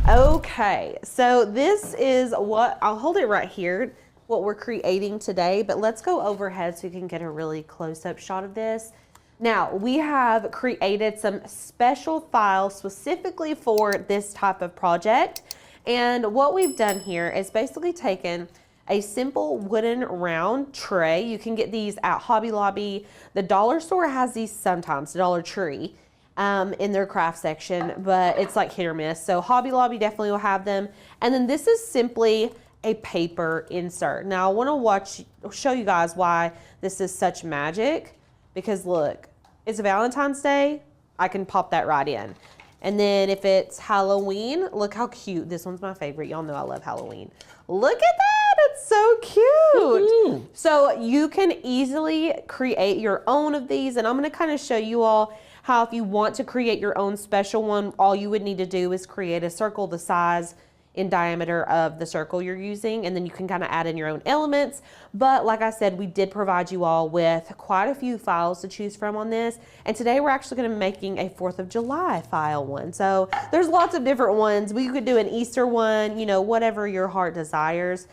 Okay, so this is what, I'll hold it right here, what we're creating today, but let's go overhead so you can get a really close-up shot of this. Now, we have created some special files specifically for this type of project. And what we've done here is basically taken a simple wooden round tray. You can get these at Hobby Lobby. The dollar store has these sometimes, Dollar Tree, in their craft section, but it's like hit or miss. So Hobby Lobby definitely will have them. And then this is simply a paper insert. Now I want to show you guys why this is such magic, because look, it's Valentine's Day. I can pop that right in. And then if it's Halloween, look how cute. This one's my favorite. Y'all know I love Halloween. Look at that, it's so cute. So you can easily create your own of these, and I'm gonna kind of show you all how if you want to create your own special one, all you would need to do is create a circle the size in diameter of the circle you're using, and then you can kind of add in your own elements. But like I said, we did provide you all with quite a few files to choose from on this, and today we're actually going to be making a 4th of July file one. So there's lots of different ones. We could do an Easter one, you know, whatever your heart desires.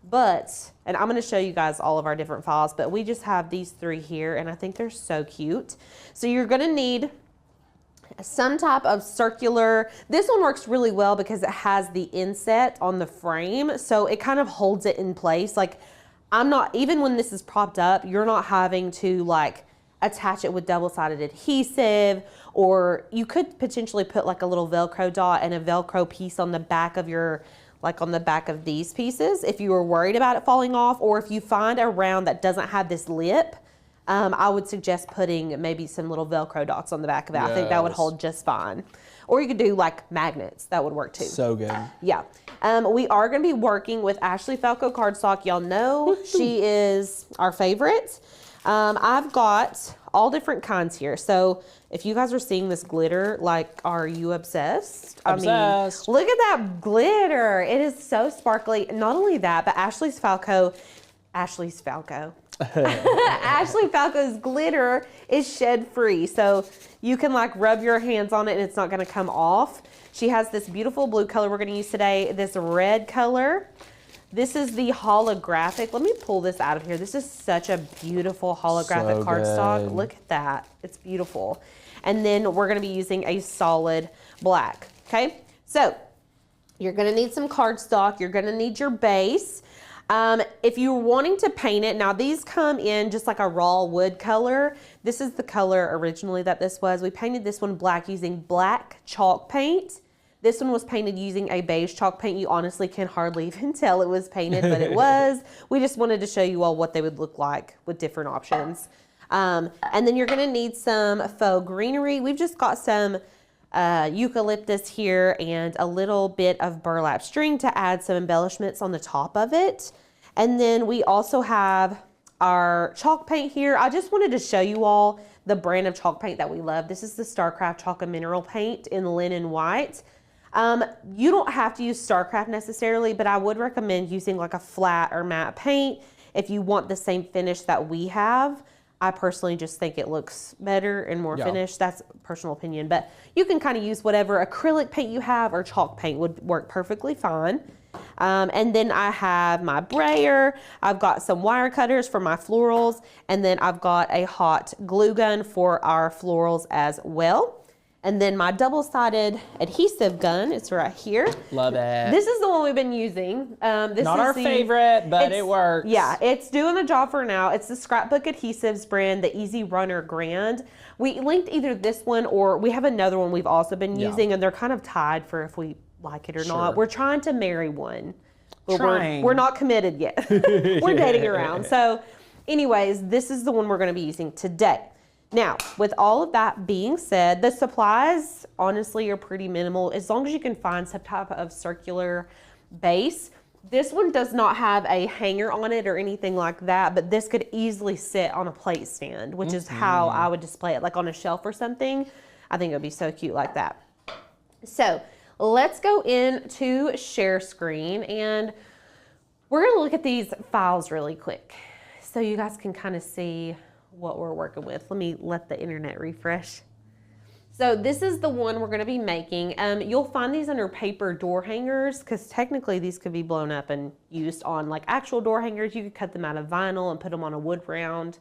But, and I'm going to show you guys all of our different files, but we just have these 3 here, and I think they're so cute. So you're going to need some type of circular. This one works really well because it has the inset on the frame, so it kind of holds it in place. Like, I'm not, even when this is propped up, you're not having to like attach it with double-sided adhesive, or you could potentially put like a little Velcro dot and a Velcro piece on the back of your, like on the back of these pieces if you were worried about it falling off, or if you find a round that doesn't have this lip, I would suggest putting maybe some little Velcro dots on the back of it. Yes. I think that would hold just fine. Or you could do like magnets. That would work too. So good. Yeah. We are going to be working with Ashley Falco cardstock. Y'all know she is our favorite. I've got all different kinds here. So if you guys are seeing this glitter, like, are you obsessed? Obsessed. I mean, look at that glitter. It is so sparkly. Not only that, but Ashley Falco's glitter is shed free, so you can like rub your hands on it and it's not going to come off. She has this beautiful blue color we're going to use today, this red color. This is the holographic. Let me pull this out of here. This is such a beautiful holographic cardstock. Look at that. It's beautiful. And then we're going to be using a solid black. Okay, so you're going to need some cardstock. You're going to need your base. If you're wanting to paint it, now these come in just like a raw wood color. This is the color originally that this was. We painted this one black using black chalk paint. This one was painted using a beige chalk paint. You honestly can hardly even tell it was painted, but it was. We just wanted to show you all what they would look like with different options. And then you're gonna need some faux greenery. We've just got some eucalyptus here and a little bit of burlap string to add some embellishments on the top of it. And then we also have our chalk paint here. I just wanted to show you all the brand of chalk paint that we love. This is the Starcraft Chalk and Mineral Paint in linen white. You don't have to use Starcraft necessarily, but I would recommend using like a flat or matte paint if you want the same finish that we have. I personally just think it looks better and more finished. That's personal opinion, but you can kind of use whatever acrylic paint you have, or chalk paint would work perfectly fine. And then I have my brayer. I've got some wire cutters for my florals, and then I've got a hot glue gun for our florals as well. And then my double-sided adhesive gun, it's right here. Love it. This is the one we've been using. This Not is our favorite, but it works. Yeah, it's doing the job for now. It's the Scrapbook Adhesives brand, the Easy Runner Grand. We linked either this one, or we have another one we've also been using, and they're kind of tied for if we like it or not. We're trying to marry one. But we're not committed yet. We're dating around. So anyways, this is the one we're going to be using today. Now, with all of that being said, the supplies honestly are pretty minimal as long as you can find some type of circular base. This one does not have a hanger on it or anything like that, but this could easily sit on a plate stand, which is how I would display it, like on a shelf or something. I think it would be so cute like that. So let's go into share screen, and we're going to look at these files really quick so you guys can kind of see what we're working with. Let me let the internet refresh. So this is the one we're going to be making. You'll find these under paper door hangers because technically these could be blown up and used on like actual door hangers. You could cut them out of vinyl and put them on a wood round.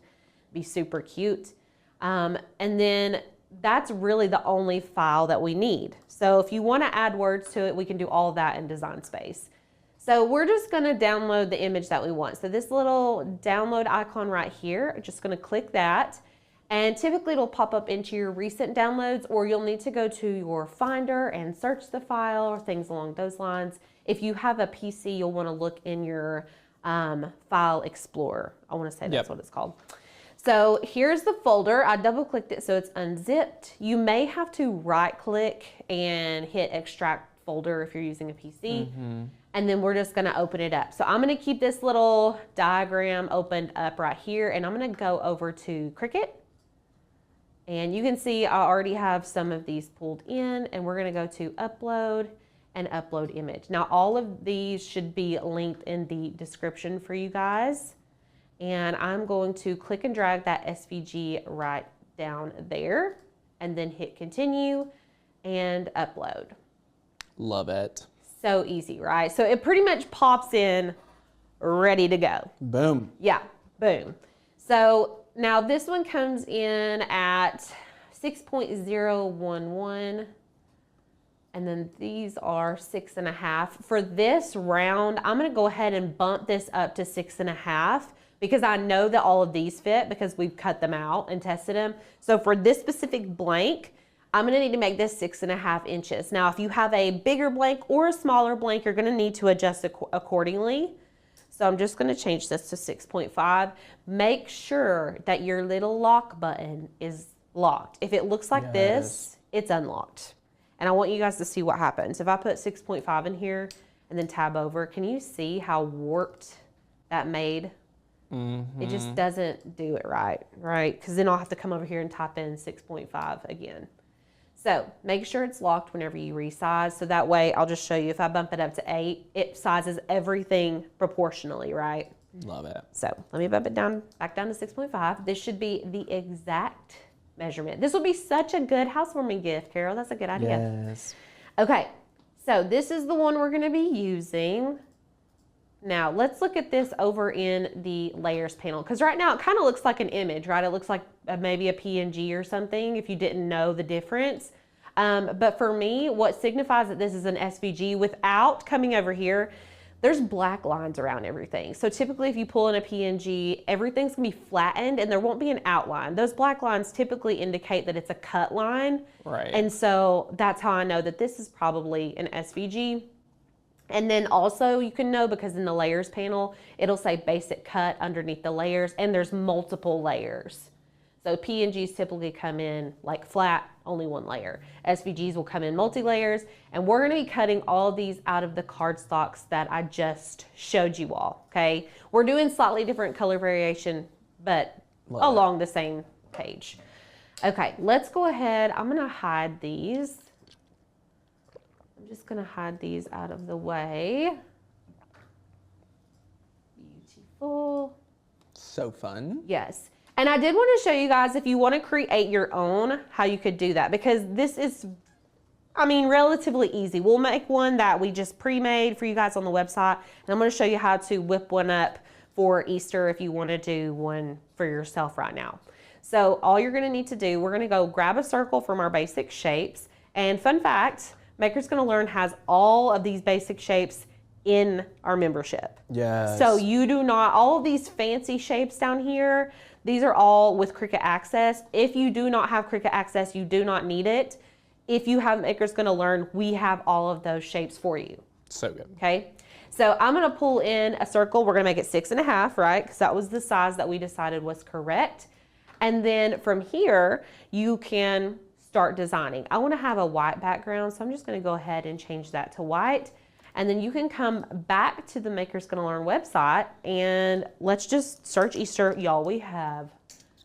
Be super cute. And then that's really the only file that we need. So if you want to add words to it, we can do all that in Design Space. So we're just going to download the image that we want. So this little download icon right here, I'm just going to click that. And typically it'll pop up into your recent downloads, or you'll need to go to your Finder and search the file or things along those lines. If you have a PC, you'll want to look in your File Explorer. I want to say that's what it's called. So here's the folder. I double clicked it so it's unzipped. You may have to right click and hit extract folder if you're using a PC. And then we're just gonna open it up. So I'm gonna keep this little diagram opened up right here, and I'm gonna go over to Cricut. And you can see I already have some of these pulled in, and we're gonna go to upload and upload image. Now all of these should be linked in the description for you guys. And I'm going to click and drag that SVG right down there and then hit continue and upload. Love it. So easy, right? So it pretty much pops in ready to go. Boom. Yeah, boom. So now this one comes in at 6.011, and then these are 6.5. For this round, I'm gonna go ahead and bump this up to 6.5 because I know that all of these fit because we've cut them out and tested them. So for this specific blank, I'm gonna need to make this 6.5 inches. Now, if you have a bigger blank or a smaller blank, you're gonna need to adjust accordingly. So I'm just gonna change this to 6.5. Make sure that your little lock button is locked. If it looks like this, it's unlocked. And I want you guys to see what happens. If I put 6.5 in here and then tab over, can you see how warped that made? It just doesn't do it right? Because then I'll have to come over here and type in 6.5 again. So make sure it's locked whenever you resize. So that way, I'll just show you, if I bump it up to 8, it sizes everything proportionally, right? Love it. So let me bump it down, back down to 6.5. This should be the exact measurement. This will be such a good housewarming gift, Carol. That's a good idea. Yes. Okay, so this is the one we're gonna be using. Now let's look at this over in the layers panel, because right now it kind of looks like an image, right? It looks like maybe a PNG or something if you didn't know the difference. But for me, what signifies that this is an SVG without coming over here, there's black lines around everything. So typically if you pull in a PNG, everything's gonna be flattened and there won't be an outline. Those black lines typically indicate that it's a cut line. Right. And so that's how I know that this is probably an SVG. And then also you can know because in the layers panel, it'll say basic cut underneath the layers, and there's multiple layers. So PNGs typically come in like flat, only one layer. SVGs will come in multi-layers, and we're gonna be cutting all of these out of the cardstocks that I just showed you all, okay? We're doing slightly different color variation, but along the same page. Okay, let's go ahead. I'm gonna hide these. I'm just gonna hide these out of the way. Beautiful. So fun. Yes. And I did want to show you guys, if you want to create your own, how you could do that, because this is, I mean, relatively easy. We'll make one that we just pre-made for you guys on the website, and I'm going to show you how to whip one up for Easter if you want to do one for yourself right now. So all you're going to need to do, we're going to go grab a circle from our basic shapes, and fun fact, Maker's Gonna Learn has all of these basic shapes in our membership. Yes. So you do not, all of these fancy shapes down here, these are all with Cricut Access. If you do not have Cricut Access, you do not need it. If you have Maker's Gonna Learn, we have all of those shapes for you. So good. Okay. So I'm gonna pull in a circle. We're gonna make it 6.5, right? Because that was the size that we decided was correct. And then from here, you can start designing. I wanna have a white background, so I'm just gonna go ahead and change that to white. And then you can come back to the Maker's Gonna Learn website and let's just search Easter. Y'all, we have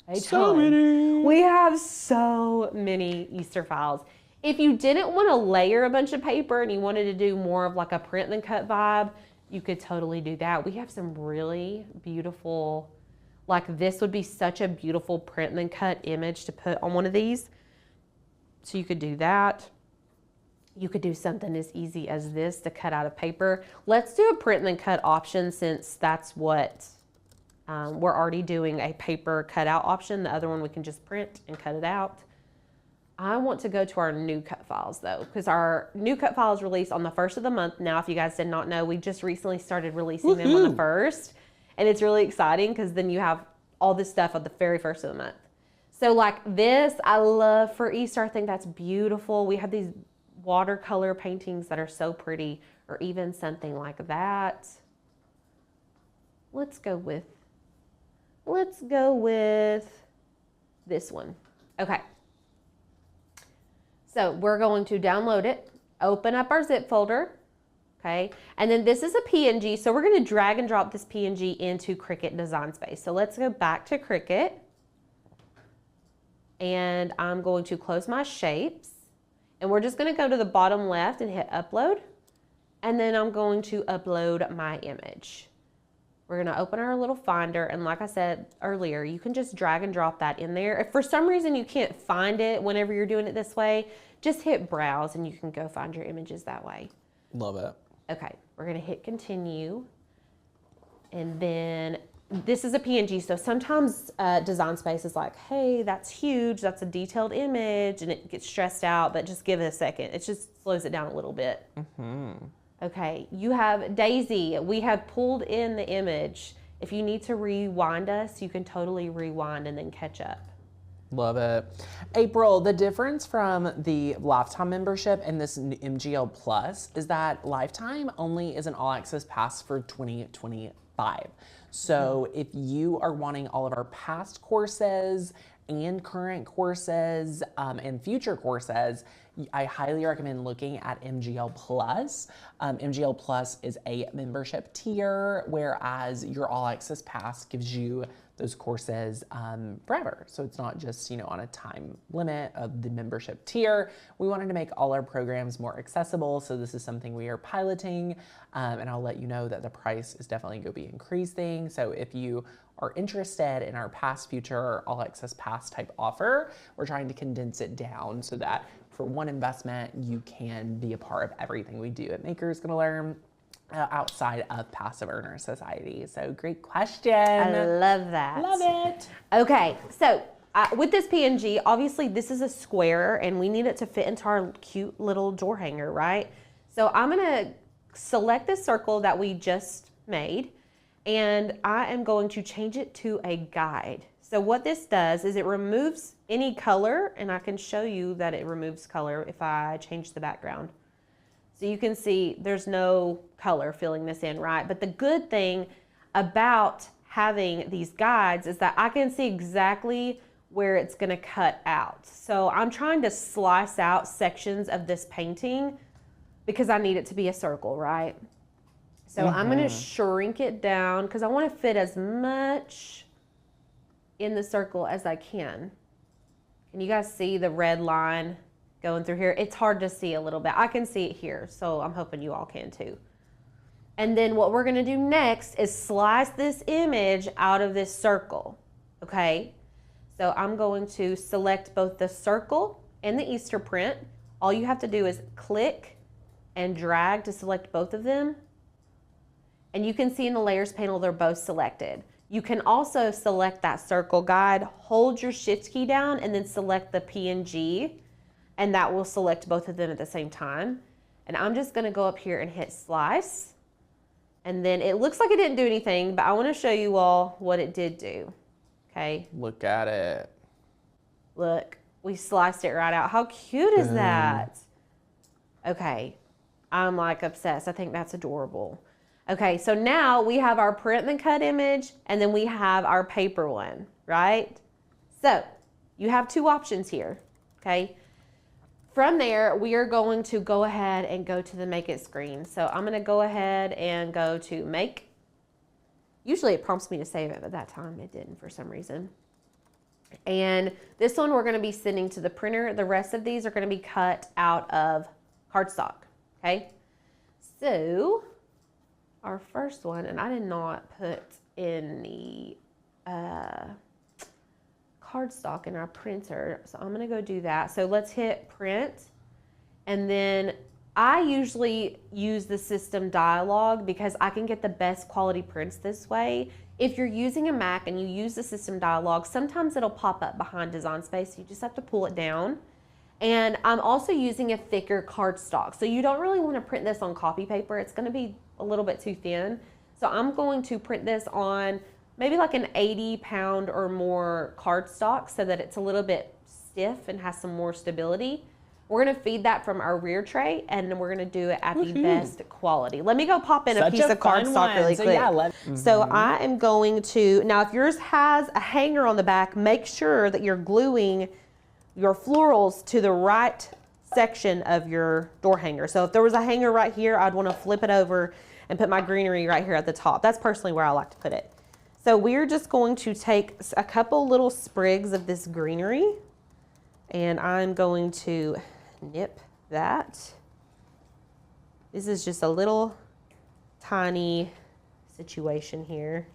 a ton. We have so many Easter files. If you didn't want to layer a bunch of paper and you wanted to do more of like a print than cut vibe, you could totally do that. We have some really beautiful, like this would be such a beautiful print than cut image to put on one of these. So you could do that. You could do something as easy as this to cut out of paper. Let's do a print and then cut option since that's what we're already doing a paper cutout option. The other one we can just print and cut it out. I want to go to our new cut files though, because our new cut files release on the 1st of the month. Now, if you guys did not know, we just recently started releasing them on the 1st, and it's really exciting because then you have all this stuff on the very 1st of the month. So like this, I love for Easter. I think that's beautiful. We have these watercolor paintings that are so pretty, or even something like that. Let's go with this one. Okay. So we're going to download it, open up our zip folder, okay? And then this is a PNG, so we're gonna drag and drop this PNG into Cricut Design Space. So let's go back to Cricut, and I'm going to close my shapes, and we're just gonna go to the bottom left and hit upload, and then I'm going to upload my image. We're gonna open our little finder, and like I said earlier, you can just drag and drop that in there. If for some reason you can't find it whenever you're doing it this way, just hit browse and you can go find your images that way. Love it. Okay, we're gonna hit continue. And then this is a PNG, so sometimes Design Space is like, hey, that's huge, that's a detailed image, and it gets stressed out, but just give it a second. It just slows it down a little bit. Okay, you have Daisy. We have pulled in the image. If you need to rewind us, you can totally rewind and then catch up. Love it. April, the difference from the lifetime membership and this MGL Plus is that lifetime only is an all access pass for 2025. So if you are wanting all of our past courses and current courses and future courses, I highly recommend looking at MGL Plus. MGL Plus is a membership tier, whereas your All Access Pass gives you those courses forever. So it's not just, on a time limit of the membership tier. We wanted to make all our programs more accessible, so this is something we are piloting, and I'll let you know that the price is definitely going to be increasing. So if you are interested in our past, future, all access pass type offer, we're trying to condense it down so that for one investment, you can be a part of everything we do at Makers Gonna Learn outside of Passive Earner Society. So great question. I love that. Love it. Okay, so with this PNG, obviously this is a square and we need it to fit into our cute little door hanger, right? So I'm gonna select this circle that we just made, and I am going to change it to a guide. So what this does is it removes any color, and I can show you that it removes color if I change the background. So you can see there's no color filling this in, right? But the good thing about having these guides is that I can see exactly where it's gonna cut out. So I'm trying to slice out sections of this painting because I need it to be a circle, right? So I'm gonna shrink it down because I wanna fit as much in the circle as I can. Can you guys see the red line going through here? It's hard to see a little bit. I can see it here, so I'm hoping you all can too. And then what we're gonna do next is slice this image out of this circle, okay? So I'm going to select both the circle and the Easter print. All you have to do is click and drag to select both of them. And you can see in the layers panel, they're both selected. You can also select that circle guide, hold your shift key down, and then select the PNG, and that will select both of them at the same time. And I'm just gonna go up here and hit slice. And then it looks like it didn't do anything, but I wanna show you all what it did do, okay? Look at it. Look, we sliced it right out. How cute is that? Okay, I'm like obsessed. I think that's adorable. Okay, so now we have our print and then cut image, and then we have our paper one, right? So you have two options here, okay? From there, we are going to go ahead and go to the make it screen. So I'm gonna go ahead and go to make. Usually it prompts me to save it, but that time it didn't for some reason. And this one we're gonna be sending to the printer. The rest of these are gonna be cut out of cardstock, okay? So our first one, and I did not put in the cardstock in our printer. So I'm gonna go do that. So let's hit print. And then I usually use the system dialog because I can get the best quality prints this way. If you're using a Mac and you use the system dialog, sometimes it'll pop up behind Design Space. You just have to pull it down. And I'm also using a thicker cardstock. So you don't really want to print this on copy paper. It's going to be a little bit too thin. So I'm going to print this on maybe like an 80-pound or more cardstock so that it's a little bit stiff and has some more stability. We're going to feed that from our rear tray, and then we're going to do it at the best quality. Let me go pop in a piece of cardstock really quick. So I am going to, now if yours has a hanger on the back, make sure that you're gluing your florals to the right section of your door hanger. So if there was a hanger right here, I'd want to flip it over and put my greenery right here at the top. That's personally where I like to put it. So we're just going to take a couple little sprigs of this greenery, and I'm going to nip that. This is just a little tiny situation here.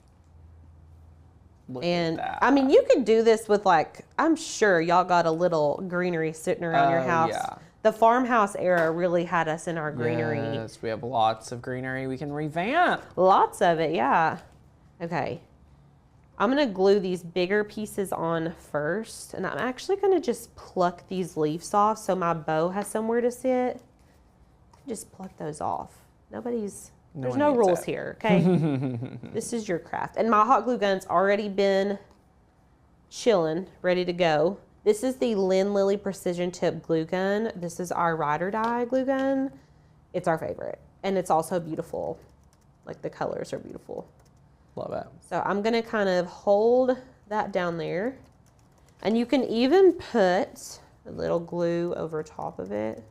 Look and at that. I mean, you could do this with, like, I'm sure y'all got a little greenery sitting around your house. Yeah. The farmhouse era really had us in our greenery. Yes, we have lots of greenery we can revamp. Lots of it, yeah. Okay. I'm gonna glue these bigger pieces on first, and I'm actually gonna just pluck these leaves off so my bow has somewhere to sit. Just pluck those off. There's no rules here, okay? This is your craft. And my hot glue gun's already been chilling, ready to go. This is the Lynn Lilly Precision Tip glue gun. This is our ride or die glue gun. It's our favorite. And it's also beautiful. Like, the colors are beautiful. Love it. So I'm gonna kind of hold that down there. And you can even put a little glue over top of it.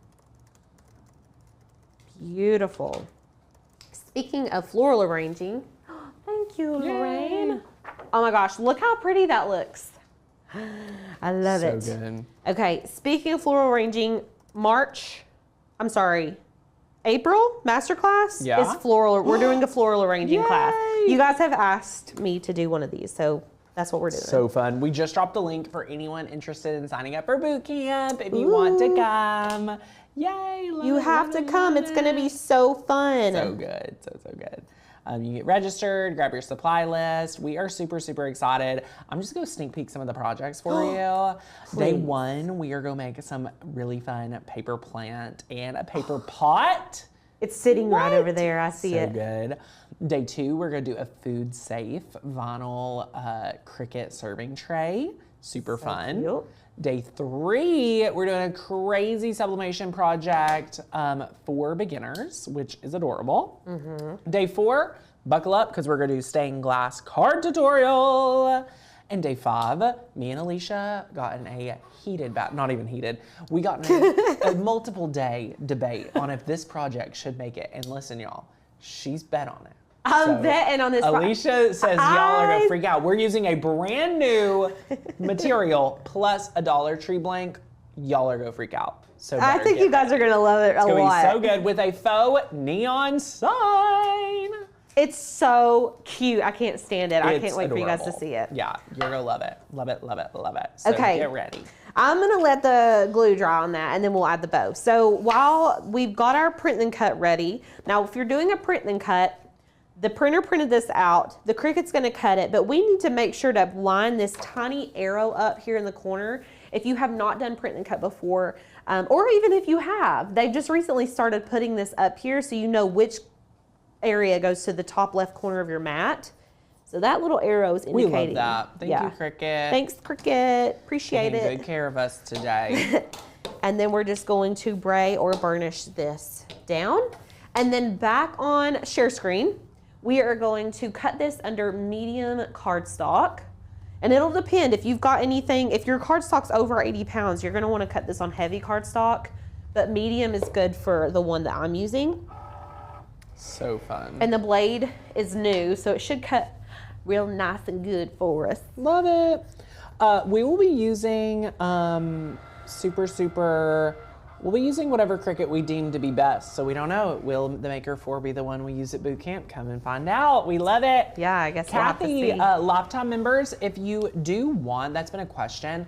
Beautiful. Speaking of floral arranging, thank you, Lorraine. Oh my gosh, look how pretty that looks. I love it. So good. Okay, speaking of floral arranging, April masterclass is floral. We're doing a floral arranging class. You guys have asked me to do one of these, so that's what we're doing. So fun. We just dropped a link for anyone interested in signing up for boot camp. If you want to come, yay! You have to come. It's going to be so fun. So good. So good. You get registered, grab your supply list. We are super, super excited. I'm just going to sneak peek some of the projects for you. Day one, we are going to make some really fun paper plant and a paper pot. It's sitting right over there. I see it. So good. Day two, we're going to do a food safe vinyl Cricut serving tray. Super fun. Cute. Day three, we're doing a crazy sublimation project for beginners, which is adorable. Day four, buckle up because we're going to do stained glass card tutorial. And day five, me and Alicia got in a heated not even heated. We got in a multiple day debate on if this project should make it. And listen, y'all, she's bet on it. I'm betting on this. Alicia says y'all are gonna freak out. We're using a brand new material plus a Dollar Tree blank. Y'all are gonna freak out. So I think you guys are gonna love it a lot. It's gonna be so good with a faux neon sign. It's so cute. I can't stand it. I can't wait for you guys to adorable. see it. Yeah, you're gonna love it. Love it, love it, love it. So Okay. get ready. I'm gonna let the glue dry on that and then we'll add the bow. So while we've got our print and cut ready, now if you're doing a print and cut, the printer printed this out, the Cricut's gonna cut it, but we need to make sure to line this tiny arrow up here in the corner. If you have not done print and cut before, or even if you have, they've just recently started putting this up here so you know which area goes to the top left corner of your mat. So that little arrow is indicating. We love that. Thank you, Cricut. Thanks, Cricut. Appreciate it. Taking good care of us today. And then we're just going to bray or burnish this down. And then back on share screen, we are going to cut this under medium cardstock. And it'll depend if you've got anything, if your cardstock's over 80 pounds, you're gonna wanna cut this on heavy cardstock, but medium is good for the one that I'm using. So fun. And the blade is new, so it should cut real nice and good for us. Love it. We will be using super We'll be using whatever Cricut we deem to be best, so we don't know. Will the Maker 4 be the one we use at boot camp? Come and find out. We love it. Yeah, I guess we'll have to Kathy, see. Lifetime members, if you do want, that's been a question.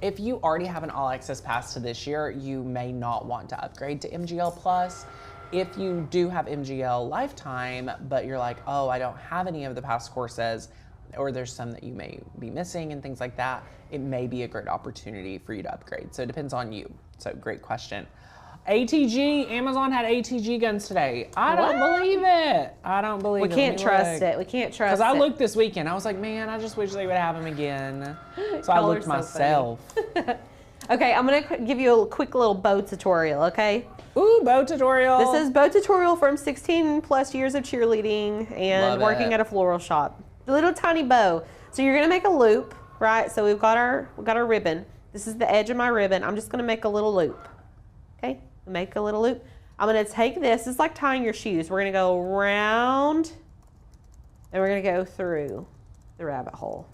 If you already have an all access pass to this year, you may not want to upgrade to MGL Plus. If you do have MGL Lifetime, but you're like, oh, I don't have any of the past courses, or there's some that you may be missing and things like that, it may be a great opportunity for you to upgrade. So it depends on you. So great question. ATG, Amazon had ATG guns today. I don't believe it. I don't believe it. We can't trust it. We can't trust it. Because I looked this weekend. I was like, man, I just wish they would have them again. So I looked myself. Okay, I'm gonna give you a quick little bow tutorial, okay? Ooh, bow tutorial. This is bow tutorial from 16 plus years of cheerleading and working at a floral shop. The little tiny bow. So you're gonna make a loop, right? So we've got our ribbon. This is the edge of my ribbon. I'm just gonna make a little loop. Okay, make a little loop. I'm gonna take this. It's like tying your shoes. We're gonna go around, and we're gonna go through the rabbit hole.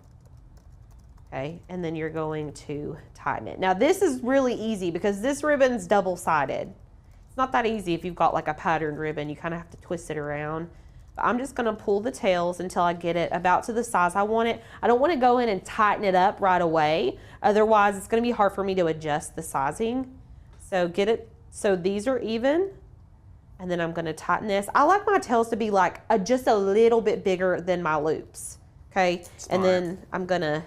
Okay, and then you're going to tighten it. Now this is really easy because this ribbon's double-sided. It's not that easy if you've got like a patterned ribbon. You kind of have to twist it around. I'm just gonna pull the tails until I get it about to the size I want it. I don't wanna go in and tighten it up right away. Otherwise, it's gonna be hard for me to adjust the sizing. So get it, so these are even. And then I'm gonna tighten this. I like my tails to be like just a little bit bigger than my loops, okay? Smart. And then I'm gonna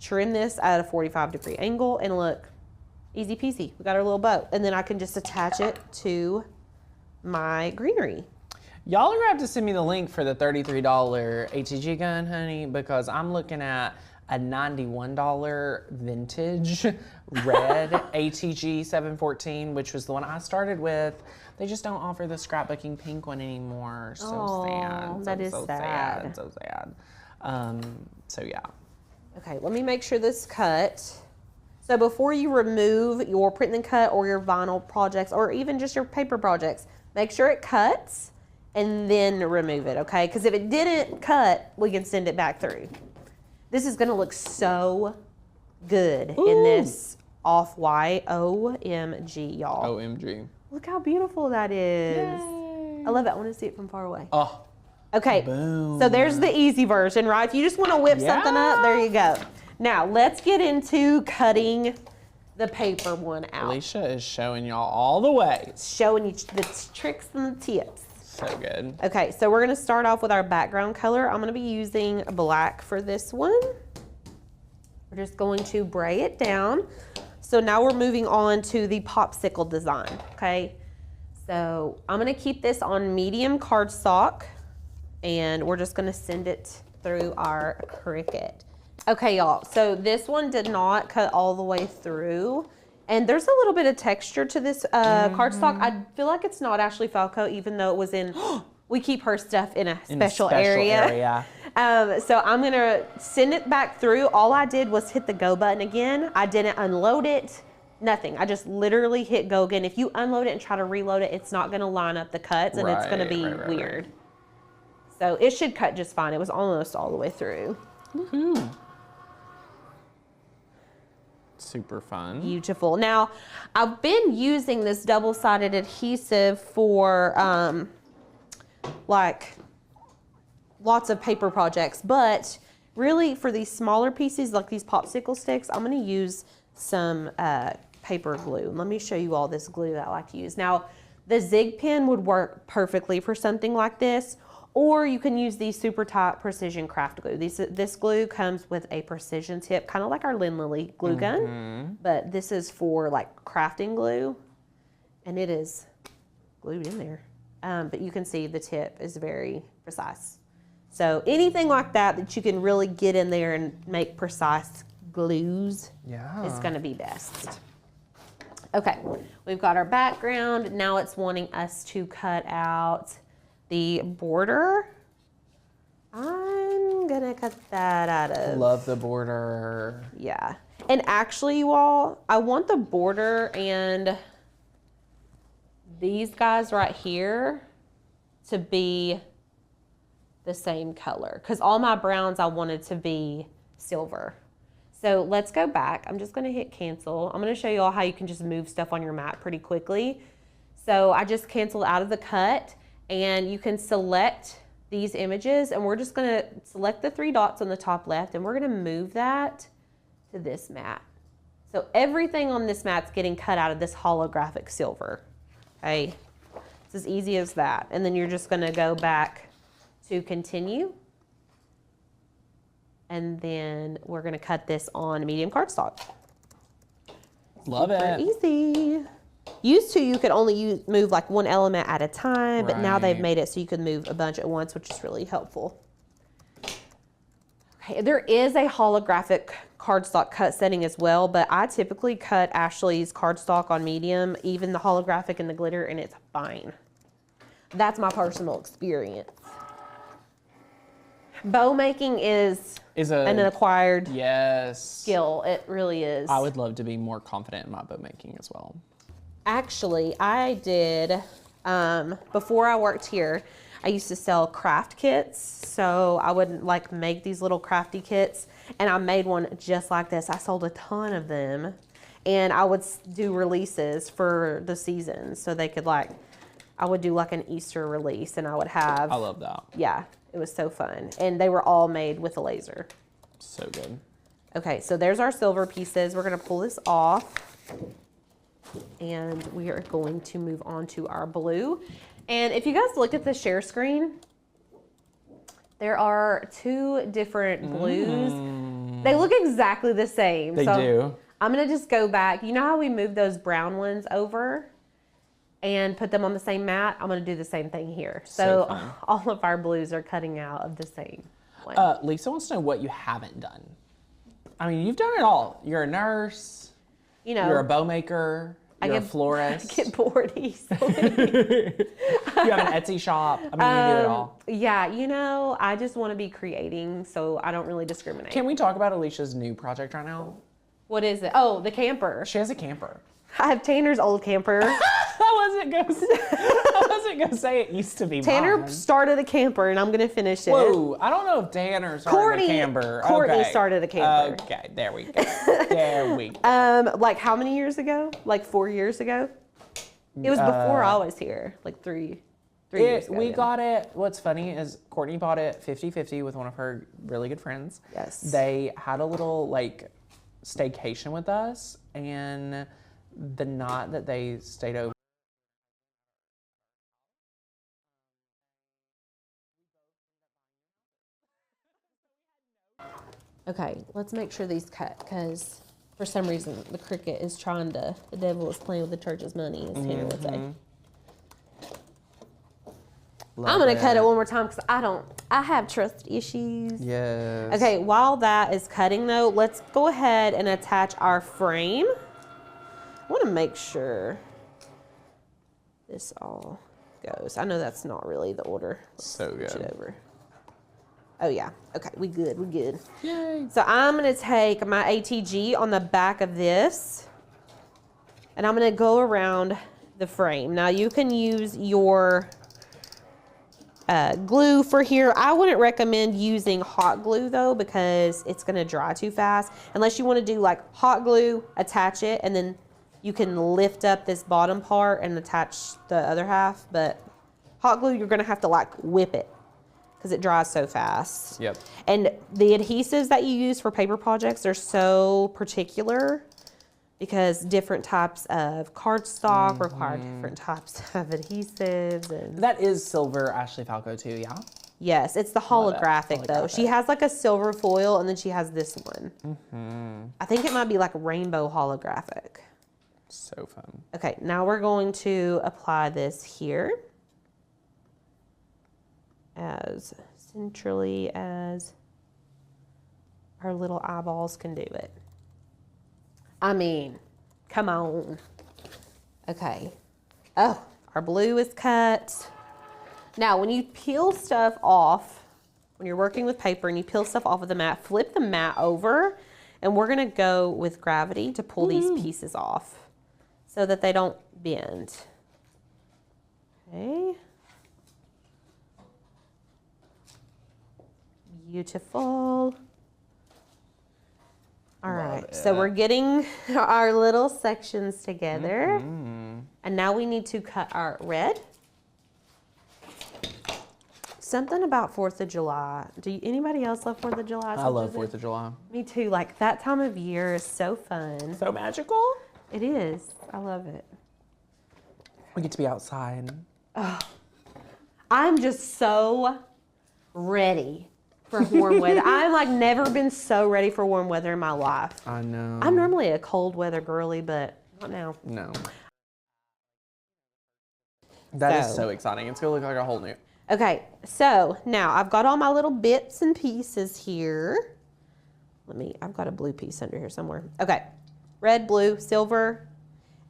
trim this at a 45-degree angle, and look, easy peasy. We got our little bow. And then I can just attach it to my greenery. Y'all are gonna have to send me the link for the $33 ATG gun, honey, because I'm looking at a $91 vintage red ATG 714, which was the one I started with. They just don't offer the scrapbooking pink one anymore. So sad. That is so sad. So sad. So yeah. Okay, let me make sure this cut. So before you remove your print and cut or your vinyl projects or even just your paper projects, make sure it cuts and then remove it, okay? Because if it didn't cut, we can send it back through. This is gonna look so good in this off-white. OMG, y'all. OMG. Look how beautiful that is. Yay. I love it. I want to see it from far away. Oh. Okay, Boom. so there's the easy version, right? If you just want to whip something up, there you go. Now, let's get into cutting the paper one out. Alicia is showing y'all all the ways. Showing you the tricks and the tips. So good. Okay, so we're going to start off with our background color. I'm going to be using black for this one. We're just going to bray it down. So now we're moving on to the popsicle design, okay? So I'm going to keep this on medium cardstock, and we're just going to send it through our Cricut. Okay, y'all, so this one did not cut all the way through. And there's a little bit of texture to this cardstock. I feel like it's not actually Falco, even though it was in, we keep her stuff in a special area. So I'm gonna send it back through. All I did was hit the go button again. I didn't unload it, nothing. I just literally hit go again. If you unload it and try to reload it, it's not gonna line up the cuts and it's gonna be weird. So it should cut just fine. It was almost all the way through. Woohoo. Super fun. Beautiful. Now, I've been using this double-sided adhesive for like lots of paper projects, but really for these smaller pieces, like these popsicle sticks, I'm going to use some paper glue. Let me show you all this glue that I like to use. Now, the Zig pen would work perfectly for something like this, or you can use the super tight precision craft glue. This glue comes with a precision tip, kind of like our Lynn Lily glue gun, but this is for like crafting glue, and it is glued in there. But you can see the tip is very precise. So anything like that you can really get in there and make precise glues is gonna be best. Okay, we've got our background. Now it's wanting us to cut out the border. I'm gonna cut that out of. Love the border. Yeah. And actually, you all, I want the border and these guys right here to be the same color, because all my browns I wanted to be silver. So let's go back. I'm just gonna hit cancel. I'm gonna show you all how you can just move stuff on your mat pretty quickly. So I just canceled out of the cut, and you can select these images, and we're just gonna select the 3 dots on the top left, and we're gonna move that to this mat. So everything on this mat's getting cut out of this holographic silver, okay? It's as easy as that. And then you're just gonna go back to continue. And then we're gonna cut this on medium cardstock. Love it. Easy. Used to, you could only move like 1 element at a time, but now they've made it so you can move a bunch at once, which is really helpful. Okay, there is a holographic cardstock cut setting as well, but I typically cut Ashley's cardstock on medium, even the holographic and the glitter, and it's fine. That's my personal experience. Bow making is an acquired skill. It really is. I would love to be more confident in my bow making as well. Actually, I did, before I worked here, I used to sell craft kits. So I would like make these little crafty kits, and I made one just like this. I sold a ton of them, and I would do releases for the season. So they could like, I would do like an Easter release, and I would have. I love that. Yeah, it was so fun. And they were all made with a laser. So good. Okay, so there's our silver pieces. We're gonna pull this off, and we are going to move on to our blue. And if you guys look at the share screen, there are 2 different blues. They look exactly the same. They do. I'm gonna just go back. You know how we moved those brown ones over and put them on the same mat? I'm gonna do the same thing here. So all of our blues are cutting out of the same one. Lisa wants to know what you haven't done. I mean, you've done it all. You're a nurse. You know, you're a bow maker. You're a florist. I get bored easily. You have an Etsy shop. I mean, you do it all. Yeah, you know, I just want to be creating, so I don't really discriminate. Can we talk about Alicia's new project right now? What is it? Oh, the camper. She has a camper. I have Tanner's old camper. I wasn't gonna say it used to be Tanner mine. started a camper, and I'm gonna finish it. Whoa, I don't know if Tanner started a camper. Courtney started a camper. Okay, there we go. There we go. Like how many years ago? Like 4 years ago? It was before I was here. Like three years ago. We got it. What's funny is Courtney bought it 50-50 with one of her really good friends. Yes. They had a little like staycation with us, and the night that they stayed over. Okay, let's make sure these cut, because for some reason the cricket is trying to, the devil is playing with the church's money, as Tanner would say. I'm going to cut it one more time because I have trust issues. Yes. Okay, while that is cutting though, let's go ahead and attach our frame. I want to make sure this all goes. I know that's not really the order. So good. Switch it over. Oh yeah, okay, we good. Yay. So I'm gonna take my ATG on the back of this, and I'm gonna go around the frame. Now you can use your glue for here. I wouldn't recommend using hot glue though, because it's gonna dry too fast. Unless you wanna do like hot glue, attach it, and then you can lift up this bottom part and attach the other half. But hot glue, you're gonna have to like whip it, because it dries so fast. Yep. And the adhesives that you use for paper projects are so particular, because different types of cardstock require different types of adhesives. And That is silver Ashley Falco too, yeah? yes, it's the holographic though. She has like a silver foil, and then she has this one. I think it might be like a rainbow holographic. So fun. Okay, now we're going to apply this here as centrally as our little eyeballs can do it. I mean, come on. Okay. Oh, our blue is cut. Now, when you peel stuff off, when you're working with paper and you peel stuff off of the mat, flip the mat over, and we're gonna go with gravity to pull these pieces off so that they don't bend. Okay. Beautiful. All Love right, it. so we're getting our little sections together. And now we need to cut our red. Something about 4th of July. Anybody else love 4th of July? I love 4th of July. Me too. Like that time of year is so fun. So magical. It is. I love it. We get to be outside. I'm just so ready for warm weather. I've like never been so ready for warm weather in my life. I know. I'm normally a cold weather girly, but not now. No. That is so exciting. It's gonna look like a whole new. Okay, so now I've got all my little bits and pieces here. I've got a blue piece under here somewhere. Okay, red, blue, silver.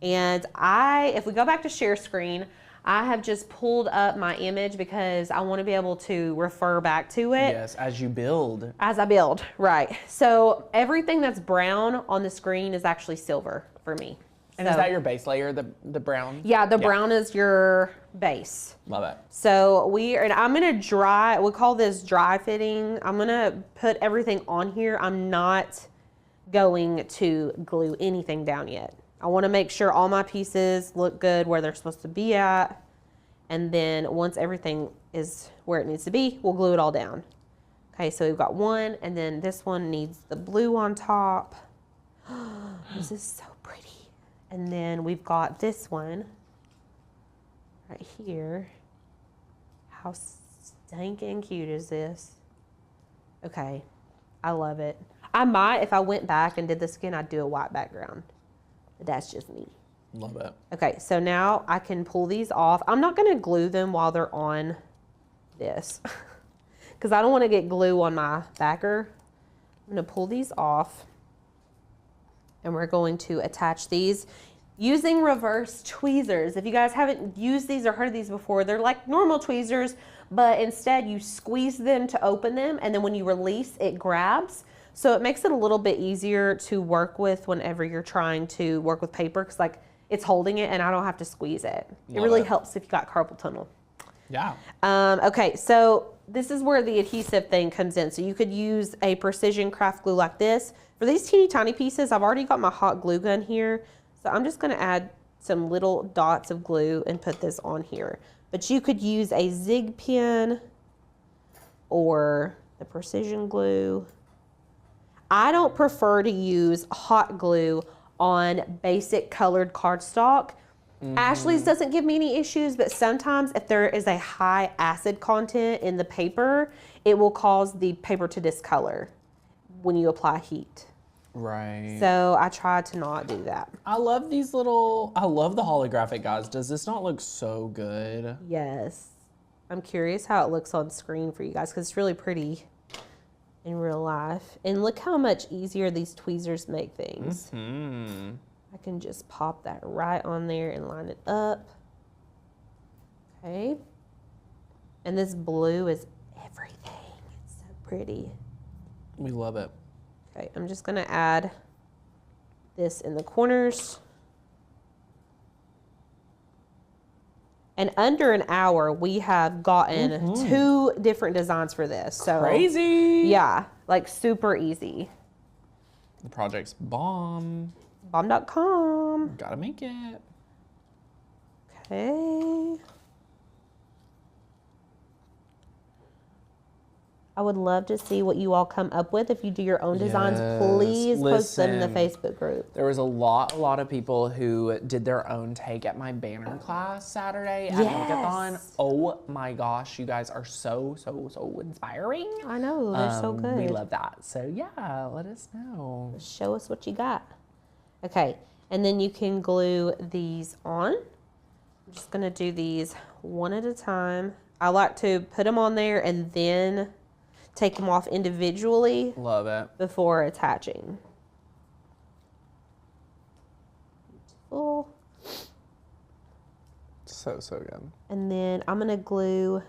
And if we go back to share screen, I have just pulled up my image because I want to be able to refer back to it. Yes, as you build. As I build, right. So everything that's brown on the screen is actually silver for me. And is that your base layer, the brown? Yeah, the brown is your base. Love it. So I'm gonna dry, we call this dry fitting. I'm gonna put everything on here. I'm not going to glue anything down yet. I wanna make sure all my pieces look good where they're supposed to be at. And then once everything is where it needs to be, we'll glue it all down. Okay, so we've got one, and then this one needs the blue on top. This is so pretty. And then we've got this one right here. How stinking cute is this? Okay, I love it. I might, if I went back and did this again, I'd do a white background. But that's just me. Love it. Okay, so now I can pull these off. I'm not gonna glue them while they're on this because I don't wanna get glue on my backer. I'm gonna pull these off. And we're going to attach these using reverse tweezers. If you guys haven't used these or heard of these before, they're like normal tweezers, but instead you squeeze them to open them, and then when you release, it grabs. So it makes it a little bit easier to work with whenever you're trying to work with paper, because like it's holding it and I don't have to squeeze it. It really helps if you got carpal tunnel. Yeah. Okay, so this is where the adhesive thing comes in. So you could use a precision craft glue like this. For these teeny tiny pieces, I've already got my hot glue gun here. So I'm just gonna add some little dots of glue and put this on here. But you could use a zig pen or the precision glue. I don't prefer to use hot glue on basic colored cardstock. Ashley's doesn't give me any issues, but sometimes if there is a high acid content in the paper, it will cause the paper to discolor when you apply heat. Right. So I try to not do that. I love these little, I love the holographic guys. Does this not look so good? Yes. I'm curious how it looks on screen for you guys because it's really pretty in real life. And look how much easier these tweezers make things. I can just pop that right on there and line it up. Okay. And this blue is everything. It's so pretty. We love it. Okay, I'm just gonna add this in the corners. And under an hour, we have gotten 2 different designs for this. So Crazy. yeah, like super easy. The project's bomb. Bomb.com. Gotta make it. Okay. I would love to see what you all come up with. If you do your own designs, Yes. please post them in the Listen. Facebook group. There was a lot of people who did their own take at my banner class Saturday at Makeathon. Yes. Oh my gosh, you guys are so inspiring. I know, they're so good. We love that. So yeah, let us know. Show us what you got. Okay, and then you can glue these on. I'm just gonna do these one at a time. I like to put them on there and then take them off individually Love it. before attaching. Beautiful. So good. And then I'm gonna glue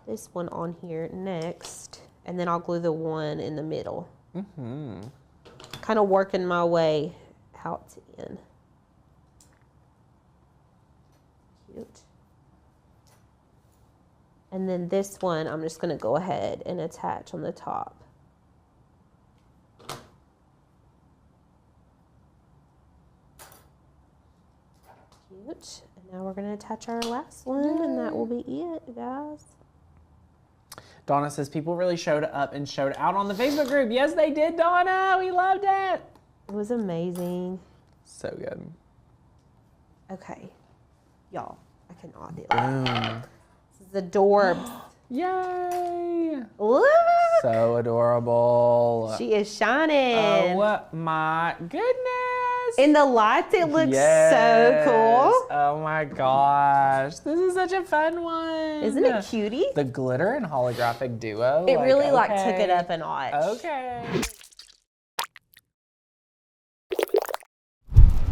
this one on here next, and then I'll glue the one in the middle. Kind of working my way out to in. Cute. And then this one, I'm just gonna go ahead and attach on the top. Cute. And now we're going to attach our last one, and that will be it, guys. Donna says people really showed up and showed out on the Facebook group. Yes, they did, Donna. We loved it. It was amazing. So good. Okay. Y'all, I cannot do it. Boom. This is the Dorbs. Yay. Look. So adorable. She is shining. Oh my goodness. In the lights, it looks so cool. Oh my gosh. This is such a fun one. Isn't it cutie? The glitter and holographic duo. It really took it up a notch. Okay.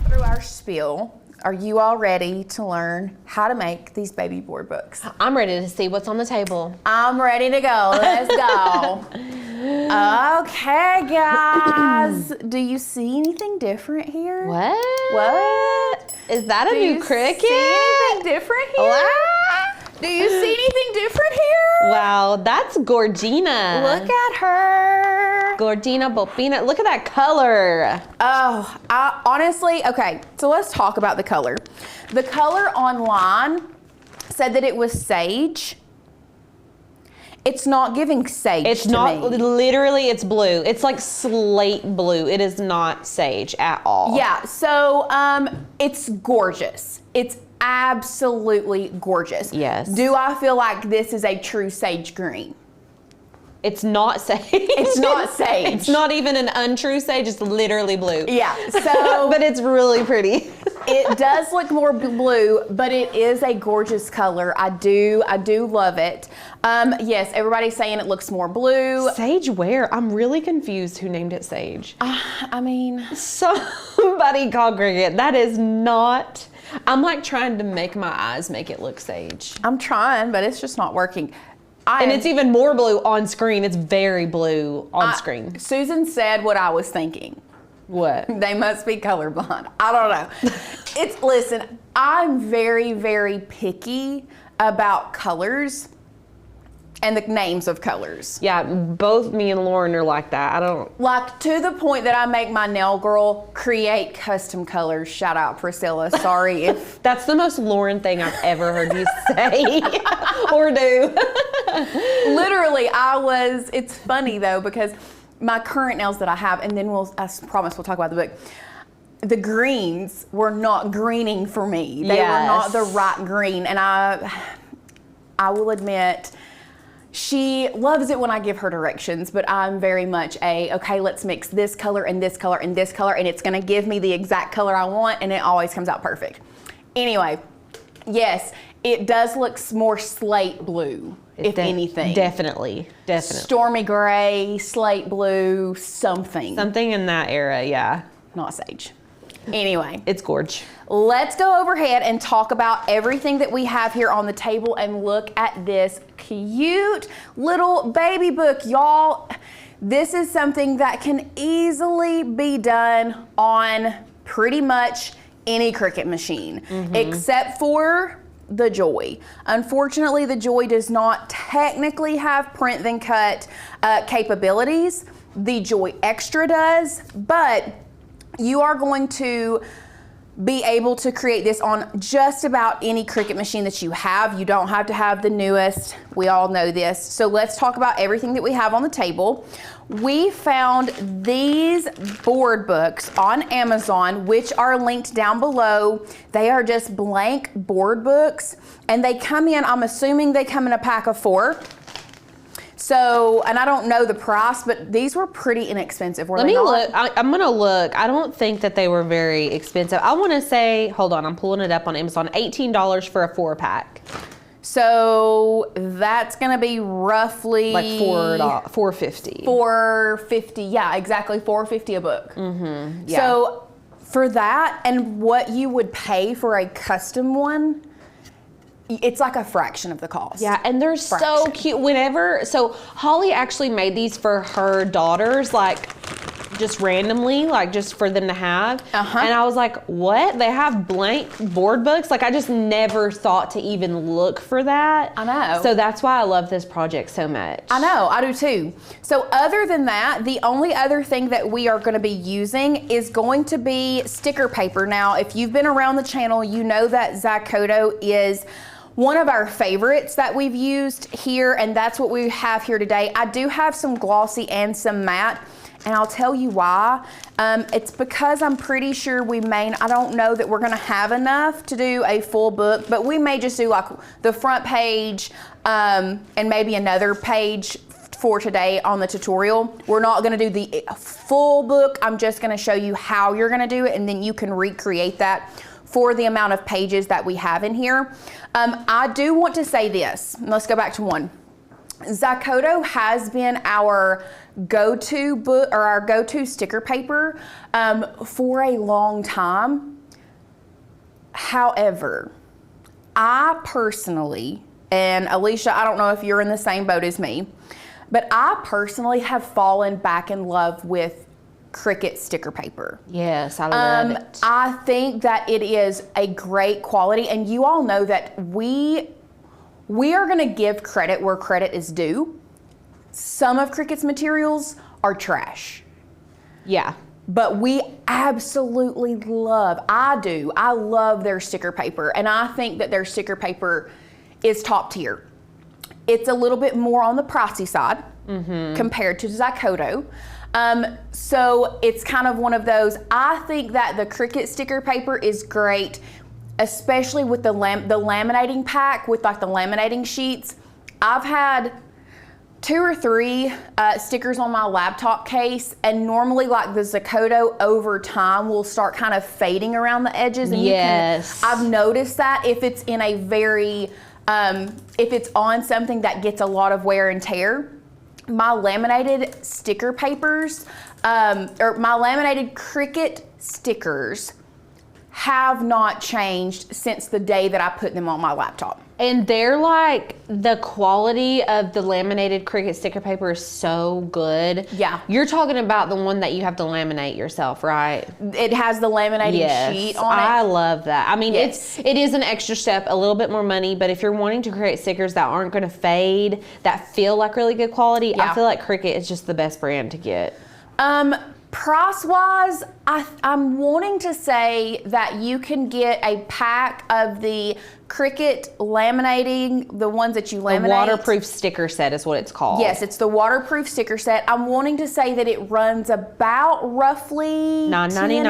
Through our spiel, are you all ready to learn how to make these baby board books? I'm ready to see what's on the table. I'm ready to go. Let's go. Okay, guys. Do you see anything different here? What? Is that a new cricket? Do you see anything different here? What? Do you see anything different here? Wow, that's Gorgina. Look at her. Gorgina Bopina. Look at that color. Oh, honestly, okay, so let's talk about the color. The color online said that it was sage. It's not giving sage It's to not, me. literally, it's blue. It's like slate blue. It is not sage at all. Yeah, so it's gorgeous. It's absolutely gorgeous. Yes. Do I feel like this is a true sage green? It's not sage. It's not sage. It's not even an untrue sage. It's literally blue. Yeah, so but it's really pretty. it does look more blue, but it is a gorgeous color. I do love it. Yes, everybody's saying it looks more blue. Sage where? I'm really confused who named it sage. I mean, Somebody called cricket. That is not. I'm like trying to make my eyes make it look sage. I'm trying, but it's just not working. And it's even more blue on screen. It's very blue on screen. Susan said what I was thinking. What? They must be colorblind. I don't know. Listen, I'm very, very picky about colors and the names of colors. Yeah, both me and Lauren are like that. I don't. Like to the point that I make my nail girl create custom colors. Shout out Priscilla. Sorry if. That's the most Lauren thing I've ever heard you say or do. Literally, it's funny though, because my current nails that I have, and then I promise we'll talk about the book. The greens were not greening for me. They were not the right green. And I will admit, she loves it when I give her directions, but I'm very much okay, let's mix this color and this color and this color, and it's gonna give me the exact color I want, and it always comes out perfect. Anyway, yes, it does look more slate blue, if anything. Definitely. Stormy gray, slate blue, something. Something in that era, yeah. Not sage. Anyway. It's gorge. Let's go overhead and talk about everything that we have here on the table and look at this cute little baby book. Y'all, this is something that can easily be done on pretty much any Cricut machine, except for the Joy. Unfortunately, the Joy does not technically have print then cut capabilities. The Joy Extra does, but you are going to be able to create this on just about any Cricut machine that you have. You don't have to have the newest. We all know this. So let's talk about everything that we have on the table. We found these board books on Amazon, which are linked down below. They are just blank board books, and they come in, I'm assuming they come in a pack of 4. So, and I don't know the price, but these were pretty inexpensive. Let me look. I'm going to look. I don't think that they were very expensive. I want to say, hold on, I'm pulling it up on Amazon, $18 for a 4-pack. So that's going to be roughly like $4.50. $4.50. Yeah, exactly. $4.50 a book. Mm-hmm. Yeah. So for that and what you would pay for a custom one, it's like a fraction of the cost. Yeah, and they're so cute. So Holly actually made these for her daughters, like just randomly, like just for them to have. And I was like, what? They have blank board books? Like I just never thought to even look for that. I know. So that's why I love this project so much. I know, I do too. So other than that, the only other thing that we are going to be using is going to be sticker paper. Now, if you've been around the channel, you know that Zykoto is one of our favorites that we've used here, and that's what we have here today. I do have some glossy and some matte, and I'll tell you why. It's because I'm pretty sure I don't know that we're gonna have enough to do a full book, but we may just do like the front page and maybe another page for today on the tutorial. We're not gonna do the full book. I'm just gonna show you how you're gonna do it, and then you can recreate that for the amount of pages that we have in here. I do want to say this. Let's go back to one. Zykoto has been our go-to book or our go-to sticker paper for a long time. However, I personally, and Alicia, I don't know if you're in the same boat as me, but I personally have fallen back in love with Cricut sticker paper. Yes, I love it. I think that it is a great quality, and you all know that we are going to give credit where credit is due. Some of Cricut's materials are trash. Yeah. But we absolutely I love their sticker paper, and I think that their sticker paper is top tier. It's a little bit more on the pricey side compared to Zykoto. So it's kind of one of those, I think that the Cricut sticker paper is great, especially with the laminating pack, with like the laminating sheets. I've had 2 or 3 stickers on my laptop case, and normally like the Zykoto over time will start kind of fading around the edges. And I've noticed that if it's in a very, if it's on something that gets a lot of wear and tear, my laminated sticker papers, or my laminated Cricut stickers have not changed since the day that I put them on my laptop. And they're like, the quality of the laminated Cricut sticker paper is so good. Yeah. You're talking about the one that you have to laminate yourself, right? It has the laminating sheet on it. I love that. I mean, it is an extra step, a little bit more money, but if you're wanting to create stickers that aren't going to fade, that feel like really good quality, I feel like Cricut is just the best brand to get. Price-wise, I'm wanting to say that you can get a pack of the Cricut laminating, the ones that you laminate. The waterproof sticker set is what it's called. Yes, it's the waterproof sticker set. I'm wanting to say that it runs about roughly $10-ish.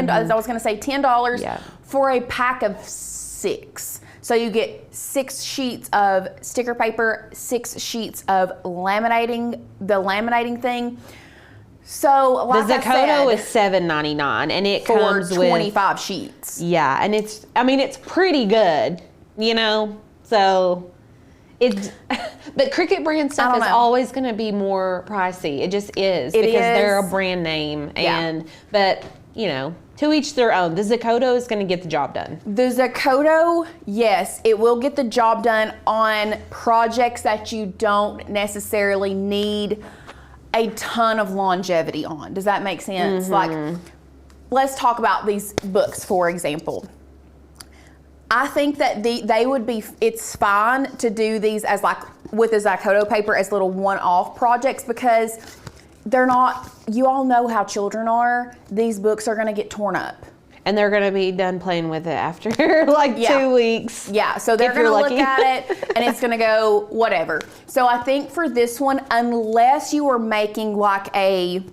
I was going to say $10 for a pack of 6. So you get 6 sheets of sticker paper, 6 sheets of laminating, the laminating thing. So like the Zykoto is $7.99, and it comes with 25 sheets. Yeah, and it's pretty good, you know. So it's but Cricut brand stuff is always going to be more pricey. It just is because they're a brand name, and but you know, to each their own. The Zykoto is going to get the job done. The Zykoto, yes, it will get the job done on projects that you don't necessarily need a ton of longevity on. Does that make sense? Like, let's talk about these books, for example. I think that they would be, it's fine to do these as like, with the Zykoto paper as little one-off projects, because they're not, you all know how children are. These books are gonna get torn up. And they're going to be done playing with it after like 2 weeks. Yeah, so they're going to look at it and it's going to go whatever. So I think for this one, unless you are making like a,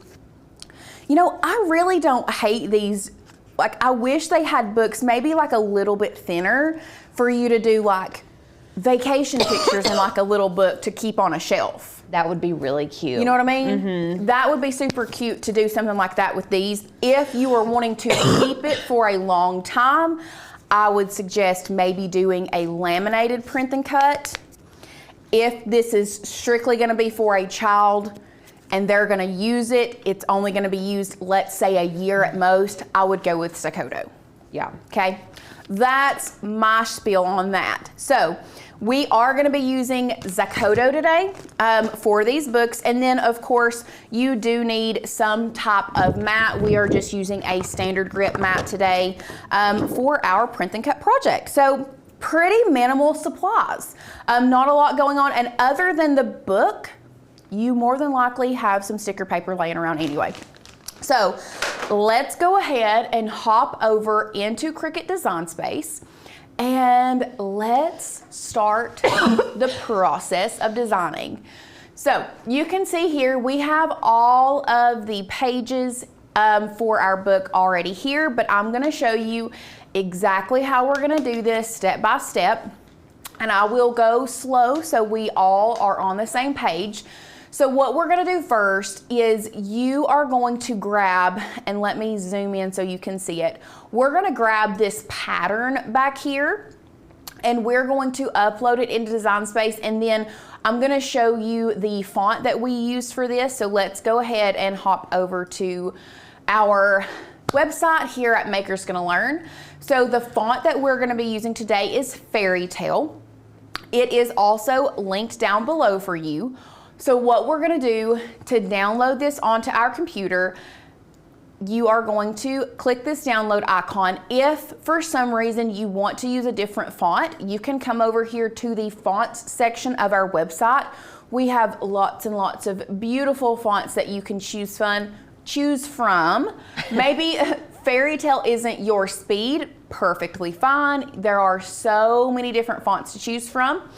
you know, I really don't hate these. Like, I wish they had books maybe like a little bit thinner for you to do like vacation pictures in like a little book to keep on a shelf. That would be really cute. You know what I mean? That would be super cute to do something like that with these. If you are wanting to keep it for a long time, I would suggest maybe doing a laminated print and cut. If this is strictly going to be for a child and they're going to use it, it's only going to be used, let's say, a year at most, I would go with Zykoto. Yeah. Okay? That's my spiel on that. So We are going to be using Zakoto today for these books. And then, of course, you do need some type of mat. We are just using a standard grip mat today for our print and cut project. So pretty minimal supplies. Not a lot going on. And other than the book, you more than likely have some sticker paper laying around anyway. So let's go ahead and hop over into Cricut Design Space and let's start the process of designing. So you can see here we have all of the pages for our book already here, but I'm going to show you exactly how we're going to do this step by step, and I will go slow so we all are on the same page. So what we're going to do first is you are going to grab, and let me zoom in so you can see it. We're going to grab this pattern back here and we're going to upload it into Design Space, and then I'm going to show you the font that we used for this. So let's go ahead and hop over to our website here at Makers Gonna Learn. So the font that we're going to be using today is Fairy Tale. It is also linked down below for you. So what we're going to do to download this onto our computer, you are going to click this download icon. If for some reason you want to use a different font, you can come over here to the fonts section of our website. We have lots and lots of beautiful fonts that you can choose from. Maybe Fairy Tale isn't your speed, perfectly fine. There are so many different fonts to choose from.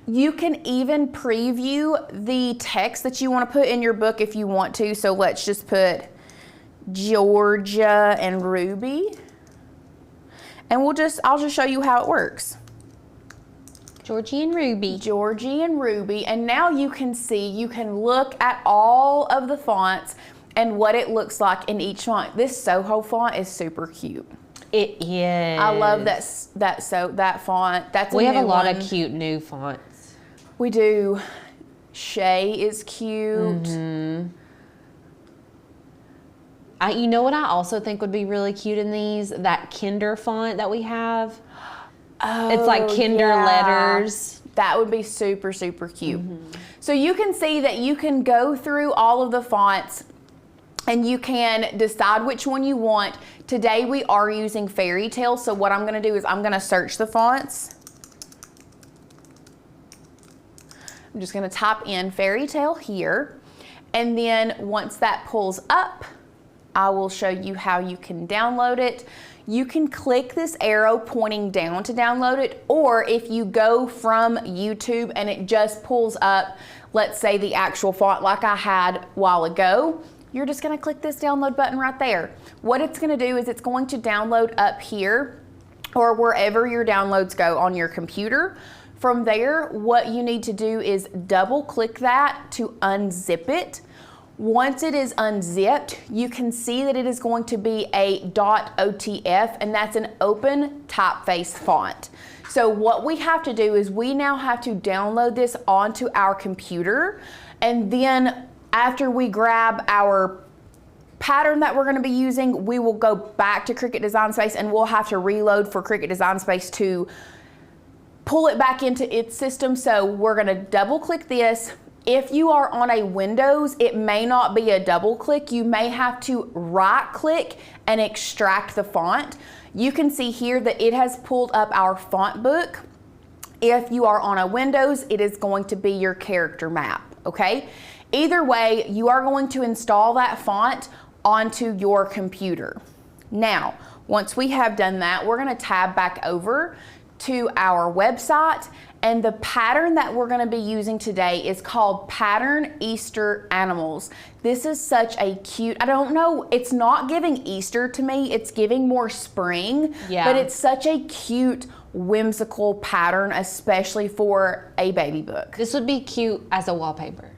You can even preview the text that you want to put in your book if you want to. So let's just put Georgia and Ruby. And I'll just show you how it works. Georgie and Ruby. Georgie and Ruby. And now you can see, you can look at all of the fonts and what it looks like in each font. This Soho font is super cute. It is. I love that font. That's we have a lot of cute new fonts. We do. Shay is cute. You know what I also think would be really cute in these? That Kinder font that we have. Oh, it's like Kinder letters. That would be super, super cute. So you can see that you can go through all of the fonts and you can decide which one you want. Today we are using Fairy Tale, so what I'm going to do is I'm going to search the fonts. I'm just going to type in Fairy Tale here, and then once that pulls up, I will show you how you can download it. You can click this arrow pointing down to download it, or if you go from YouTube and it just pulls up, let's say the actual font like I had a while ago, you're just going to click this download button right there. What it's going to do is it's going to download up here or wherever your downloads go on your computer. From there, what you need to do is double click that to unzip it. Once it is unzipped, you can see that it is going to be a .otf, and that's an open typeface font. So what we have to do is we now have to download this onto our computer, and then after we grab our pattern that we're going to be using, we will go back to Cricut Design Space and we'll have to reload for Cricut Design Space to pull it back into its system. So we're going to double click this. If you are on a Windows, it may not be a double click. You may have to right click and extract the font. You can see here that it has pulled up our font book. If you are on a Windows, it is going to be your character map, okay? Either way, you are going to install that font onto your computer. Now, once we have done that, we're going to tab back over to our website, and the pattern that we're going to be using today is called Pattern Easter Animals. This is such a cute, I don't know, it's not giving Easter to me, it's giving more spring, but it's such a cute, whimsical pattern, especially for a baby book. This would be cute as a wallpaper.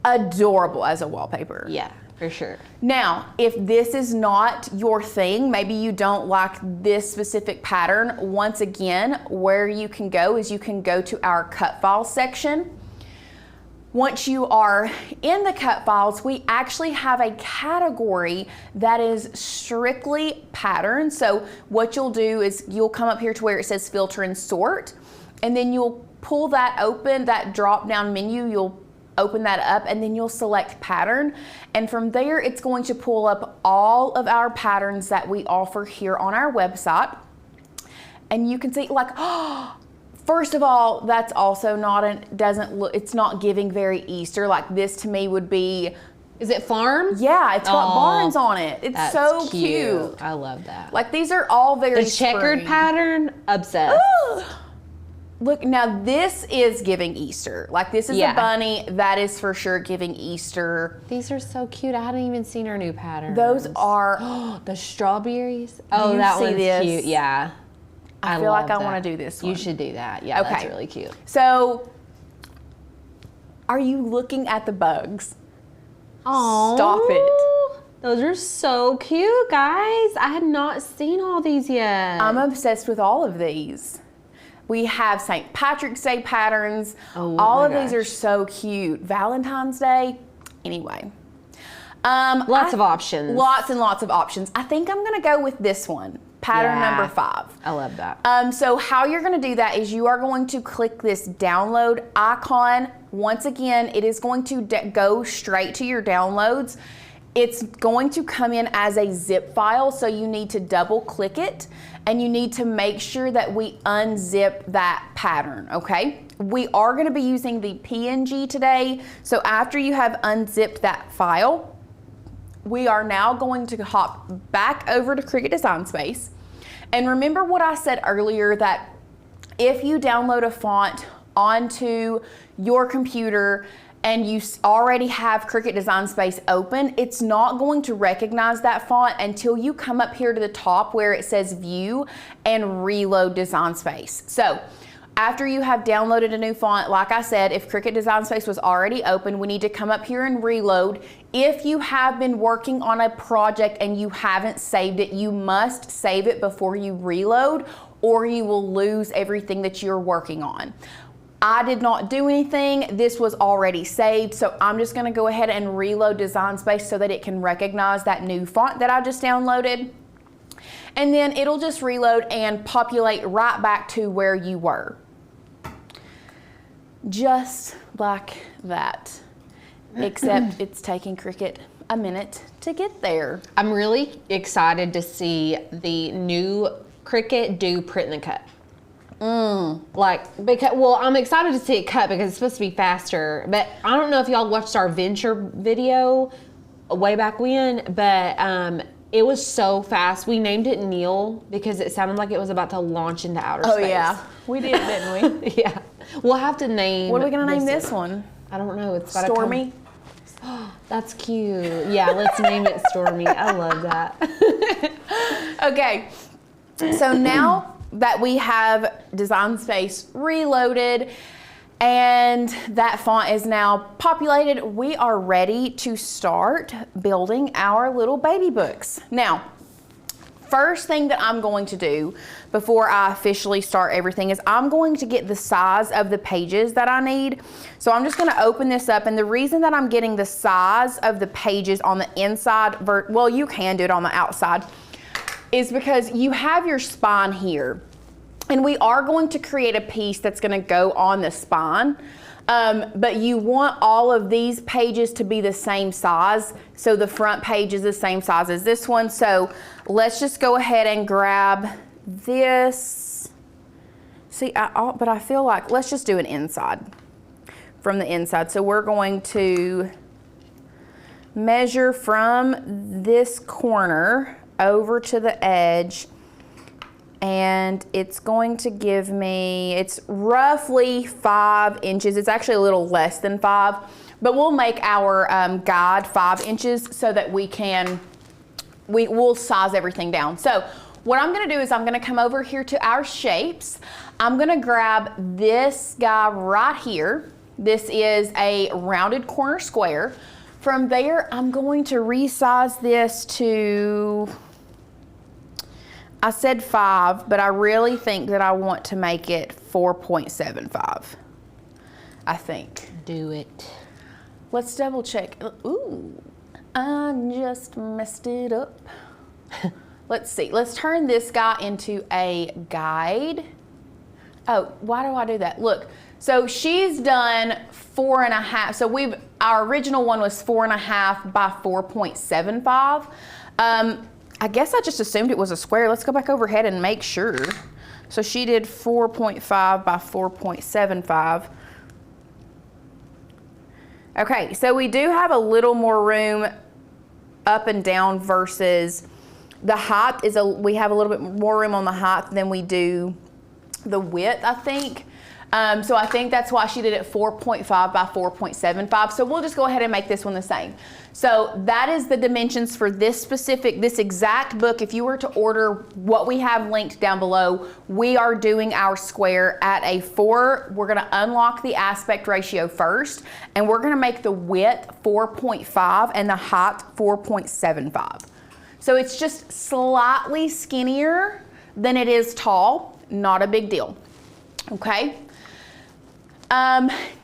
Adorable as a wallpaper. Yeah, for sure. Now, if this is not your thing, maybe you don't like this specific pattern, once again, where you can go is you can go to our cut files section. Once you are in the cut files, we actually have a category that is strictly patterns. So what you'll do is you'll come up here to where it says filter and sort, and then you'll pull that open, that drop down menu, you'll open that up and then you'll select pattern. And from there, it's going to pull up all of our patterns that we offer here on our website. And you can see like, oh, first of all, that's also not it's not giving very Easter. Like this to me would be. Is it farm? Yeah, it's got barns on it. It's so cute. I love that. Like these are all very the checkered spring. pattern, obsessed. Look, now this is giving Easter. Like this is a bunny, that is for sure giving Easter. These are so cute. I hadn't even seen our new pattern. Those are the strawberries. Oh, that one's cute. Yeah. I feel like I want to do this one. You should do that. Yeah, that's really cute. So, are you looking at the bugs? Oh, stop it. Those are so cute, guys. I had not seen all these yet. I'm obsessed with all of these. We have St. Patrick's Day patterns. Oh, all of these are so cute. Valentine's Day. Anyway. Lots of options. Lots and lots of options. I think I'm going to go with this one. Pattern number 5. I love that. So how you're going to do that is you are going to click this download icon. Once again, it is going to go straight to your downloads. It's going to come in as a zip file, so you need to double click it and you need to make sure that we unzip that pattern, okay? We are going to be using the PNG today, so after you have unzipped that file, we are now going to hop back over to Cricut Design Space. And remember what I said earlier, that if you download a font onto your computer and you already have Cricut Design Space open, it's not going to recognize that font until you come up here to the top where it says View and Reload Design Space. So after you have downloaded a new font, like I said, if Cricut Design Space was already open, we need to come up here and reload. If you have been working on a project and you haven't saved it, you must save it before you reload or you will lose everything that you're working on. I did not do anything. This was already saved, so I'm just gonna go ahead and reload Design Space so that it can recognize that new font that I just downloaded. And then it'll just reload and populate right back to where you were. Just like that. Except it's taking Cricut a minute to get there. I'm really excited to see the new Cricut do print and cut. I'm excited to see it cut because it's supposed to be faster. But I don't know if y'all watched our venture video way back when, but it was so fast. We named it Neil because it sounded like it was about to launch into outer space. Oh yeah, we did, didn't we? Yeah. We'll have to name. What are we gonna name this one? I don't know. It's Stormy. That's cute. Yeah, let's name it Stormy. I love that. Okay, so now that we have Design Space reloaded and that font is now populated, we are ready to start building our little baby books. Now, first thing that I'm going to do before I officially start everything is I'm going to get the size of the pages that I need. So I'm just going to open this up, and the reason that I'm getting the size of the pages on the inside, well, you can do it on the outside, is because you have your spine here. And we are going to create a piece that's going to go on the spine, but you want all of these pages to be the same size. So the front page is the same size as this one. So let's just go ahead and grab this. See, but I feel like, let's just do an inside from the inside. So we're going to measure from this corner over to the edge. And it's going to give me, it's roughly 5 inches. It's actually a little less than 5, but we'll make our guide 5 inches so that we'll size everything down. So what I'm gonna do is I'm gonna come over here to our shapes. I'm gonna grab this guy right here. This is a rounded corner square. From there, I'm going to resize this to, I said 5, but I really think that I want to make it 4.75. I think. Do it. Let's double check. Ooh, I just messed it up. Let's see. Let's turn this guy into a guide. Oh, why do I do that? Look, So she's done 4.5. So our original one was 4.5 by 4.75. I guess I just assumed it was a square. Let's go back overhead and make sure. So she did 4.5 by 4.75. Okay, so we do have a little more room up and down versus the height we have a little bit more room on the height than we do the width, I think. So I think that's why she did it 4.5 by 4.75. So we'll just go ahead and make this one the same. So that is the dimensions for this exact book. If you were to order what we have linked down below, we are doing our square at a 4. We're gonna unlock the aspect ratio first, and we're gonna make the width 4.5 and the height 4.75. So it's just slightly skinnier than it is tall, not a big deal, okay?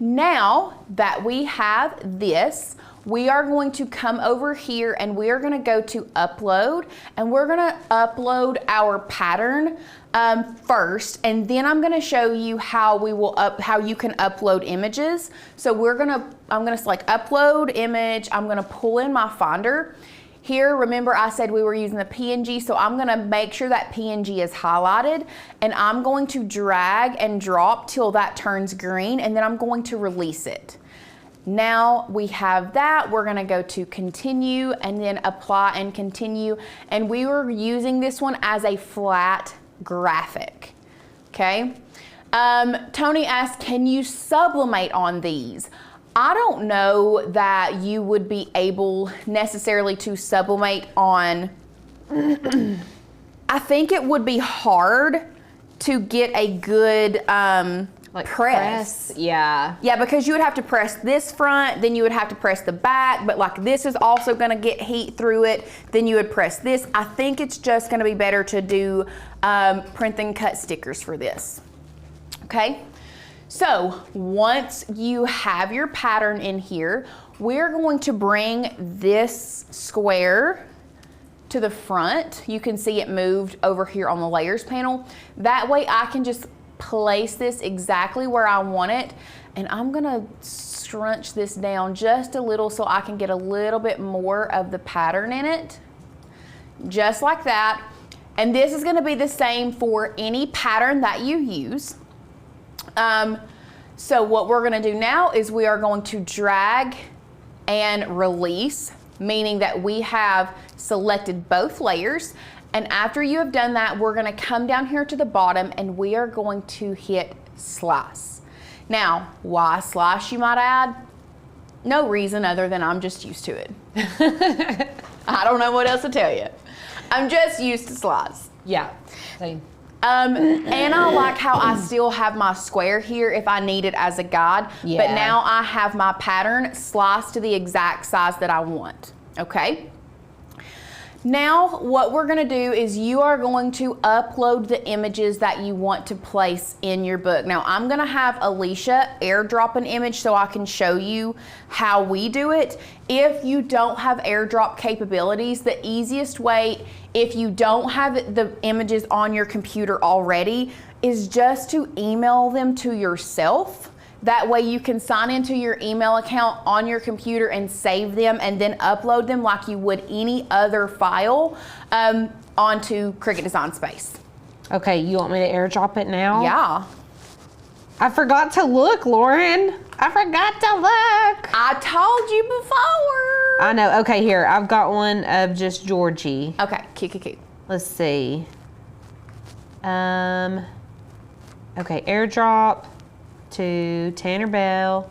Now that we have this, we are going to come over here and we are going to go to upload, and we're going to upload our pattern first, and then I'm going to show you how you can upload images. So I'm going to select upload image. I'm going to pull in my Finder. Here, remember I said we were using the PNG, so I'm gonna make sure that PNG is highlighted, and I'm going to drag and drop till that turns green, and then I'm going to release it. Now we have that, we're gonna go to continue and then apply and continue, and we were using this one as a flat graphic, okay? Tony asked, can you sublimate on these? I don't know that you would be able necessarily to sublimate on, I think it would be hard to get a good like press. Yeah. Yeah, because you would have to press this front, then you would have to press the back, but like this is also gonna get heat through it, then you would press this. I think it's just gonna be better to do print and cut stickers for this, okay? So once you have your pattern in here, we're going to bring this square to the front. You can see it moved over here on the layers panel. That way I can just place this exactly where I want it. And I'm gonna scrunch this down just a little so I can get a little bit more of the pattern in it. Just like that. And this is gonna be the same for any pattern that you use. So what we're gonna do now is we are going to drag and release, meaning that we have selected both layers. And after you have done that, we're gonna come down here to the bottom and we are going to hit slice. Now, why slice, you might add? No reason other than I'm just used to it. I don't know what else to tell you. I'm just used to slice. Yeah, same. And I like how I still have my square here if I need it as a guide, but now I have my pattern sliced to the exact size that I want, okay? Now what we're gonna do is you are going to upload the images that you want to place in your book. Now I'm gonna have Alicia airdrop an image so I can show you how we do it. If you don't have airdrop capabilities, the easiest way, if you don't have the images on your computer already, is just to email them to yourself. That way you can sign into your email account on your computer and save them and then upload them like you would any other file onto Cricut Design Space. Okay, you want me to airdrop it now? Yeah. I forgot to look, Lauren. I forgot to look. I told you before. I know. Okay, here. I've got one of just Georgie. Okay, cute. Let's see. Okay, airdrop to Tanner Bell.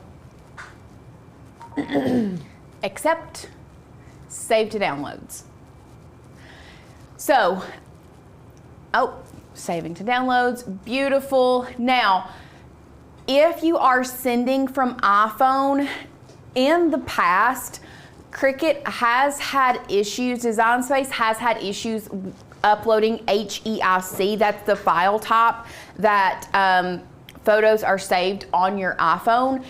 Accept, save to downloads. So, saving to downloads, beautiful. Now, if you are sending from iPhone, in the past, Cricut has had issues, Design Space has had issues uploading HEIC, that's the file type that photos are saved on your iPhone.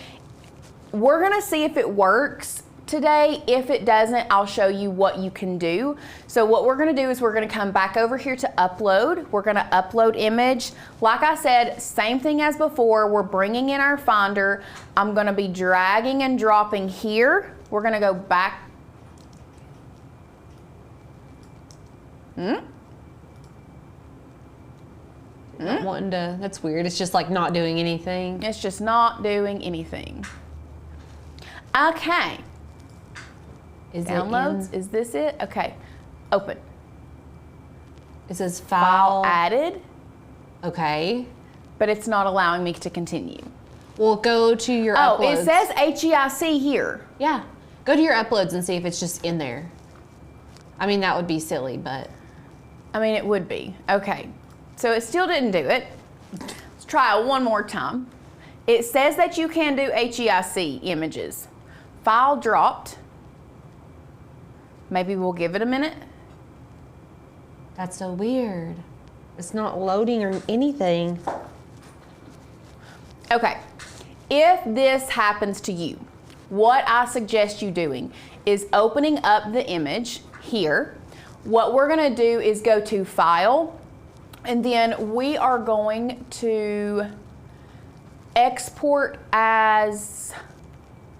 We're gonna see if it works today. If it doesn't, I'll show you what you can do. So what we're gonna do is we're gonna come back over here to upload. We're gonna upload image. Like I said, same thing as before. We're bringing in our Finder. I'm gonna be dragging and dropping here. We're gonna go back. Not wanting to, that's weird. It's just like not doing anything. It's just not doing anything. Okay. Is Downloads, is this it? Okay, open. It says File file. added, Okay. but it's not allowing me to continue. Well, go to your Oh, uploads. it says HEIC here. Yeah. Go to your uploads and see if it's just in there. I mean, that would be silly, but. I mean, it would be. Okay, so it still didn't do it. Let's try it one more time. It says that you can do HEIC images. File dropped. Maybe we'll give it a minute. That's so weird. It's not loading or anything. Okay, if this happens to you, what I suggest you doing is opening up the image here. What we're gonna do is go to File, and then we are going to export as,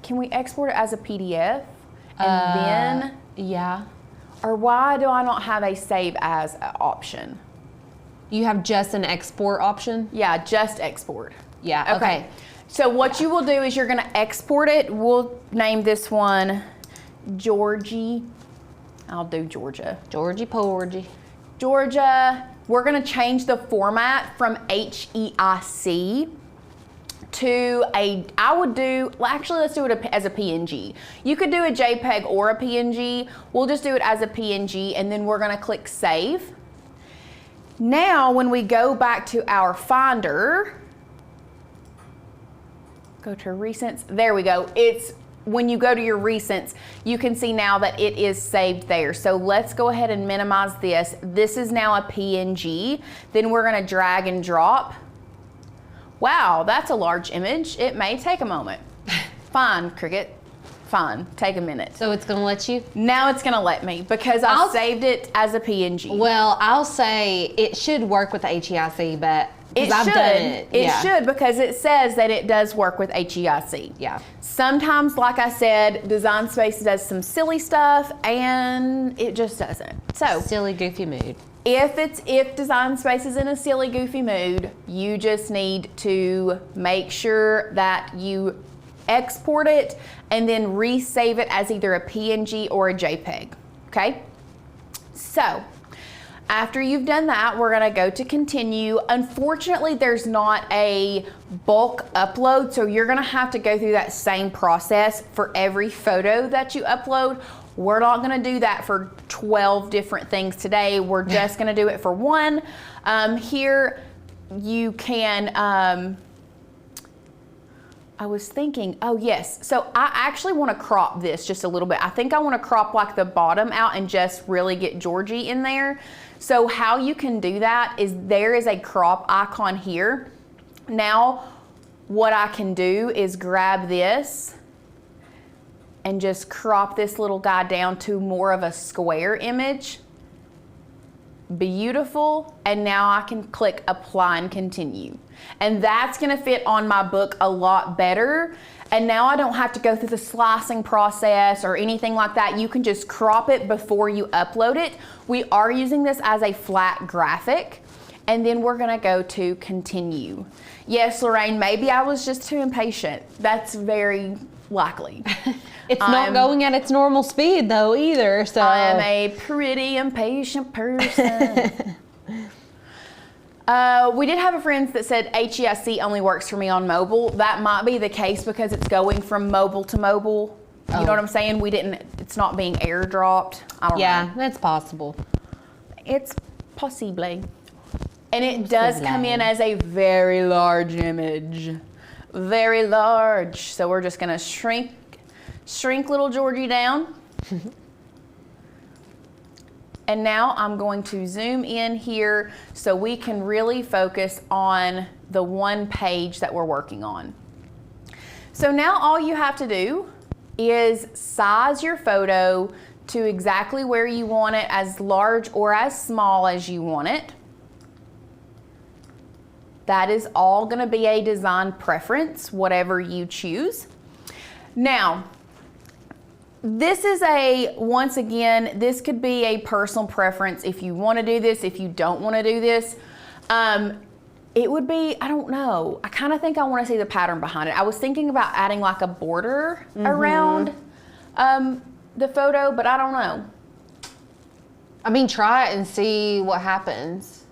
can we export it as a PDF? And then, Yeah. or why do I not have a Save As option? You have just an export option? Yeah, just export. Yeah, okay. So what you will do is you're gonna export it. We'll name this one Georgie. I'll do Georgia. Georgie Porgy. Georgia. We're gonna change the format from HEIC to a, I would do, well, actually let's do it as a PNG. You could do a JPEG or a PNG. We'll just do it as a PNG, and then we're gonna click Save. Now, when we go back to our Finder, go to Recents, there we go. It's, when you go to your Recents, you can see now that it is saved there. So let's go ahead and minimize this. This is now a PNG. Then we're gonna drag and drop. Wow, that's a large image. It may take a moment. Fine, Cricut, fine, take a minute. So it's gonna let you? Now it's gonna let me because I saved it as a PNG. Well, I'll say it should work with the HEIC, but It I've should. done it. It Yeah. should, because it says that it does work with HEIC. Yeah. Sometimes, like I said, Design Space does some silly stuff, and it just doesn't. So Silly, goofy mood. if Design Space is in a silly, goofy mood, you just need to make sure that you export it and then resave it as either a PNG or a JPEG. Okay. So after you've done that, we're gonna go to continue. Unfortunately, there's not a bulk upload, so you're gonna have to go through that same process for every photo that you upload. We're not gonna do that for 12 different things today. We're just gonna do it for one. Here you can, I was thinking, oh yes, so I actually want to crop this just a little bit. I think I want to crop like the bottom out and just really get Georgie in there. So how you can do that is there is a crop icon here. Now what I can do is grab this and just crop this little guy down to more of a square image. Beautiful. And now I can click apply and continue. And that's gonna fit on my book a lot better. And now I don't have to go through the slicing process or anything like that. You can just crop it before you upload it. We are using this as a flat graphic. And then we're gonna go to continue. Yes, Lorraine, maybe I was just too impatient. That's very likely. It's not going at its normal speed though either, so. I am a pretty impatient person. We did have a friend that said HEIC only works for me on mobile. That might be the case because it's going from mobile to mobile. You know what I'm saying? It's not being airdropped. I don't know. Yeah, that's possible. It's possible. And it does come in as a very large image. Very large. So we're just gonna shrink little Georgie down. And now I'm going to zoom in here so we can really focus on the one page that we're working on. So now all you have to do is size your photo to exactly where you want it, as large or as small as you want it. That is all gonna be a design preference, whatever you choose. Now, this is once again, this could be a personal preference if you wanna do this, if you don't wanna do this. It would be, I don't know, I kind of think I want to see the pattern behind it. I was thinking about adding like a border around the photo, but I don't know. I mean, try it and see what happens.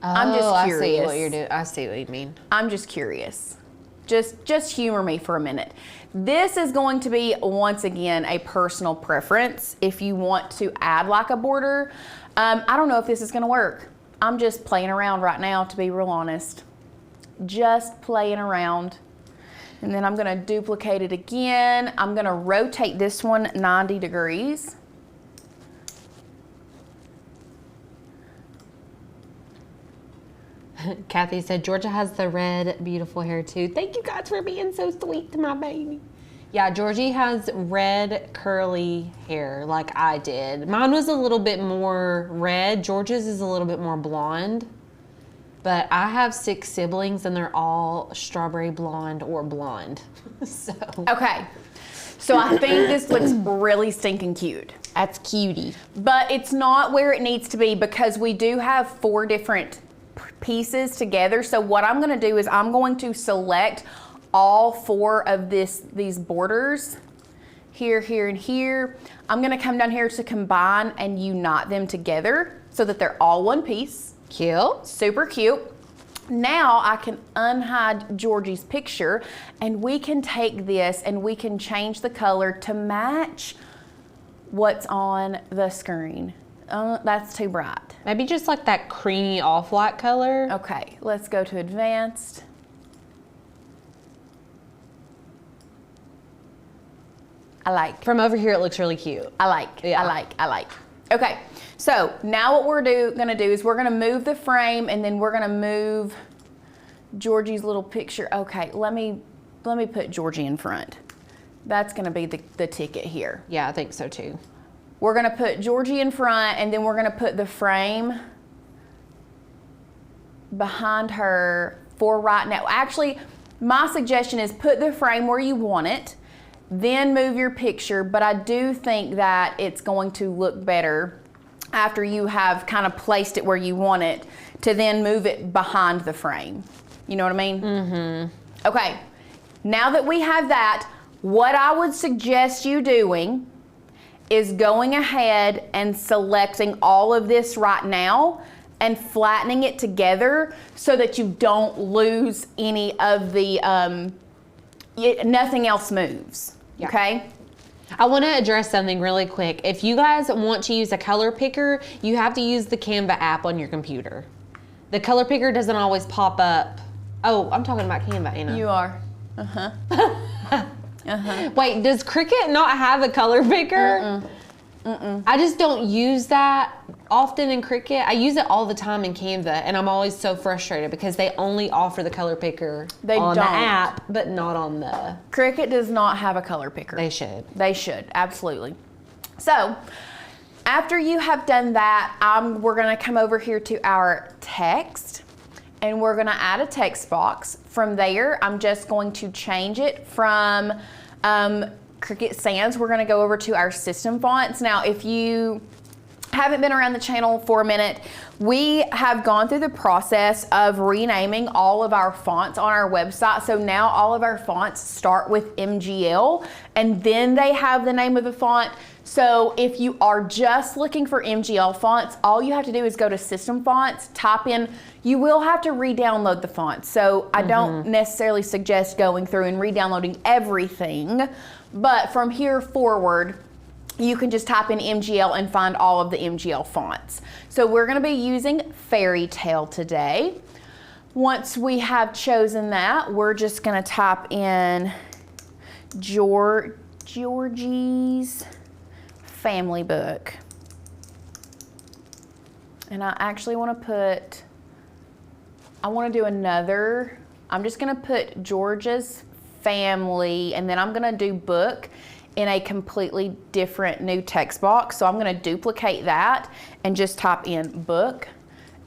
I'm just curious. I see what you're doing. I see what you mean. I'm just curious. Just humor me for a minute. This is going to be, once again, a personal preference. If you want to add like a border, I don't know if this is gonna work. I'm just playing around right now, to be real honest. Just playing around. And then I'm gonna duplicate it again. I'm gonna rotate this one 90 degrees. Kathy said, Georgia has the red, beautiful hair too. Thank you guys for being so sweet to my baby. Yeah, Georgie has red, curly hair like I did. Mine was a little bit more red. Georgia's is a little bit more blonde. But I have 6 siblings and they're all strawberry blonde or blonde. So. Okay, so I think this looks really stinking cute. That's cutie. But it's not where it needs to be because we do have 4 different pieces together. So what I'm going to do is I'm going to select all 4 of these borders here, here, and here. I'm going to come down here to combine and unite them together so that they're all one piece. Cute. Super cute. Now I can unhide Georgie's picture and we can take this and we can change the color to match what's on the screen. That's too bright. Maybe just like that creamy off-white color. Okay, let's go to advanced. I like. From over here, it looks really cute. I like. Yeah. I like. Okay, so now what we're gonna do is we're gonna move the frame and then we're gonna move Georgie's little picture. Okay, let me put Georgie in front. That's gonna be the ticket here. Yeah, I think so too. We're gonna put Georgie in front and then we're gonna put the frame behind her for right now. Actually, my suggestion is put the frame where you want it, then move your picture, but I do think that it's going to look better after you have kind of placed it where you want it to then move it behind the frame. You know what I mean? Mm-hmm. Okay, now that we have that, what I would suggest you doing is going ahead and selecting all of this right now and flattening it together so that you don't lose any of the, nothing else moves, yeah. Okay? I want to address something really quick. If you guys want to use a color picker, you have to use the Canva app on your computer. The color picker doesn't always pop up. Oh, I'm talking about Canva, Anna. You are. Wait, does Cricut not have a color picker? I just don't use that often in Cricut. I use it all the time in Canva, and I'm always so frustrated because they only offer the color picker on the app, but not on the... Cricut does not have a color picker. They should. They should, absolutely. So, after you have done that, we're gonna come over here to our text, and we're gonna add a text box. From there, I'm just going to change it from Cricut Sans. We're gonna go over to our system fonts. Now, if you haven't been around the channel for a minute, we have gone through the process of renaming all of our fonts on our website. So now all of our fonts start with MGL and then they have the name of the font. So if you are just looking for MGL fonts, all you have to do is go to System Fonts, type in, you will have to re-download the fonts. So I don't necessarily suggest going through and re-downloading everything, but from here forward, you can just type in MGL and find all of the MGL fonts. So we're gonna be using Fairy Tale today. Once we have chosen that, we're just gonna type in Georgie's Family Book. And I actually wanna do another I'm just gonna put Georgia's family, and then I'm gonna do book in a completely different new text box. So I'm gonna duplicate that and just type in book.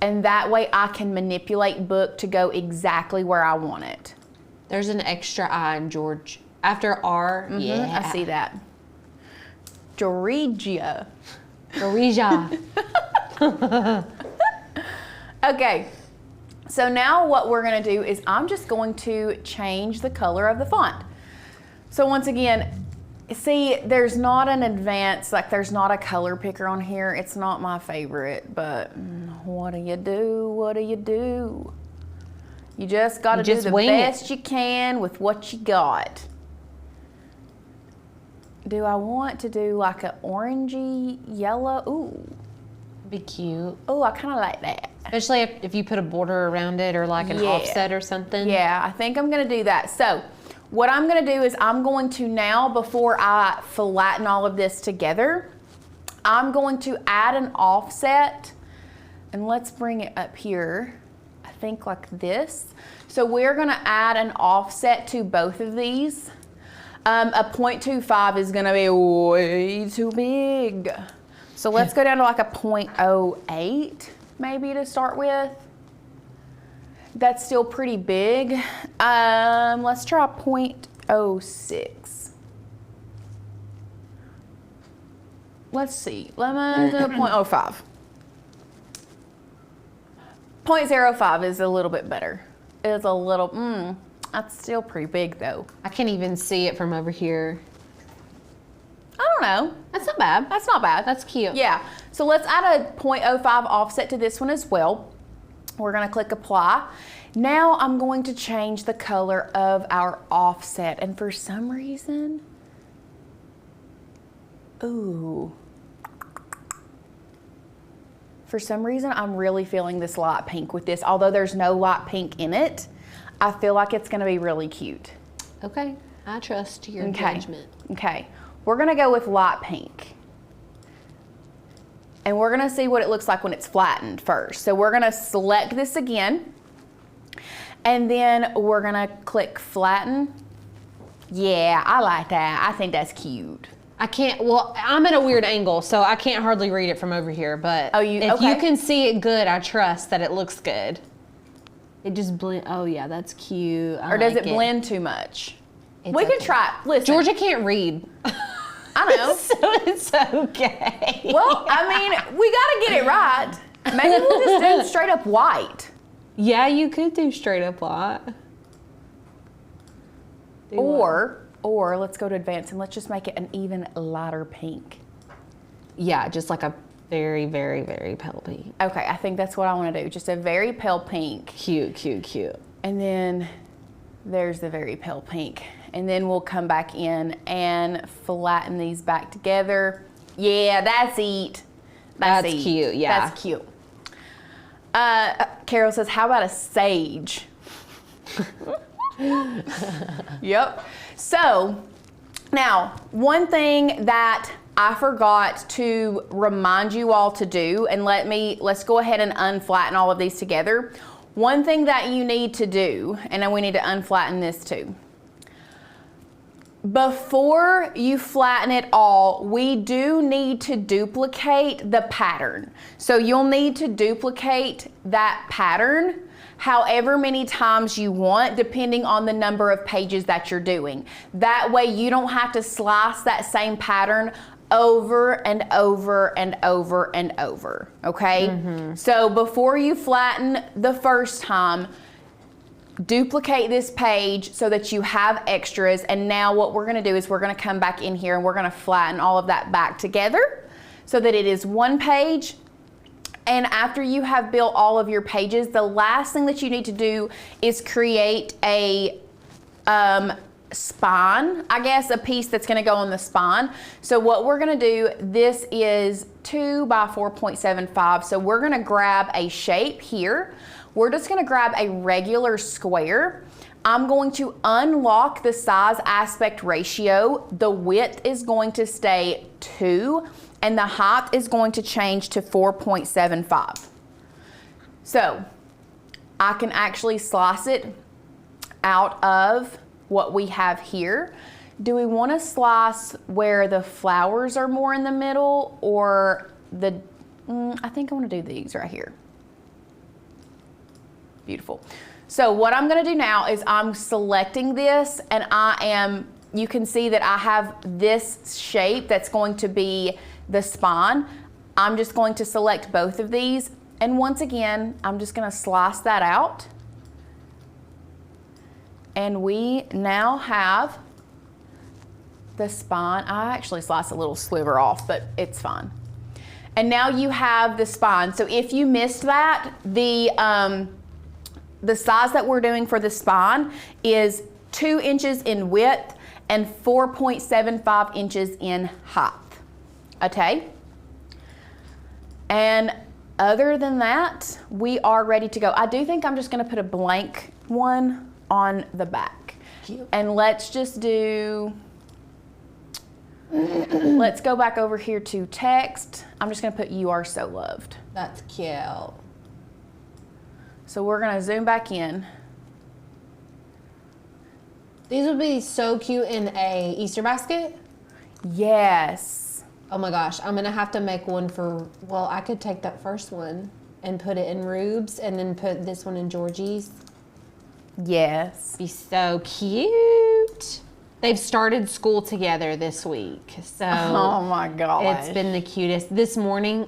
And that way I can manipulate book to go exactly where I want it. There's an extra I in George. After R, yeah. I see that. Georgia. Georgia. Okay, so now what we're gonna do is I'm just going to change the color of the font. So once again, see, there's not an advanced, like there's not a color picker on here. It's not my favorite, but what do you do? What do you do? You just gotta do the best you can with what you got. Do I want to do like an orangey yellow? Ooh. Be cute. Oh, I kind of like that. Especially if you put a border around it or like an offset or something. Yeah, I think I'm gonna do that. So what I'm gonna do is I'm going to now, before I flatten all of this together, I'm going to add an offset, and let's bring it up here. I think like this. So we're gonna add an offset to both of these. A 0.25 is gonna be way too big. So let's go down to like a 0.08 maybe to start with. That's still pretty big. Let's try 0.06. Let's see, let me do 0.05. 0.05 is a little bit better. It's a little, that's still pretty big though. I can't even see it from over here. I don't know. That's not bad. That's not bad. That's cute. Yeah. So let's add a 0.05 offset to this one as well. We're gonna click apply. Now I'm going to change the color of our offset, and for some reason, ooh. For some reason, I'm really feeling this light pink with this. Although there's no light pink in it, I feel like it's gonna be really cute. Okay, I trust your judgment. Okay, we're gonna go with light pink. And we're gonna see what it looks like when it's flattened first. So we're gonna select this again, and then we're gonna click flatten. Yeah, I like that. I think that's cute. I can't, well, I'm at a weird angle, so I can't hardly read it from over here, but if you can see it good, I trust that it looks good. It just blend, oh yeah, that's cute. Or does it blend too much? We can try it. Listen. Georgia can't read. I know. So it's okay. Well, I mean, we gotta get it right. Maybe we'll just do straight up white. Yeah, you could do straight up white. Or let's go to advanced and let's just make it an even lighter pink. Yeah, just like a very, very, very pale pink. Okay, I think that's what I want to do. Just a very pale pink. Cute, cute, cute. And then there's the very pale pink. And then we'll come back in and flatten these back together. Yeah, that's it. That's cute, yeah. That's cute. Carol says, how about a sage? Yep. So now, one thing that I forgot to remind you all to do, and let's go ahead and unflatten all of these together. One thing that you need to do, and then we need to unflatten this too. Before you flatten it all, we do need to duplicate the pattern. So you'll need to duplicate that pattern however many times you want, depending on the number of pages that you're doing. That way you don't have to slice that same pattern over and over and over and over, okay? So before you flatten the first time, duplicate this page so that you have extras. And now what we're gonna do is we're gonna come back in here and we're gonna flatten all of that back together so that it is one page. And after you have built all of your pages, the last thing that you need to do is create a spine, I guess, a piece that's gonna go on the spine. So what we're gonna do, this is 2 by 4.75. So we're gonna grab a shape here. We're just gonna grab a regular square. I'm going to unlock the size aspect ratio. The width is going to stay 2 and the height is going to change to 4.75. So I can actually slice it out of what we have here. Do we want to slice where the flowers are more in the middle, or the, I think I want to do these right here. Beautiful. So what I'm going to do now is I'm selecting this, and you can see that I have this shape that's going to be the spine. I'm just going to select both of these, and once again, I'm just going to slice that out. And we now have the spine. I actually sliced a little sliver off, but it's fine. And now you have the spine. So if you missed that, the size that we're doing for the spine is 2 inches in width and 4.75 inches in height. Okay? And other than that, we are ready to go. I do think I'm just gonna put a blank one on the back. Cute. And let's just do, let's go back over here to text. I'm just gonna put "You are so loved." That's cute. So we're gonna zoom back in. These would be so cute in a Easter basket. Yes. Oh my gosh, I'm gonna have to make one for, well, I could take that first one and put it in Rube's and then put this one in Georgie's. Yes. Be so cute. They've started school together this week, so Oh my gosh. it's been the cutest. This morning,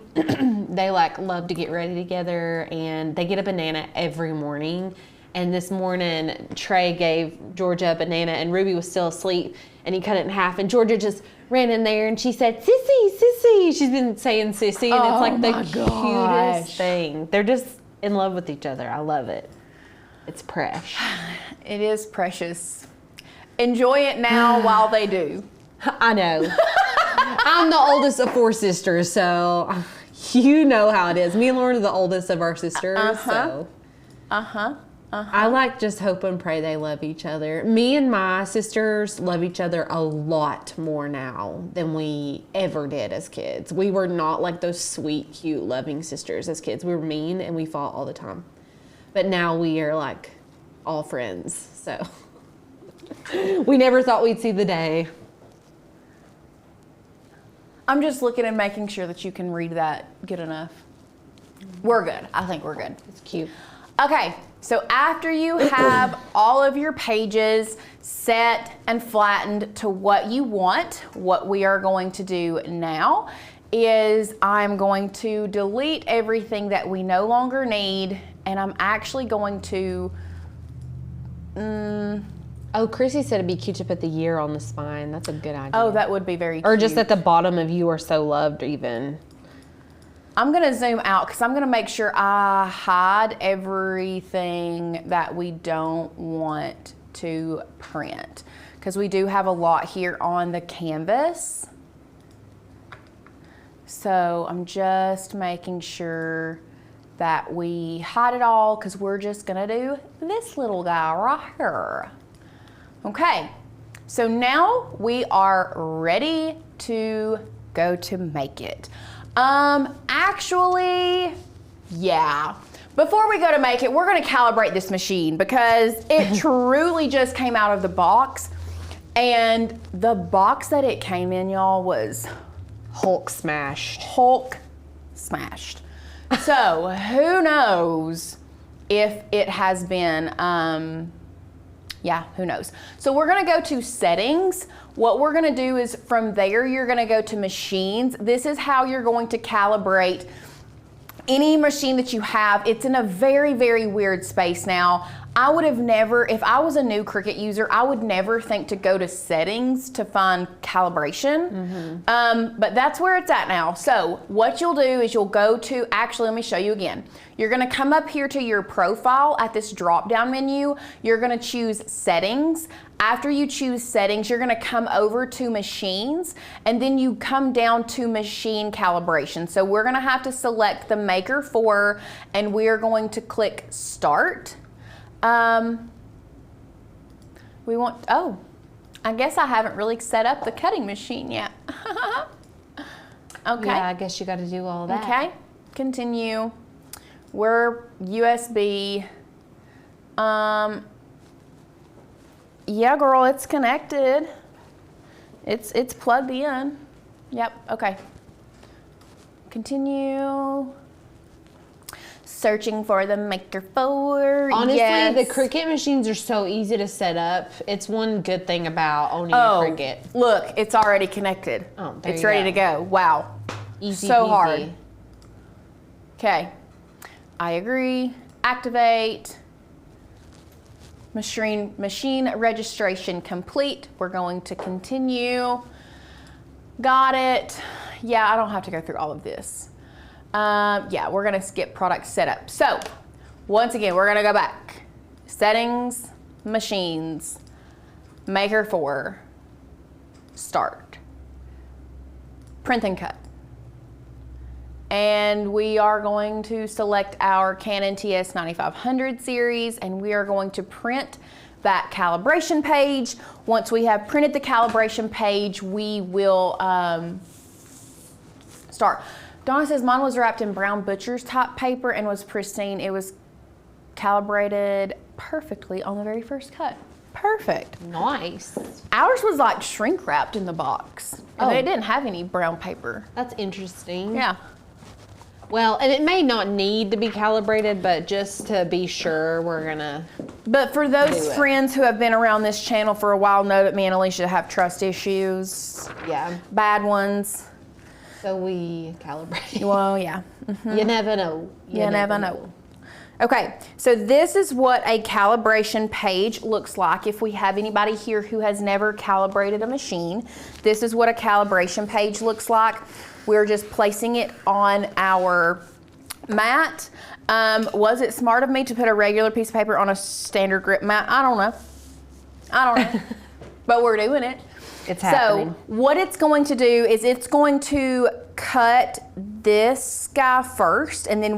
they like love to get ready together, and they get a banana every morning. And this morning, Trey gave Georgia a banana, and Ruby was still asleep, and he cut it in half, and Georgia just ran in there, and she said, "Sissy, Sissy." She's been saying Sissy, and it's like the cutest thing. They're just in love with each other. I love it. It's precious. It is precious. Enjoy it now while they do. I know. I'm the oldest of 4 sisters, so you know how it is. Me and Lauren are the oldest of our sisters, so. I like just hope and pray they love each other. Me and my sisters love each other a lot more now than we ever did as kids. We were not like those sweet, cute, loving sisters as kids. We were mean and we fought all the time. But now we are like all friends, so. We never thought we'd see the day. I'm just looking and making sure that you can read that good enough. We're good. I think we're good. It's cute. Okay, so after you have all of your pages set and flattened to what you want, what we are going to do now is I'm going to delete everything that we no longer need, and I'm actually going to, Oh, Chrissy said it'd be cute to put the year on the spine. That's a good idea. oh, that would be very cute. Or just at the bottom of "You Are So Loved" even. I'm gonna zoom out because I'm gonna make sure I hide everything that we don't want to print, because we do have a lot here on the canvas. So I'm just making sure that we hide it all, because we're just gonna do this little guy right here. Okay, so now we are ready to go to make it. Actually, yeah. Before we go to make it, we're gonna calibrate this machine because it truly just came out of the box, and the box that it came in, y'all, was Hulk smashed. Hulk smashed. So who knows if it has been, yeah, who knows. So we're gonna go to settings. What we're gonna do is from there, you're gonna go to machines. This is how you're going to calibrate any machine that you have. It's in a very, very weird space now. I would have never, if I was a new Cricut user, I would never think to go to settings to find calibration. But that's where it's at now. So what you'll do is you'll go to, actually, let me show you again. You're gonna come up here to your profile at this drop-down menu. You're gonna choose settings. After you choose settings, you're gonna come over to machines, and then you come down to machine calibration. So we're gonna have to select the Maker 4, and we are going to click start. We want, oh, I guess I haven't really set up the cutting machine yet. Okay. Yeah, I guess you got to do all that. Okay, continue. We're USB. Yeah, girl, it's connected. It's plugged in. Yep, okay. Continue. Searching for the maker 4. Honestly, yes. the Cricut machines are so easy to set up. It's one good thing about owning a Cricut. Look, it's already connected. Oh, there it's you ready go. to go. Wow. Easy So peasy. hard. Okay. I agree. Activate. Machine registration complete. We're going to continue. Got it. Yeah, I don't have to go through all of this. Yeah, we're gonna skip product setup. So, once again, we're gonna go back. Settings, machines, maker 4, start, print and cut. And we are going to select our Canon TS9500 series, and we are going to print that calibration page. Once we have printed the calibration page, we will start. Donna says mine was wrapped in brown butcher's type paper and was pristine. It was calibrated perfectly on the very first cut. Perfect. Nice. Ours was like shrink wrapped in the box. Oh. It didn't have any brown paper. That's interesting. Yeah. Well, and it may not need to be calibrated, but just to be sure, we're gonna. But for those Do it. friends who have been around this channel for a while know that me and Alicia have trust issues, Yeah. bad ones. So we calibrate. Well, yeah. You never know. You never know. Okay, so this is what a calibration page looks like. If we have anybody here who has never calibrated a machine, this is what a calibration page looks like. We're just placing it on our mat. Was it smart of me to put a regular piece of paper on a standard grip mat? I don't know. But we're doing it. It's happening. So what it's going to do is it's going to cut this guy first, and then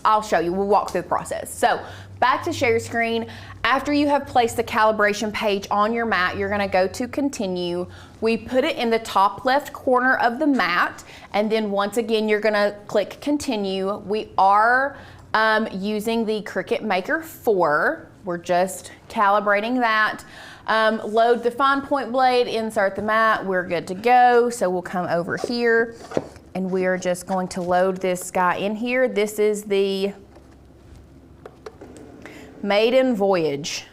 I'll show you. We'll walk through the process. So back to share screen. After you have placed the calibration page on your mat, you're going to go to continue. We put it in the top left corner of the mat, and then once again you're going to click continue. We are using the Cricut Maker 4. We're just calibrating that. Load the fine point blade, insert the mat, we're good to go. So we'll come over here and we are just going to load this guy in here. This is the Maiden Voyage.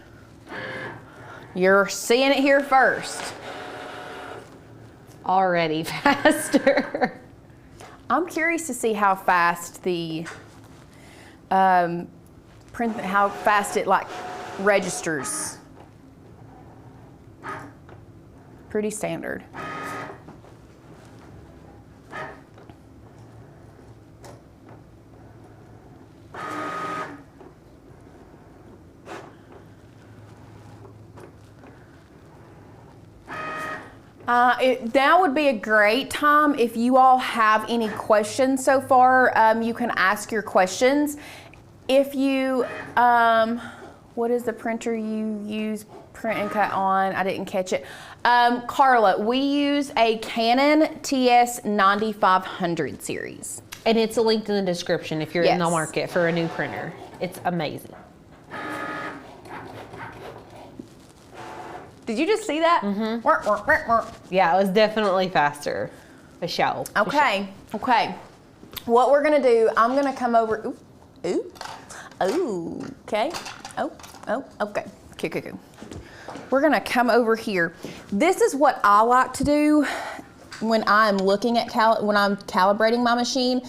You're seeing it here first. Already faster. I'm curious to see how fast the how fast it like registers. Pretty standard. Now would be a great time if you all have any questions so far. You can ask your questions. If you, what is the printer you use print and cut on? I didn't catch it. Carla, we use a Canon TS9500 series. And it's linked in the description if you're in the Yes. market for a new printer. It's amazing. Did you just see that? Mm-hmm. Yeah, it was definitely faster. For sure. Okay, okay. What we're gonna do, I'm gonna come over, okay. Okay. Okay. We're gonna come over here. This is what I like to do when I'm looking at when I'm calibrating my machine,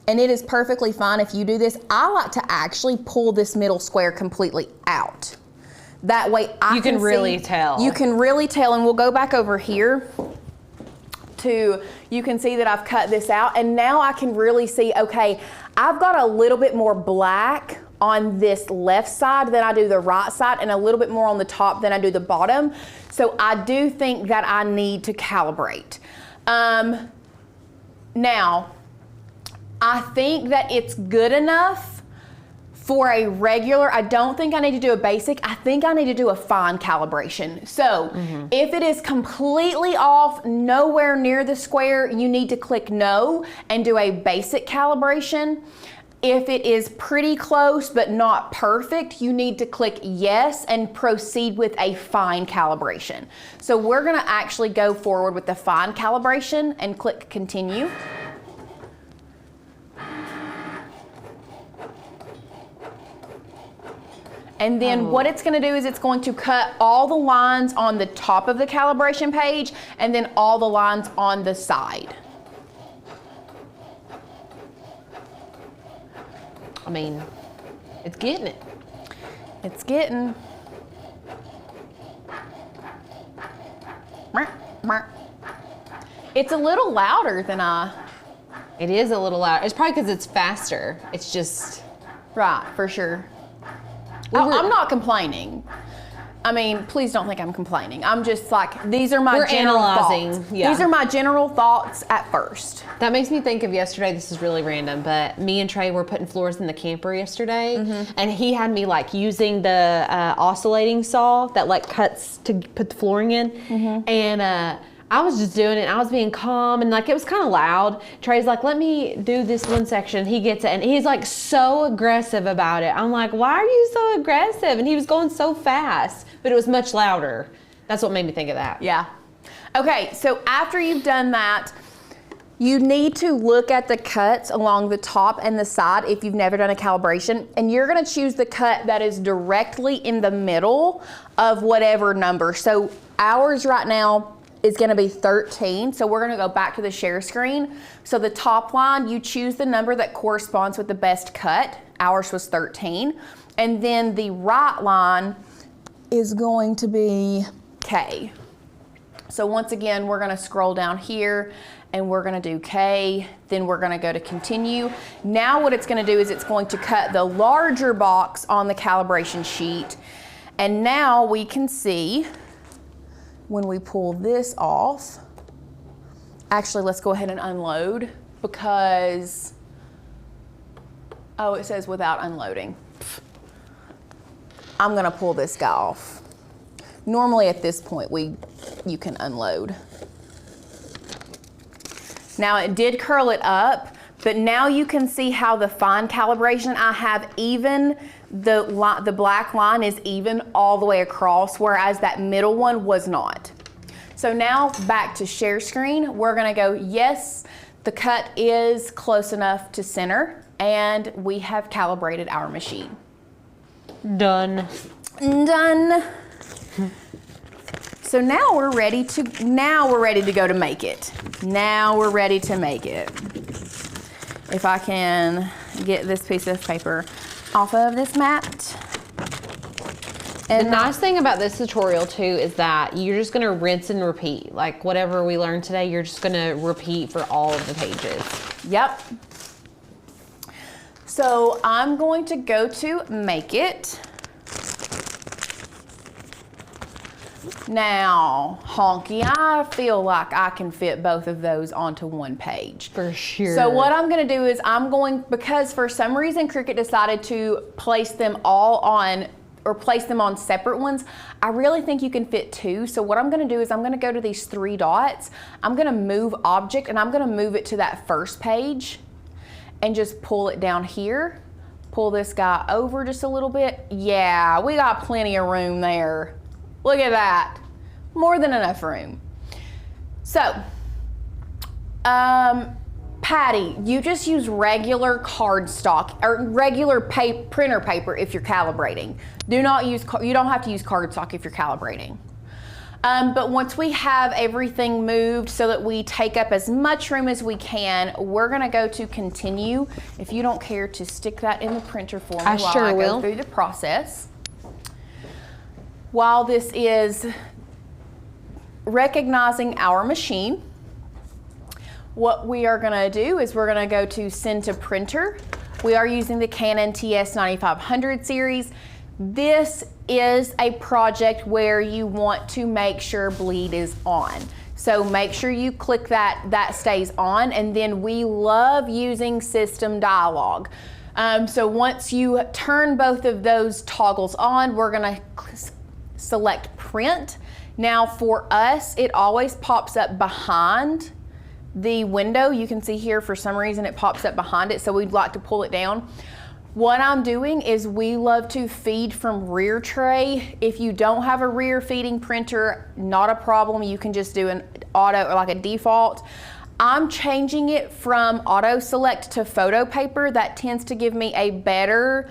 and it is perfectly fine if you do this. I like to actually pull this middle square completely out. That way I You can really see, tell. You can really tell, and we'll go back over here to, you can see that I've cut this out, and now I can really see, okay, I've got a little bit more black on this left side than I do the right side, and a little bit more on the top than I do the bottom. So I do think that I need to calibrate. Now, I think that it's good enough for a regular. I don't think I need to do a basic. I think I need to do a fine calibration. So if it is completely off, nowhere near the square, you need to click no and do a basic calibration. If it is pretty close but not perfect, you need to click yes and proceed with a fine calibration. So we're gonna actually go forward with the fine calibration and click continue. And then what it's gonna do is it's going to cut all the lines on the top of the calibration page and then all the lines on the side. I mean, it's getting it. It's getting. It's a little louder than It is a little loud. It's probably because it's faster. It's just. Right, for sure. I'm not complaining. I mean, please don't think I'm complaining. I'm just like, these are my general thoughts. Yeah. These are my general thoughts at first. That makes me think of yesterday. This is really random, but me and Trey were putting floors in the camper yesterday, and he had me like using the oscillating saw that like cuts to put the flooring in, and I was just doing it. I was being calm, and like it was kind of loud. Trey's like, "Let me do this one section." He gets it, and he's like so aggressive about it. I'm like, "Why are you so aggressive?" And he was going so fast, but it was much louder. That's what made me think of that. Yeah. Okay, so after you've done that, you need to look at the cuts along the top and the side if you've never done a calibration, and you're gonna choose the cut that is directly in the middle of whatever number. So ours right now is gonna be 13, so we're gonna go back to the share screen. So the top line, you choose the number that corresponds with the best cut. Ours was 13. And then the right line is going to be K. So once again, we're gonna scroll down here and we're gonna do K, then we're gonna go to continue. Now what it's gonna do is it's going to cut the larger box on the calibration sheet. And now we can see when we pull this off, actually let's go ahead and unload because, oh, it says without unloading. I'm gonna pull this guy off. Normally at this point you can unload. Now it did curl it up, but now you can see how the fine calibration I have even, the black line is even all the way across, whereas that middle one was not. So now back to share screen, we're gonna go, yes, the cut is close enough to center, and we have calibrated our machine. Done. Done. So now we're ready to go to make it. Now we're ready to make it. If I can get this piece of paper off of this mat. And the nice thing about this tutorial too is that you're just gonna rinse and repeat. Like whatever we learned today, you're just gonna repeat for all of the pages. Yep. So I'm going to go to make it. Now, Honky, I feel like I can fit both of those onto one page. For sure. So what I'm gonna do is because for some reason Cricut decided to place them all on, or place them on separate ones, I really think you can fit two. So what I'm gonna do is I'm gonna go to these three dots, I'm gonna move object, and I'm gonna move it to that first page and just pull it down here. Pull this guy over just a little bit. Yeah, we got plenty of room there. Look at that, more than enough room. So, Patty, you just use regular cardstock or regular printer paper if you're calibrating. You don't have to use cardstock if you're calibrating. But once we have everything moved so that we take up as much room as we can, we're gonna go to continue. If you don't care to stick that in the printer for me while I go through the process. While this is recognizing our machine, what we are gonna do is we're gonna go to send to printer. We are using the Canon TS9500 series. This is a project where you want to make sure bleed is on. So make sure you click that stays on, and then we love using system dialog. So once you turn both of those toggles on, we're gonna select print. Now for us, it always pops up behind the window, you can see here for some reason it pops up behind it, so we'd like to pull it down. What I'm doing is we love to feed from rear tray. If you don't have a rear feeding printer, not a problem. You can just do an auto or like a default. I'm changing it from auto select to photo paper. That tends to give me a better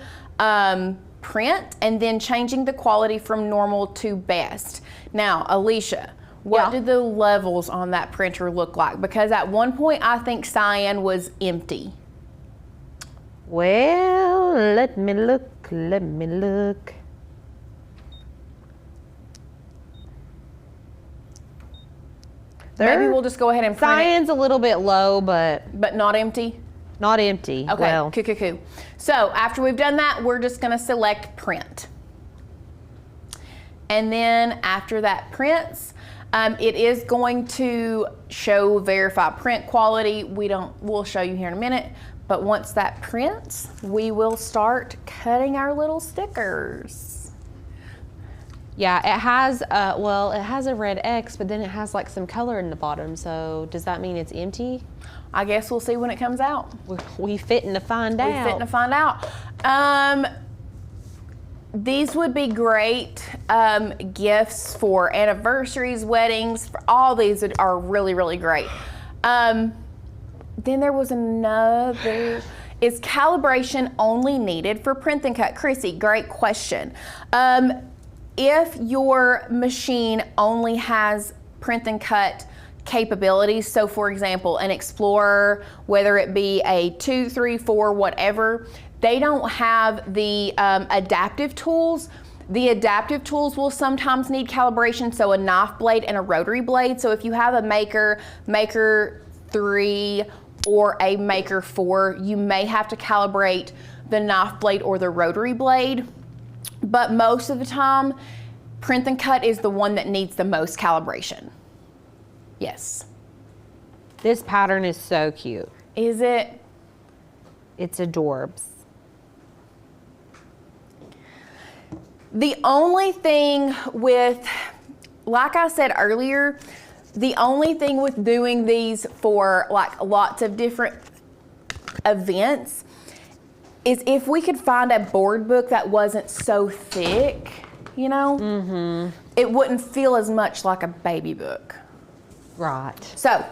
print, and then changing the quality from normal to best. Now, Alicia, what do the levels on that printer look like? Because at one point I think cyan was empty. Well, let me look. Maybe we'll just go ahead and print Cyan's a little bit low, but not empty. not empty. Okay, Well, cool. So after we've done that, we're just gonna select print. And then after that prints, it is going to show verify print quality. We'll show you here in a minute, but once that prints, we will start cutting our little stickers. yeah, it has it has a red X, but then it has like some color in the bottom. So does that mean it's empty? I guess we'll see when it comes out. We fitting to find out. We fitting to find out. These would be great gifts for anniversaries, weddings. For all these are really, really great. Then there was another. Is calibration only needed for print and cut? Chrissy, great question. If your machine only has print and cut capabilities, so for example, an Explorer, whether it be a 2, 3, 4, whatever, they don't have the adaptive tools. The adaptive tools will sometimes need calibration, so a knife blade and a rotary blade. So if you have a Maker 3 or a Maker 4, you may have to calibrate the knife blade or the rotary blade. But most of the time, print and cut is the one that needs the most calibration. Yes. This pattern is so cute. Is it? It's adorbs. The only thing with, like I said earlier, the only thing with doing these for like lots of different events is if we could find a board book that wasn't so thick, you know, it wouldn't feel as much like a baby book. Right. So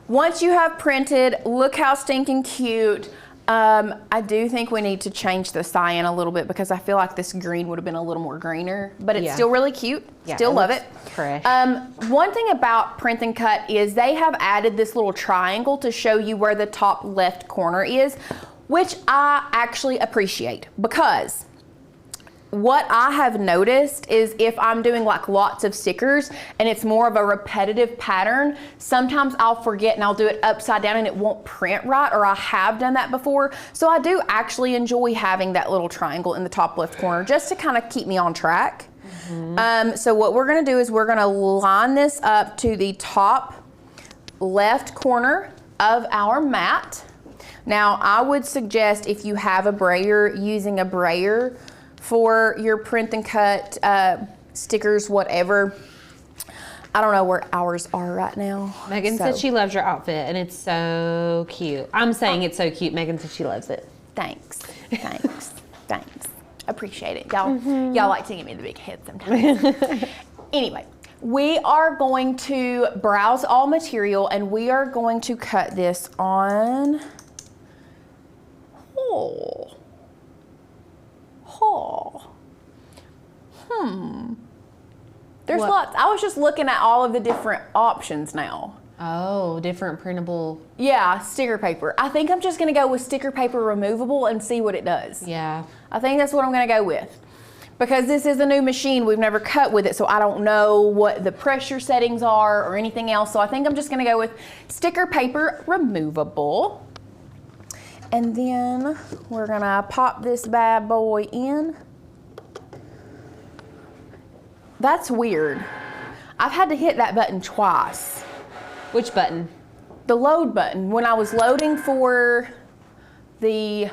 once you have printed, look how stinking cute. I do think we need to change the cyan a little bit because I feel like this green would have been a little more greener, but it's still really cute. Yeah, Still love it. fresh. One thing about print and cut is they have added this little triangle to show you where the top left corner is, which I actually appreciate, because what I have noticed is if I'm doing like lots of stickers and it's more of a repetitive pattern, sometimes I'll forget and I'll do it upside down and it won't print right, or I have done that before. So I do actually enjoy having that little triangle in the top left corner just to kind of keep me on track. So what we're gonna do is we're gonna line this up to the top left corner of our mat. Now I would suggest if you have a brayer, using a brayer for your print and cut stickers, whatever. I don't know where ours are right now. Megan said she loves your outfit and it's so cute. I'm saying it's so cute. Megan said she loves it. Thanks. Appreciate it. Y'all like to give me the big head sometimes. Anyway, we are going to browse all material and we are going to cut this on. There's lots. I was just looking at all of the different options now. Oh, different printable. Yeah, sticker paper. I think I'm just gonna go with sticker paper removable and see what it does. Yeah. I think that's what I'm gonna go with. Because this is a new machine, we've never cut with it, so I don't know what the pressure settings are or anything else. So I think I'm just gonna go with sticker paper removable. And then we're gonna pop this bad boy in. That's weird. I've had to hit that button twice. Which button? The load button. When I was loading for the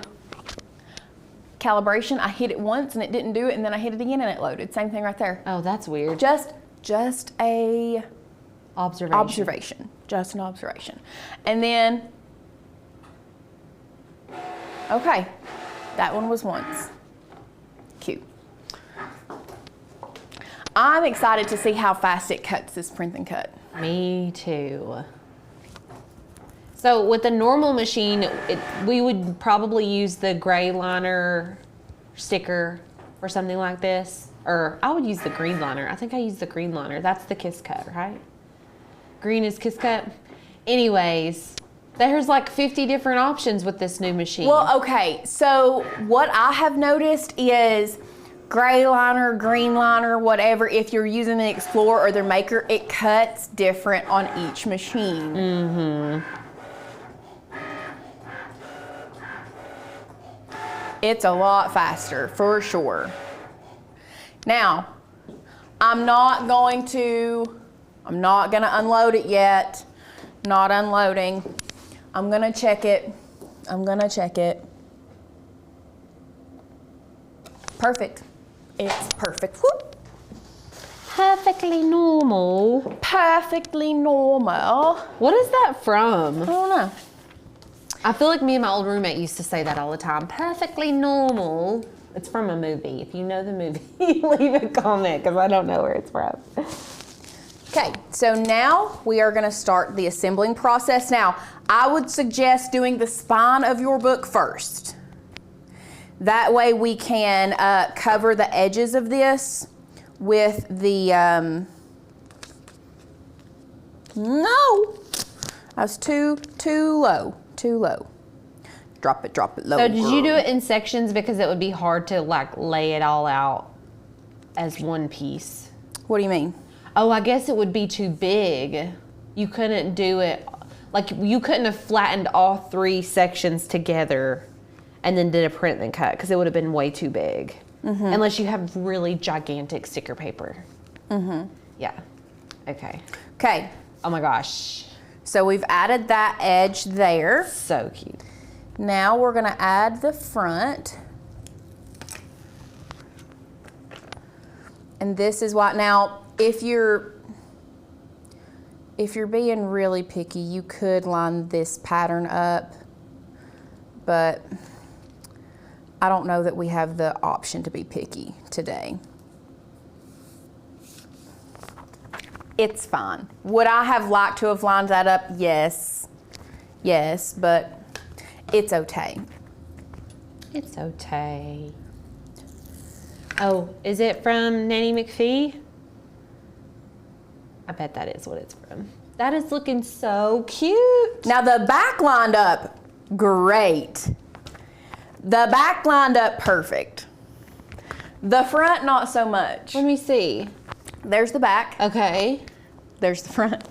calibration, I hit it once and it didn't do it, and then I hit it again and it loaded. Same thing right there. Oh, that's weird. Just a Observation. Just an observation. And then, okay, that one was once. Cute. I'm excited to see how fast it cuts this print and cut. Me too. So with the normal machine, we would probably use the gray liner sticker or something like this. Or I would use the green liner. I think I use the green liner. That's the Kiss Cut, right? Green is Kiss Cut. Anyways, there's like 50 different options with this new machine. Well, okay, so what I have noticed is gray liner, green liner, whatever, if you're using the Explorer or the Maker, it cuts different on each machine. Mm-hmm. It's a lot faster, for sure. Now, I'm not gonna unload it yet. Not unloading. I'm gonna check it. Perfect. It's perfect. Whoop. Perfectly normal. Perfectly normal. What is that from? I don't know. I feel like me and my old roommate used to say that all the time. Perfectly normal. It's from a movie. If you know the movie, leave a comment because I don't know where it's from. Okay, so now we are gonna start the assembling process. Now, I would suggest doing the spine of your book first. That way we can cover the edges of this with the, no, I was too low. Drop it low. So did you do it in sections because it would be hard to like lay it all out as one piece? What do you mean? Oh, I guess it would be too big. You couldn't do it, like you couldn't have flattened all 3 sections together and then did a print and cut because it would have been way too big. Mm-hmm. Unless you have really gigantic sticker paper. Mm-hmm. Yeah, okay. Okay. Oh my gosh. So we've added that edge there. So cute. Now we're gonna add the front. And this is what, now if you're being really picky, you could line this pattern up, but I don't know that we have the option to be picky today. It's fine. Would I have liked to have lined that up? Yes, but it's okay. It's okay. Oh, is it from Nanny McPhee? I bet that is what it's from. That is looking so cute. Now the back lined up, great. The back lined up perfect. The front, not so much. Let me see. There's the back. Okay. There's the front.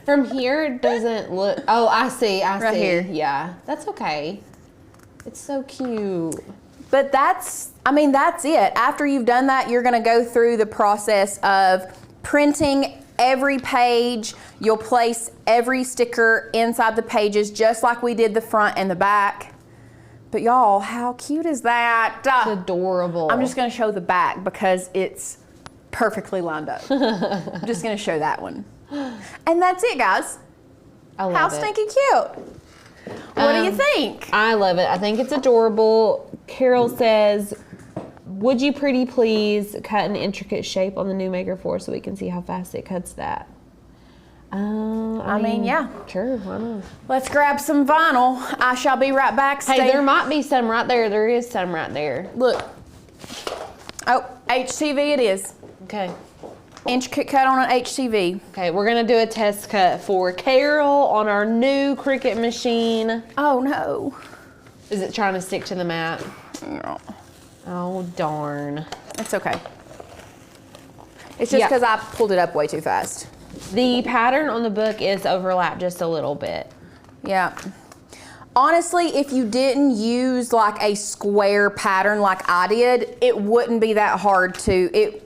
From here, it doesn't look. Oh, I see. Right here. Yeah, that's okay. It's so cute. But that's it. After you've done that, you're gonna go through the process of printing every page. You'll place every sticker inside the pages, just like we did the front and the back. But y'all, how cute is that? It's adorable. I'm just gonna show the back because it's perfectly lined up. I'm just gonna show that one. And that's it, guys. I love How it. stinking cute. What do you think? I love it. I think it's adorable. Carol says, would you pretty please cut an intricate shape on the new Maker 4 so we can see how fast it cuts that? I mean, yeah. Sure, why not? Let's grab some vinyl. I shall be right back. Hey, there might be some right there. There is some right there. Look. Oh, HTV it is. Okay. Intricate cut on an HTV. Okay, we're gonna do a test cut for Carol on our new Cricut machine. Oh no. Is it trying to stick to the mat? No. Oh, darn. It's okay. It's just because I pulled it up way too fast. The pattern on the book is overlapped just a little bit. Yeah. Honestly, if you didn't use like a square pattern like I did, it wouldn't be that hard to.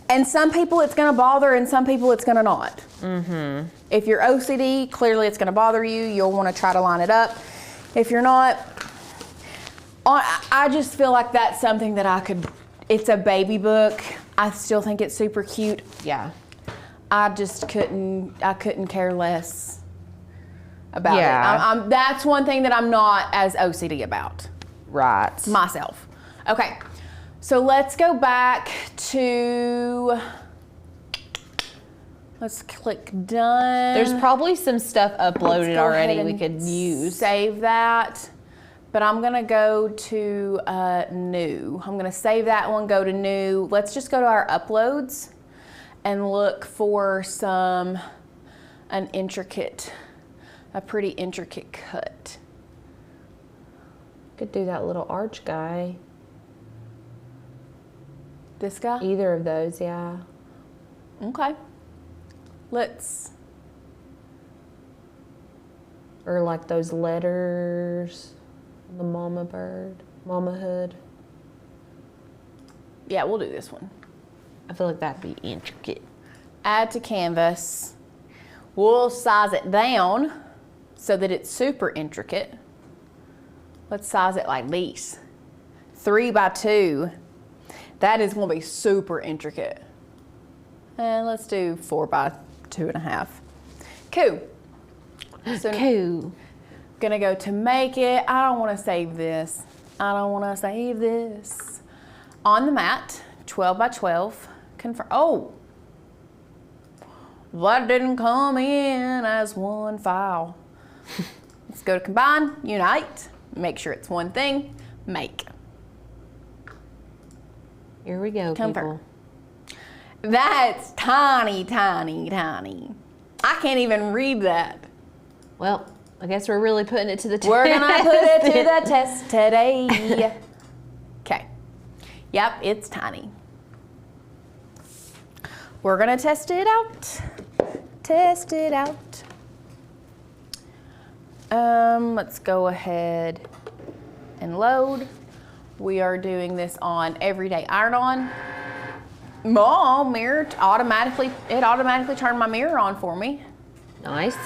And some people it's gonna bother and some people it's gonna not. Mm-hmm. If you're OCD, clearly it's gonna bother you. You'll wanna try to line it up. If you're not, I just feel like that's something that it's a baby book. I still think it's super cute. Yeah. I just couldn't care less about Yeah. it. That's one thing that I'm not as OCD about. Right. Myself. Okay, so let's go back to, let's click done. There's probably some stuff Let's uploaded go already ahead we and could use. Save that. But I'm gonna go to new. I'm gonna save that one, go to new. Let's just go to our uploads and look for a pretty intricate cut. Could do that little arch guy. This guy? Either of those, yeah. Okay. Let's, Or like those letters, the mama bird, mama hood. yeah, we'll do this one. I feel like that'd be intricate. Add to canvas. We'll size it down so that it's super intricate. Let's size it like this. 3 by 2. That is gonna be super intricate. And let's do 4 by 2.5. Cool. So Cool. gonna go to make it. I don't wanna save this. I don't wanna save this. On the mat, 12 by 12. Confirm. Oh, that didn't come in as one file. Let's go to combine, unite, make sure it's one thing, make. Here we go, Confirm. people. That's tiny, tiny, tiny. I can't even read that. Well, I guess we're really putting it to the test. We're gonna put it to the test today. Okay. Yep, it's tiny. We're gonna test it out. Test it out. Let's go ahead and load. We are doing this on everyday iron-on. Mom, it automatically turned my mirror on for me. Nice.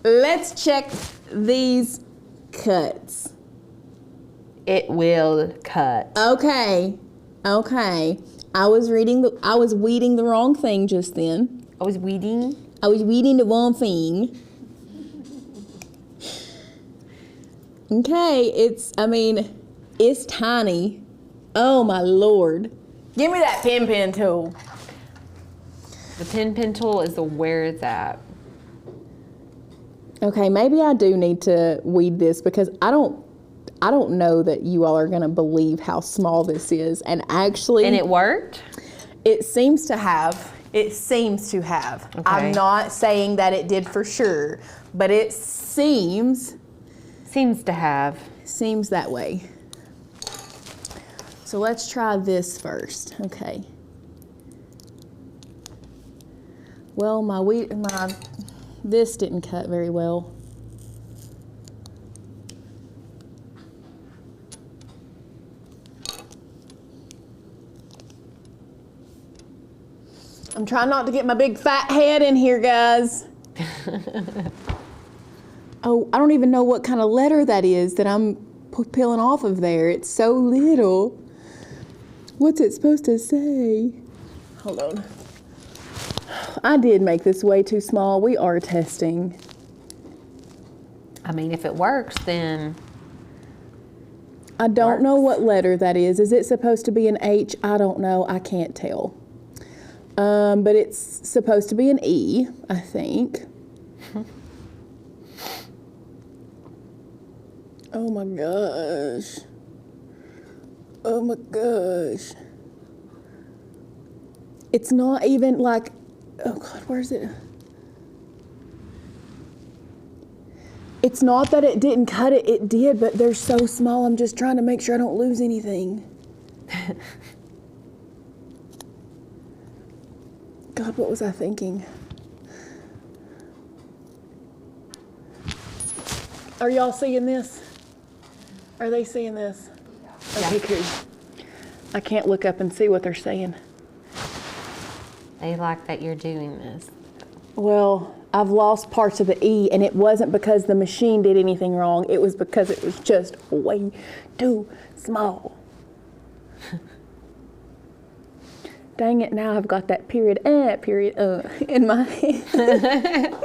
Let's check these cuts. It will cut. Okay. I was weeding the wrong thing just then. I was weeding. I was weeding the wrong thing. Okay, it's tiny. Oh my Lord. Give me that pin tool. The pin tool is the where it's at. Okay, maybe I do need to weed this because I don't know that you all are gonna believe how small this is. And actually, And it worked? it seems to have. Okay. I'm not saying that it did for sure, but it seems Seems to have. that way. So let's try this first. Okay. Well, this didn't cut very well. I'm trying not to get my big fat head in here, guys. Oh, I don't even know what kind of letter that is that I'm peeling off of there. It's so little. What's it supposed to say? Hold on. I did make this way too small. We are testing. I mean, if it works, then I don't know what letter that is. Is it supposed to be an H? I don't know. I can't tell. But it's supposed to be an E, I think. Oh my gosh. Oh my gosh. It's not even like, oh God, where is it? It's not that it didn't cut it, it did, but they're so small. I'm just trying to make sure I don't lose anything. God, what was I thinking? Are y'all seeing this? Are they seeing this? Okay, good. I can't look up and see what they're saying. they like that you're doing this. Well, I've lost parts of the E, and it wasn't because the machine did anything wrong. It was because it was just way too small. Dang it, now I've got that period in my head.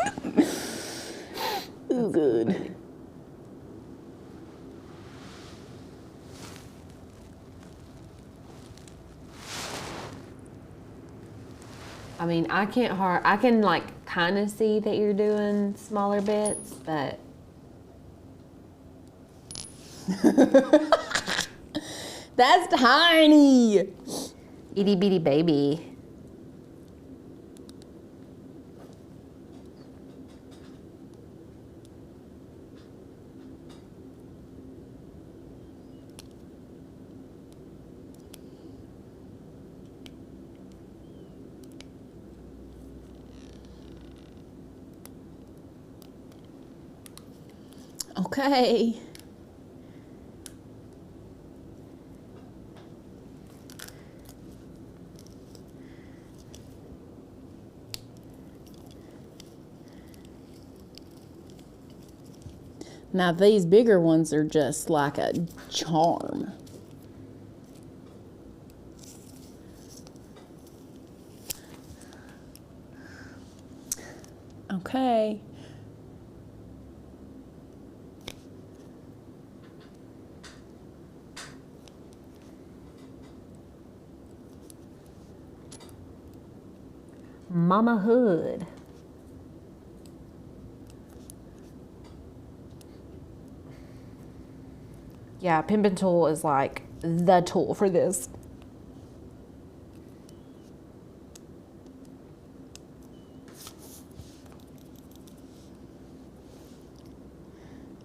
Ooh, good. I mean, I can like kind of see that you're doing smaller bits, but. That's tiny. Itty bitty baby. Okay. Now these bigger ones are just like a charm. Okay. Mama Hood. Yeah, pimpin' tool is like the tool for this.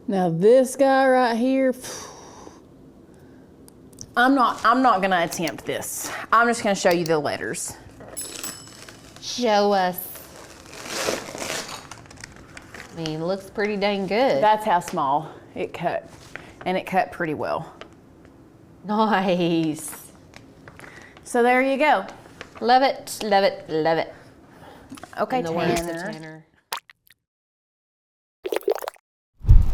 Now this guy right here, I'm not gonna attempt this. I'm just gonna show you the letters. Show us. I mean, it looks pretty dang good. That's how small it cut. And it cut pretty well. Nice. So there you go. Love it, love it, love it. Okay, In the words of Tanner. Tanner.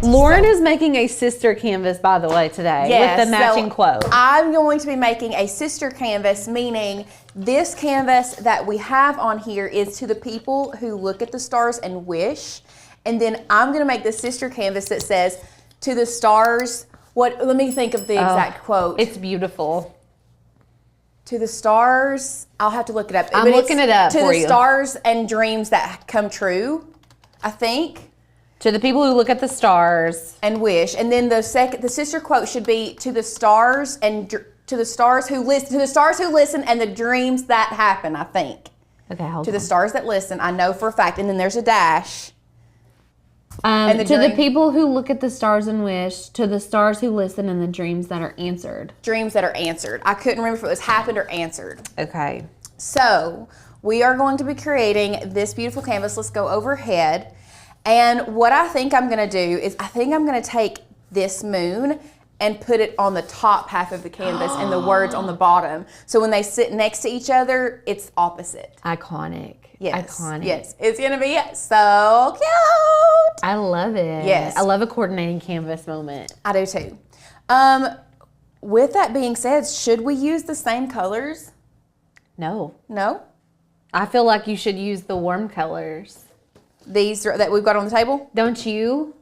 Lauren is making a sister canvas, by the way, today with the matching quote. I'm going to be making a sister canvas, meaning this canvas that we have on here is to the people who look at the stars and wish. And then I'm going to make the sister canvas that says, to the stars, let me think of the exact quote. It's beautiful. To the stars, I'll have to look it up. I'm looking it up for you. for To the you. stars and dreams that come true, I think. To the people who look at the stars. And wish. And then the sister quote should be to the stars and to the stars who listen and the dreams that happen, I think. Okay, hold To on. the stars that listen, I know for a fact. And then there's a dash. And To the people who look at the stars and wish, to the stars who listen and the dreams that are answered. Dreams that are answered. I couldn't remember if it was happened or answered. Okay. So we are going to be creating this beautiful canvas. Let's go overhead. And what I think I'm going to do is I think I'm going to take this moon and put it on the top half of the canvas and the words on the bottom. So when they sit next to each other, it's opposite. Iconic. Yes. Iconic. Yes. It's going to be so cute. I love it. Yes. I love a coordinating canvas moment. I do too. With that being said, should we use the same colors? No. No? I feel like you should use the warm colors. These that we've got on the table? Don't you?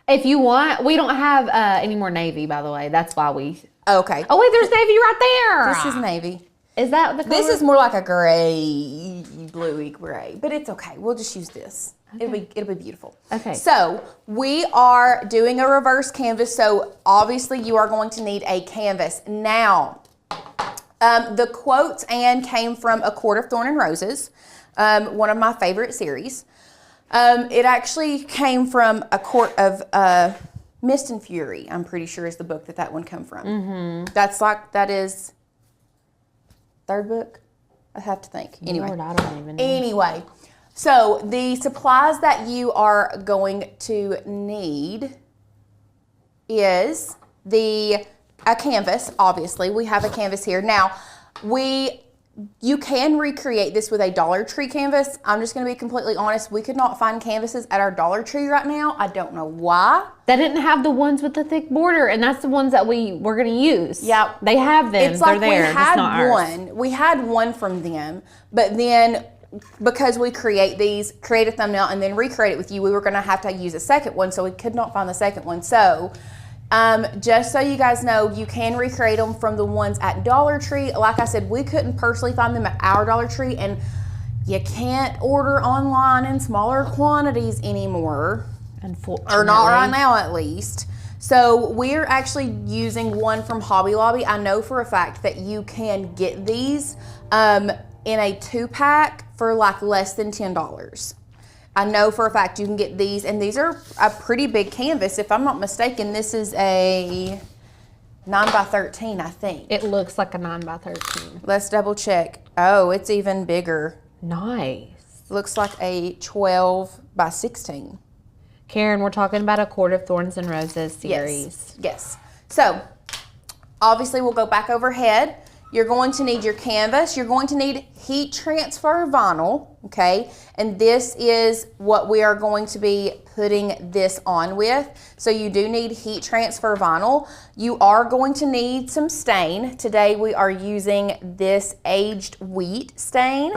If you want, we don't have any more navy, by the way. That's why we. Okay. Oh wait, there's navy right there. This is navy. Is that the color? This is more like a gray, bluey gray, but it's okay. We'll just use this. Okay. It'll be beautiful. Okay. So we are doing a reverse canvas. So obviously you are going to need a canvas. Now, the quotes, Anne, came from A Court of Thorn and Roses, one of my favorite series. It actually came from A Court of Mist and Fury, I'm pretty sure is the book that one come from. Mm-hmm. That is third book? I have to think. Anyway. Lord, I don't even know. Anyway, so the supplies that you are going to need is a canvas, obviously. We have a canvas here. Now, we You can recreate this with a Dollar Tree canvas. I'm just gonna be completely honest. We could not find canvases at our Dollar Tree right now. I don't know why. They didn't have the ones with the thick border, and that's the ones that we're gonna use. Yeah. They have them. It's like They're there. we had just not ours. one. We had one from them, but then because we create a thumbnail and then recreate it with you, we were gonna have to use a second one, so we could not find the second one. So just so you guys know, you can recreate them from the ones at Dollar Tree. Like I said, we couldn't personally find them at our Dollar Tree, and you can't order online in smaller quantities anymore. Unfortunately. Or not right now, at least. So we're actually using one from Hobby Lobby. I know for a fact that you can get these in a 2-pack for like less than $10. I know for a fact you can get these, and these are a pretty big canvas. If I'm not mistaken, this is a 9 by 13, I think. It looks like a 9 by 13. Let's double check. Oh, it's even bigger. Nice. Looks like a 12 by 16. Karen, we're talking about a Court of Thorns and Roses series. Yes. So, obviously we'll go back overhead. You're going to need your canvas. You're going to need heat transfer vinyl, okay? And this is what we are going to be putting this on with. So you do need heat transfer vinyl. You are going to need some stain. Today we are using this aged wheat stain.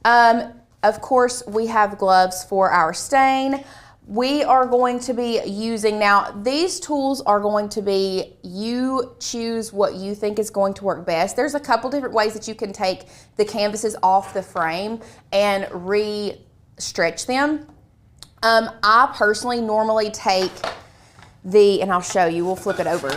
Of course, we have gloves for our stain. We are going to be using, now these tools are going to be, you choose what you think is going to work best. There's a couple different ways that you can take the canvases off the frame and re-stretch them. I personally normally take and I'll show you, we'll flip it over.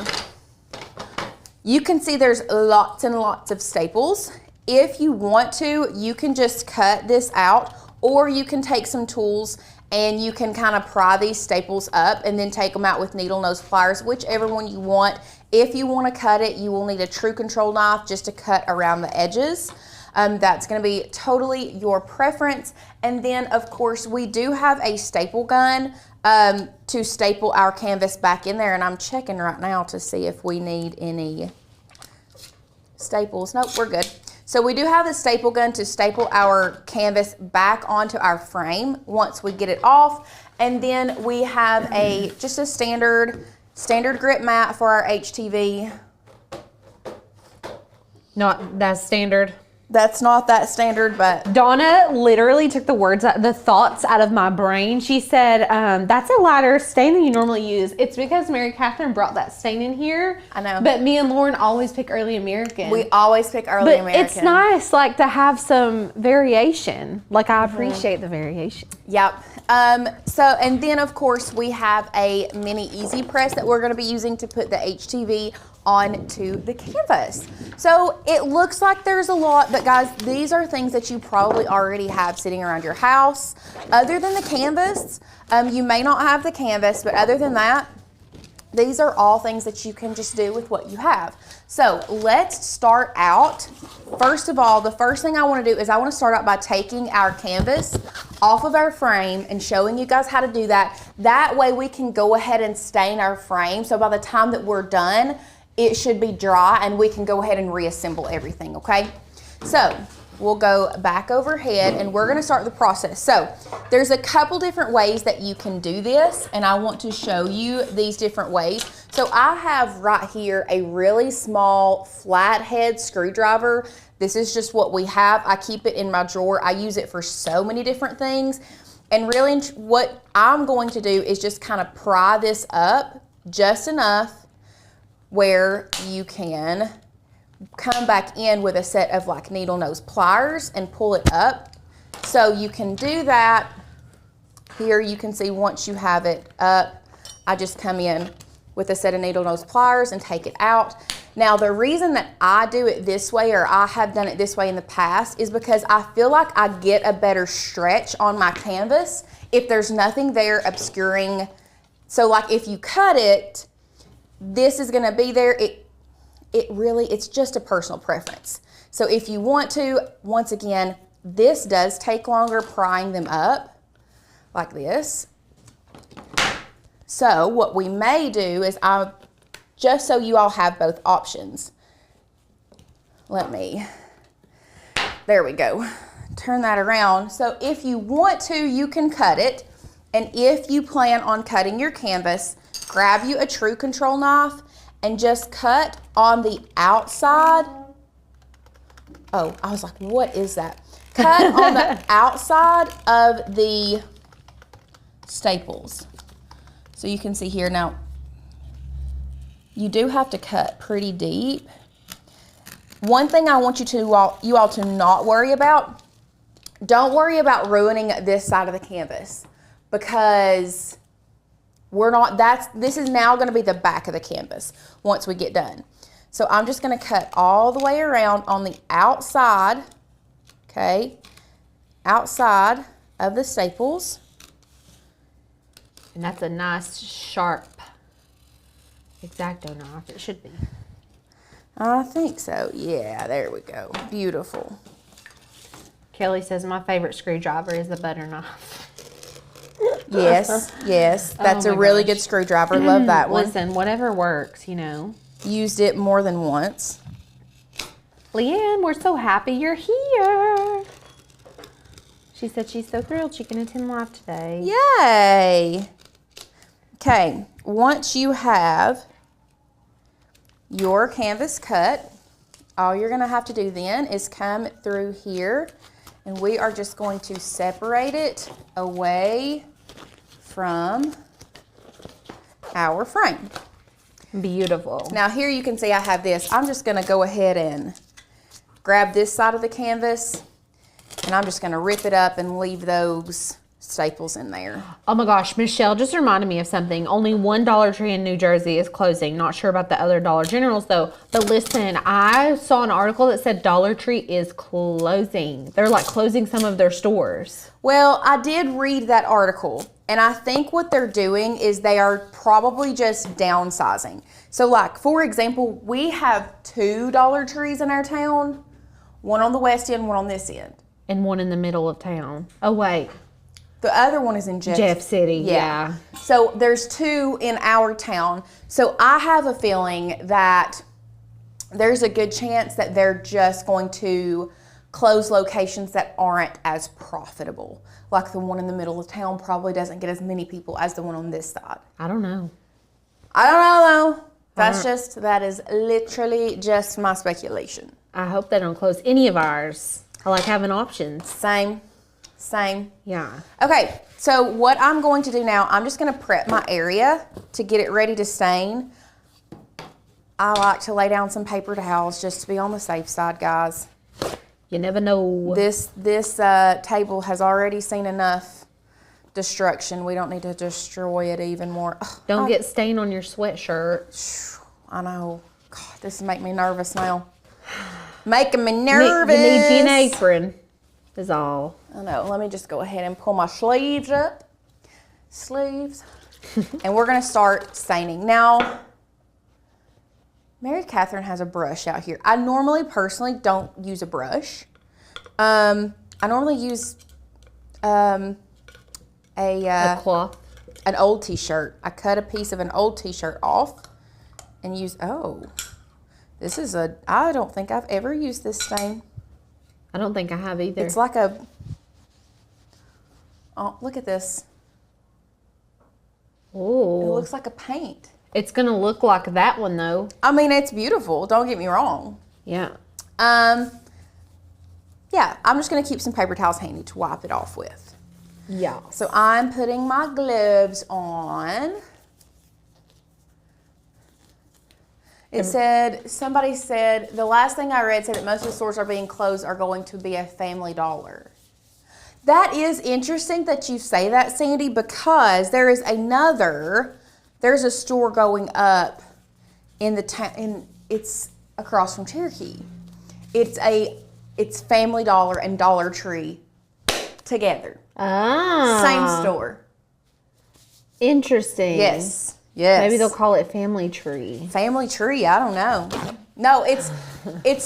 You can see there's lots and lots of staples. If you want to, you can just cut this out, or you can take some tools and you can kind of pry these staples up and then take them out with needle nose pliers, whichever one you want. If you want to cut it, you will need a true control knife just to cut around the edges. That's going to be totally your preference. And then of course we do have a staple gun to staple our canvas back in there, and I'm checking right now to see if we need any staples. Nope, we're good. So we do have the staple gun to staple our canvas back onto our frame once we get it off. And then we have just a standard grip mat for our HTV. Not that standard. That's not that standard, but Donna literally took the thoughts out of my brain. She said, that's a lighter stain than you normally use. It's because Mary Catherine brought that stain in here. I know. But me and Lauren always pick Early American. We always pick Early American. It's nice, like, to have some variation. Like, I appreciate the variation. Yep. So, and then of course we have a mini easy press that we're going to be using to put the HTV onto the canvas. So it looks like there's a lot, but guys, these are things that you probably already have sitting around your house. Other than the canvas, you may not have the canvas, but other than that, these are all things that you can just do with what you have. So let's start out. First of all, the first thing I want to do is I want to start out by taking our canvas off of our frame and showing you guys how to do that. That way we can go ahead and stain our frame. So by the time that we're done, it should be dry and we can go ahead and reassemble everything, okay? So we'll go back overhead and we're gonna start the process. So there's a couple different ways that you can do this, and I want to show you these different ways. So I have right here a really small flathead screwdriver. This is just what we have. I keep it in my drawer. I use it for so many different things. And really what I'm going to do is just kind of pry this up just enough where you can come back in with a set of like needle nose pliers and pull it up. So you can do that. Here you can see once you have it up, I just come in with a set of needle nose pliers and take it out. Now the reason that I do it this way, or I have done it this way in the past, is because I feel like I get a better stretch on my canvas if there's nothing there obscuring. So like if you cut it, this is gonna be there. It's just a personal preference. So if you want to, once again, this does take longer prying them up like this. So what we may do is, just so you all have both options, let me There we go. Turn that around. So if you want to, you can cut it. And if you plan on cutting your canvas, grab you a true control knife and just cut on the outside. Oh, I was like, what is that? Cut on the outside of the staples. So you can see here now, you do have to cut pretty deep. One thing I want you all to not worry about, don't worry about ruining this side of the canvas, because this is now going to be the back of the canvas once we get done. So I'm just going to cut all the way around on the outside, okay, outside of the staples. And that's a nice, sharp X-Acto knife. It should be. I think so. Yeah, there we go. Beautiful. Kelly says my favorite screwdriver is the butter knife. Yes, yes. That's a really good screwdriver. Love that one. Listen, whatever works, you know. Used it more than once. Leanne, we're so happy you're here. She said she's so thrilled she can attend live today. Yay! Okay, once you have your canvas cut, all you're going to have to do then is come through here, and we are just going to separate it away from our frame. Beautiful. Now here you can see I have this. I'm just going to go ahead and grab this side of the canvas, and I'm just going to rip it up and leave those staples in there. Oh my gosh, Michelle just reminded me of something. Only one Dollar Tree in New Jersey is closing. Not sure about the other Dollar Generals though. But listen, I saw an article that said Dollar Tree is closing. They're like closing some of their stores. Well, I did read that article, and I think what they're doing is they are probably just downsizing. So like, for example, we have 2 Dollar Trees in our town, one on the west end, one on this end. And one in the middle of town. Oh wait. The other one is in Jeff City, yeah. So there's 2 in our town. So I have a feeling that there's a good chance that they're just going to close locations that aren't as profitable. Like the one in the middle of town probably doesn't get as many people as the one on this side. I don't know. I don't know though. That is literally just my speculation. I hope they don't close any of ours. I like having options. Same. Yeah. Okay, so what I'm going to do now, I'm just going to prep my area to get it ready to stain. I like to lay down some paper towels just to be on the safe side, guys. You never know. This table has already seen enough destruction. We don't need to destroy it even more. Don't get stain on your sweatshirt. I know. God, this is making me nervous now. Making me nervous. You need you an apron is all. I know. Let me just go ahead and pull my sleeves up. Sleeves. And we're going to start staining. Now, Mary Catherine has a brush out here. I normally, personally, don't use a brush. I normally use a cloth. An old t-shirt. I cut a piece of an old t-shirt off and use, this is I don't think I've ever used this stain. I don't think I have either. It's like look at this. Oh. It looks like a paint. It's going to look like that one though. I mean, it's beautiful. Don't get me wrong. Yeah. Yeah, I'm just going to keep some paper towels handy to wipe it off with. Yeah. So I'm putting my gloves on. Somebody said, the last thing I read said that most of the stores are being closed are going to be a Family Dollar. That is interesting that you say that, Sandy, because there's a store going up in the town, and it's across from Cherokee. It's Family Dollar and Dollar Tree together. Ah. Same store. Interesting. Yes. Maybe they'll call it Family Tree. Family Tree, I don't know. No, it's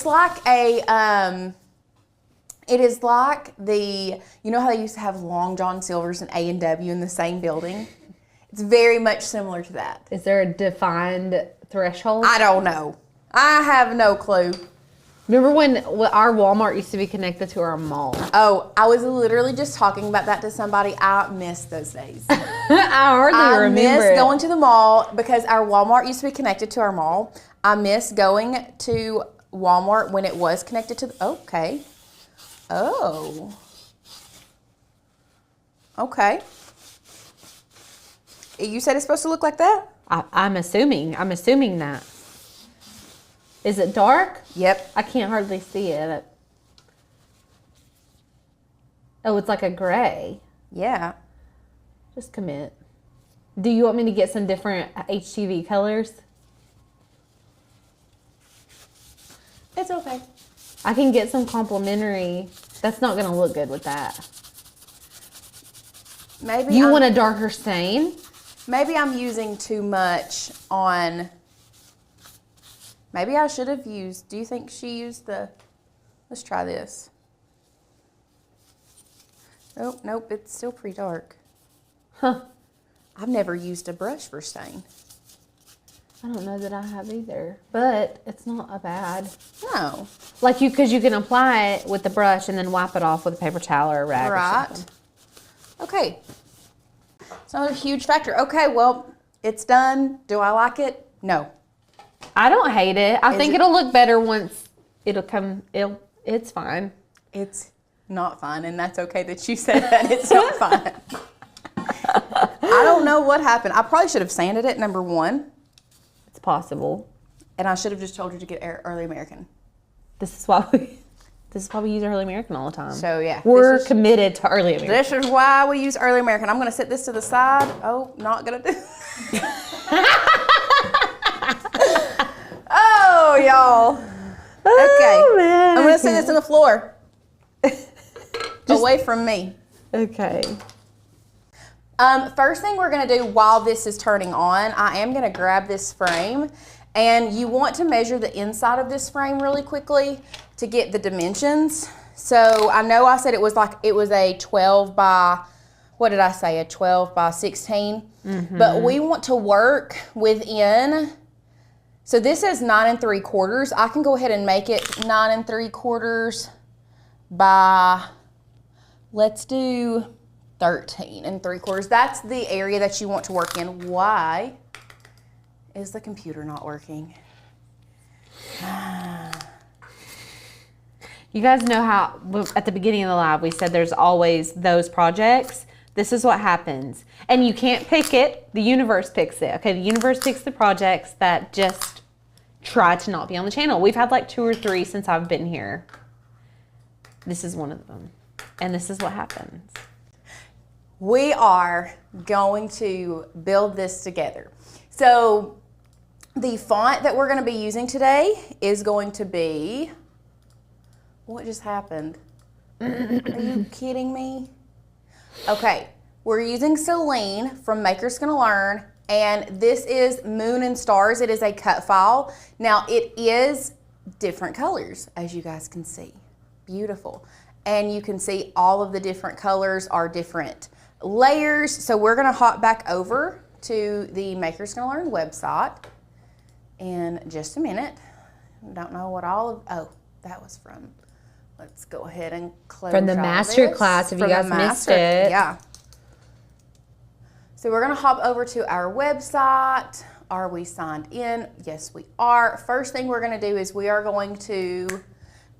like it is like you know how they used to have Long John Silver's and A&W in the same building? It's very much similar to that. Is there a defined threshold? I don't know. I have no clue. Remember when our Walmart used to be connected to our mall? Oh, I was literally just talking about that to somebody. I miss those days. I hardly I remember miss it. going to the mall because our Walmart used to be connected to our mall. I miss going to Walmart when it was connected to the, okay. Oh. Okay. You said it's supposed to look like that? I'm assuming that. Is it dark? Yep. I can't hardly see it. Oh, it's like a gray. Yeah. Just commit. Do you want me to get some different HTV colors? It's okay. I can get some complimentary. That's not going to look good with that. Maybe You want a darker stain? Maybe I'm using too much on. Maybe I should have used. Do you think she used the? Let's try this. Oh, nope, it's still pretty dark. Huh. I've never used a brush for stain. I don't know that I have either, but it's not a bad. No. Like because you can apply it with the brush and then wipe it off with a paper towel or a rag or Right. something. Okay. It's not a huge factor. Okay, well, it's done. Do I like it? No. I don't hate it. I think it- it'll look better once it's fine. It's not fine, and that's okay that you said that. It's not fine. I don't know what happened. I probably should have sanded it, number one, It's possible. and I should have just told you to get Early American. This is why we use Early American all the time. So, yeah. We're this is- committed to Early American. This is why we use Early American. I'm going to set this to the side. Oh, not going to do. Oh, y'all. Okay. man, I'm going to set this on the floor. Away from me. Okay. First thing we're going to do while this is turning on, I am going to grab this frame, and you want to measure the inside of this frame really quickly to get the dimensions. So I know I said it was a 12 by, what did I say, a 12 by 16? But we want to work within, so this is 9 3/4. I can go ahead and make it 9 3/4 by, let's do 13 3/4. That's the area that you want to work in. Why is the computer not working? You guys know how at the beginning of the lab we said there's always those projects. This is what happens. And you can't pick it. The universe picks it. Okay, the universe picks the projects that just try to not be on the channel. We've had like 2 or 3 since I've been here. This is one of them. And this is what happens. We are going to build this together. So the font that we're going to be using today is going to be, what just happened? Are you kidding me? Okay, we're using Celine from Maker's Gonna Learn, and this is Moon and Stars. It is a cut file. Now it is different colors, as you guys can see. Beautiful. And you can see all of the different colors are different layers. So we're gonna hop back over to the Maker's Gonna Learn website in just a minute. Don't know what all of, oh, that was from, let's go ahead and close From the all master this. class, if you From the guys missed master- it. Yeah. So we're gonna hop over to our website. Are we signed in? Yes, we are. First thing we're gonna do is we are going to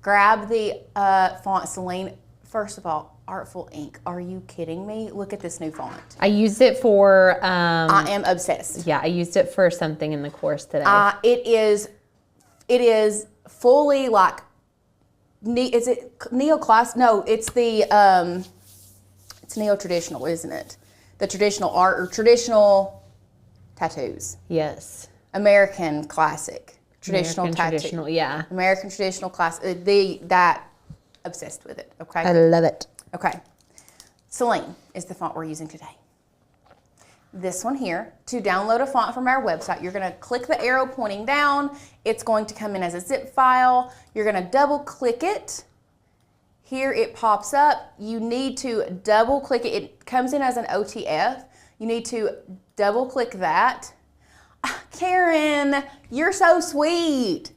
grab the font Celine. First of all, Artful Ink. Are you kidding me? Look at this new font. I used it for I am obsessed. yeah, I used it for something in the course today. It is fully like, is it neoclassic? No, it's the it's neo-traditional, isn't it? The traditional art or traditional tattoos. yes. American classic. Traditional American tattoo. traditional, yeah. American traditional classic. Obsessed with it. Okay. I love it. Okay. Celine is the font we're using today. This one here, to download a font from our website, you're going to click the arrow pointing down. It's going to come in as a zip file. You're going to double click it. Here it pops up. You need to double click it. It comes in as an OTF. You need to double click that. Karen, you're so sweet.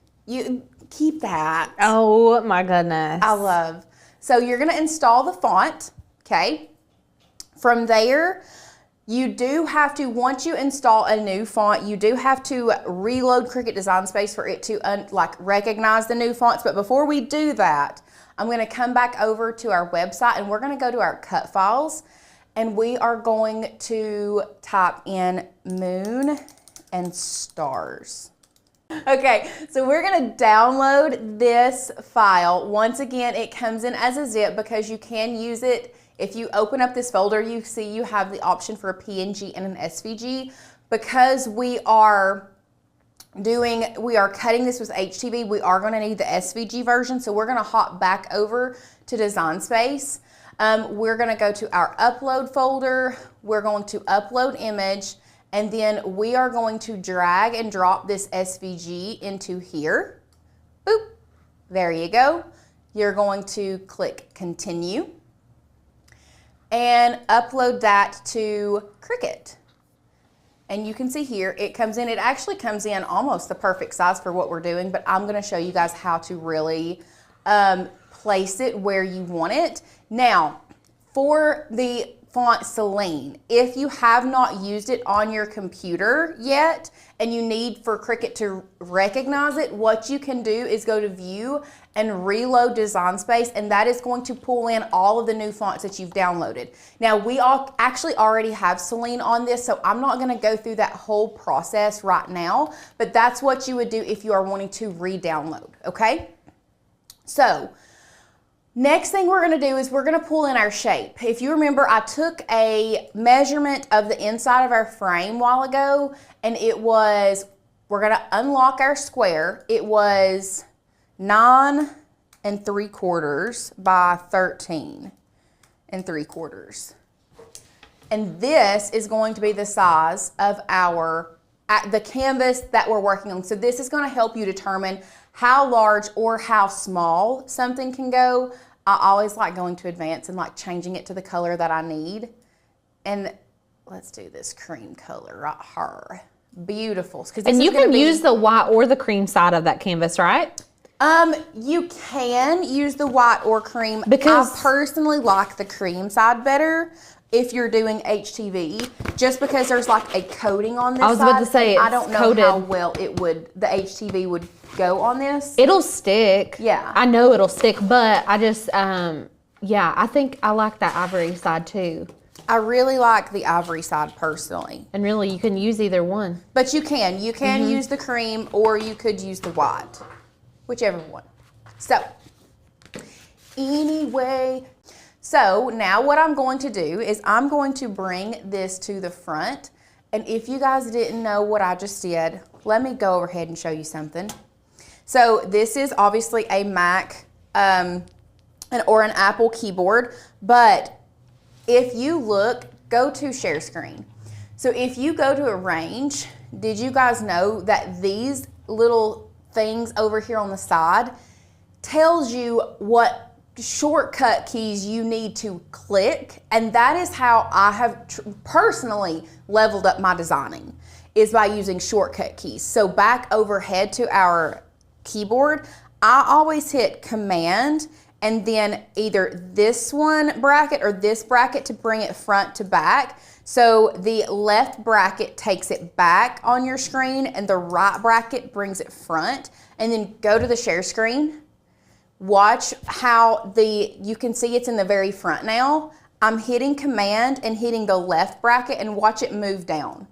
keep that. Oh my goodness. I love. So you're going to install the font, okay? From there, you do have to, once you install a new font, you do have to reload Cricut Design Space for it to recognize the new fonts. But before we do that, I'm going to come back over to our website and we're going to go to our cut files and we are going to type in moon and stars. Okay, so we're gonna download this file. Once again, it comes in as a zip because you can use it. If you open up this folder, you see you have the option for a PNG and an SVG. Because we are cutting this with HTV, we are gonna need the SVG version. So we're gonna hop back over to Design Space. We're gonna go to our upload folder. We're going to upload image. And then we are going to drag and drop this SVG into here. Boop, there you go. You're going to click continue and upload that to Cricut. And you can see here, it comes in, it actually comes in almost the perfect size for what we're doing, but I'm gonna show you guys how to really place it where you want it. Now, for the font Celine, if you have not used it on your computer yet and you need for Cricut to recognize it, what you can do is go to view and reload Design Space, and that is going to pull in all of the new fonts that you've downloaded. Now we all actually already have Celine on this, so I'm not going to go through that whole process right now, but that's what you would do if you are wanting to re-download, okay? So next thing we're gonna do is we're gonna pull in our shape. If you remember, I took a measurement of the inside of our frame a while ago, and it was, we're gonna unlock our square. It was 9 3/4 by 13 3/4. And this is going to be the size of the canvas that we're working on. So this is gonna help you determine how large or how small something can go. I always like going to advance and like changing it to the color that I need. And let's do this cream color right here. Beautiful. And you can use the white or the cream side of that canvas, right? You can use the white or cream. Because I personally like the cream side better if you're doing HTV, just because there's like a coating on this side. I was about to say, I don't know coated. how well the HTV would go on this. It'll stick. Yeah. I know it'll stick, but I just, yeah, I think I like that ivory side too. I really like the ivory side personally. And really, you can use either one. But you can use the cream or you could use the white, whichever one. So, anyway, so now what I'm going to do is I'm going to bring this to the front. And if you guys didn't know what I just did, let me go overhead and show you something. So this is obviously a Mac or an Apple keyboard, but if you look, go to share screen. So if you go to arrange, did you guys know that these little things over here on the side tells you what shortcut keys you need to click? And that is how I have personally leveled up my designing, is by using shortcut keys. So back overhead to our keyboard, I always hit Command and then either this one bracket or this bracket to bring it front to back. So the left bracket takes it back on your screen and the right bracket brings it front. And then go to the share screen. Watch how you can see it's in the very front now. I'm hitting Command and hitting the left bracket and watch it move down.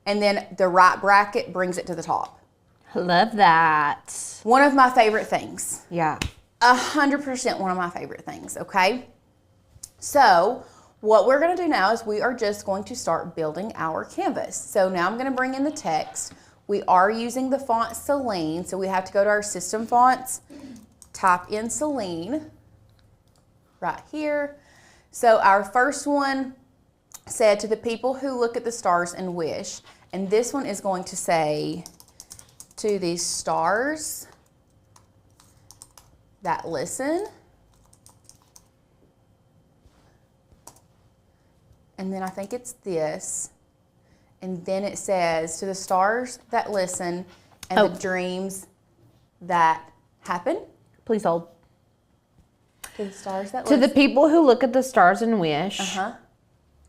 And then the right bracket brings it to the top. Love that. One of my favorite things. Yeah. 100% one of my favorite things, okay? So what we're gonna do now is we are just going to start building our canvas. So now I'm gonna bring in the text. We are using the font Celine, so we have to go to our system fonts, type in Celine right here. So our first one said, to the people who look at the stars and wish, and this one is going to say, to these stars that listen. And then I think it's this. And then it says, to the stars that listen and the dreams that happen. Please hold. To the stars that To the listen. people who look at the stars and wish. Uh-huh.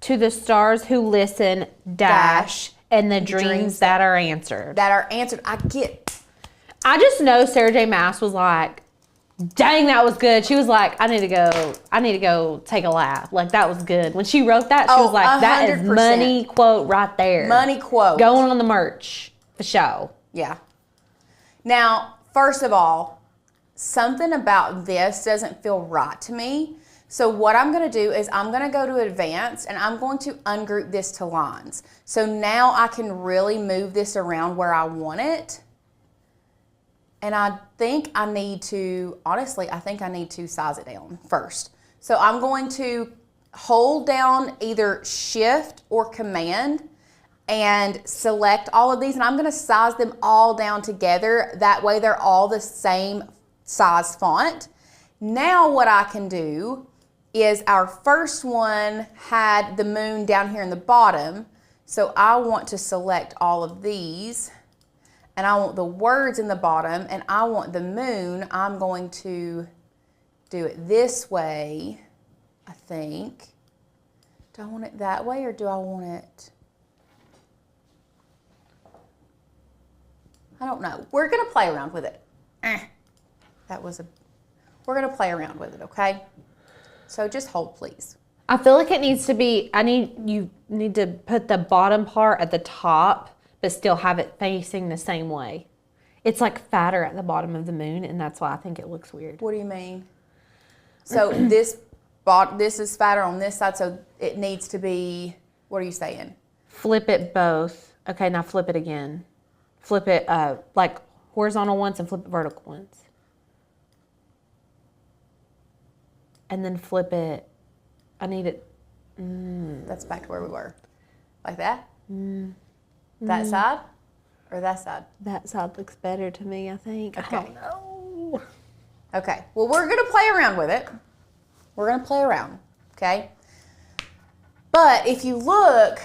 To the stars who listen, dash, and the dreams that are answered. That are answered. I just know Sarah J. Maas was like, dang, that was good. She was like, I need to go take a lap. Like, that was good. When she wrote that, she was like, that is 100%. money quote right there. Money quote. Going on the merch for show. Yeah. Now, first of all, something about this doesn't feel right to me. So what I'm going to do is I'm going to go to advanced and I'm going to ungroup this to lines. So now I can really move this around where I want it. And I think I need to, honestly, I think I need to size it down first. So I'm going to hold down either Shift or Command and select all of these, and I'm going to size them all down together. That way they're all the same size font. Now what I can do is our first one had the moon down here in the bottom. So I want to select all of these, and I want the words in the bottom, and I want the moon. I'm going to do it this way, I think. Do I want it that way, or do I want it? I don't know. We're going to play around with it. We're going to play around with it, okay? So just hold, please. I feel like it needs to be, you need to put the bottom part at the top, but still have it facing the same way. It's like fatter at the bottom of the moon, and that's why I think it looks weird. What do you mean? So this is fatter on this side, so it needs to be, what are you saying? Flip it both. Okay, now flip it again. Flip it like horizontal once and flip it vertical once. And then flip it. I need it. That's back to where we were. Like that? That side or that side? That side looks better to me, I think. Okay. I don't know. Okay, well, we're going to play around with it. We're going to play around, okay? But if you look,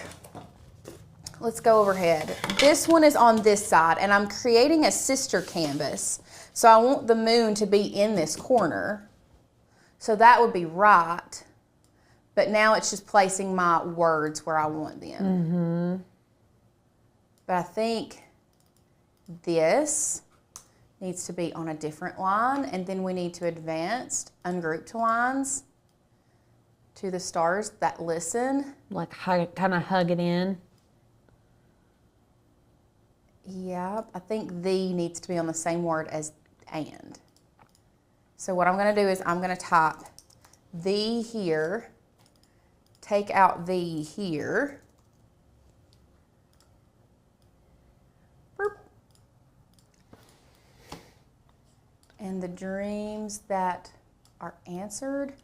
let's go overhead. This one is on this side, and I'm creating a sister canvas. So I want the moon to be in this corner. So that would be right. But now it's just placing my words where I want them. Mm-hmm. But I think this needs to be on a different line, and then we need to advance, ungroup to lines to the stars that listen. Like kind of hug it in. Yeah, I think the needs to be on the same word as and. So what I'm going to do is I'm going to type the here, take out the here. Burp. And the dreams that are answered,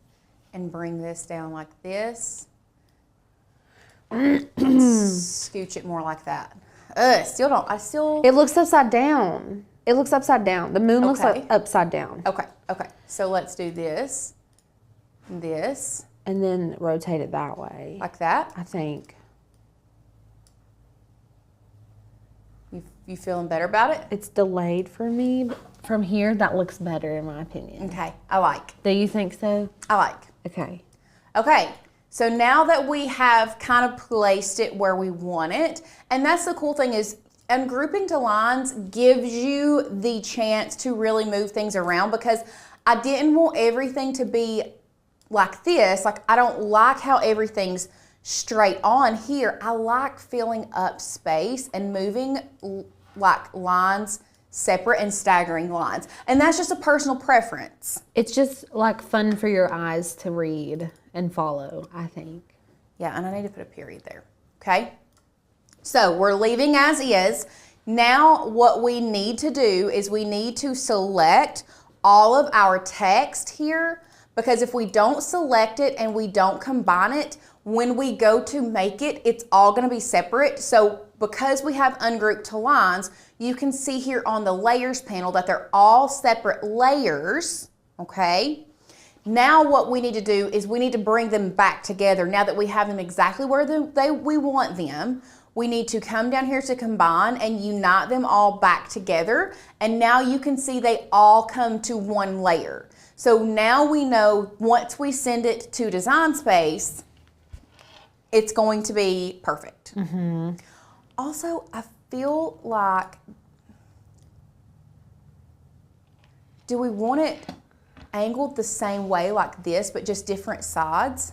and bring this down like this. Scooch it more like that. It looks upside down. It looks upside down. The moon looks like upside down. Okay. So let's do this, this. And then rotate it that way. Like that. I think. You feeling better about it? It's delayed for me, but from here, that looks better in my opinion. Okay, I like. Do you think so? I like. Okay. Okay, so now that we have kind of placed it where we want it, and that's the cool thing is ungrouping to lines gives you the chance to really move things around, because I didn't want everything to be like this. Like, I don't like how everything's straight on here. I like filling up space and moving like lines separate and staggering lines. And that's just a personal preference. It's just like fun for your eyes to read and follow, I think. Yeah, and I need to put a period there, okay? So we're leaving as is. Now what we need to do is we need to select all of our text here, because if we don't select it and we don't combine it, when we go to make it, it's all gonna be separate. So because we have ungrouped to lines, you can see here on the layers panel that they're all separate layers, okay? Now what we need to do is we need to bring them back together. Now that we have them exactly where we want them, we need to come down here to combine and unite them all back together. And now you can see they all come to one layer. So now we know once we send it to Design Space, it's going to be perfect. Also, I feel like, do we want it angled the same way like this, but just different sides?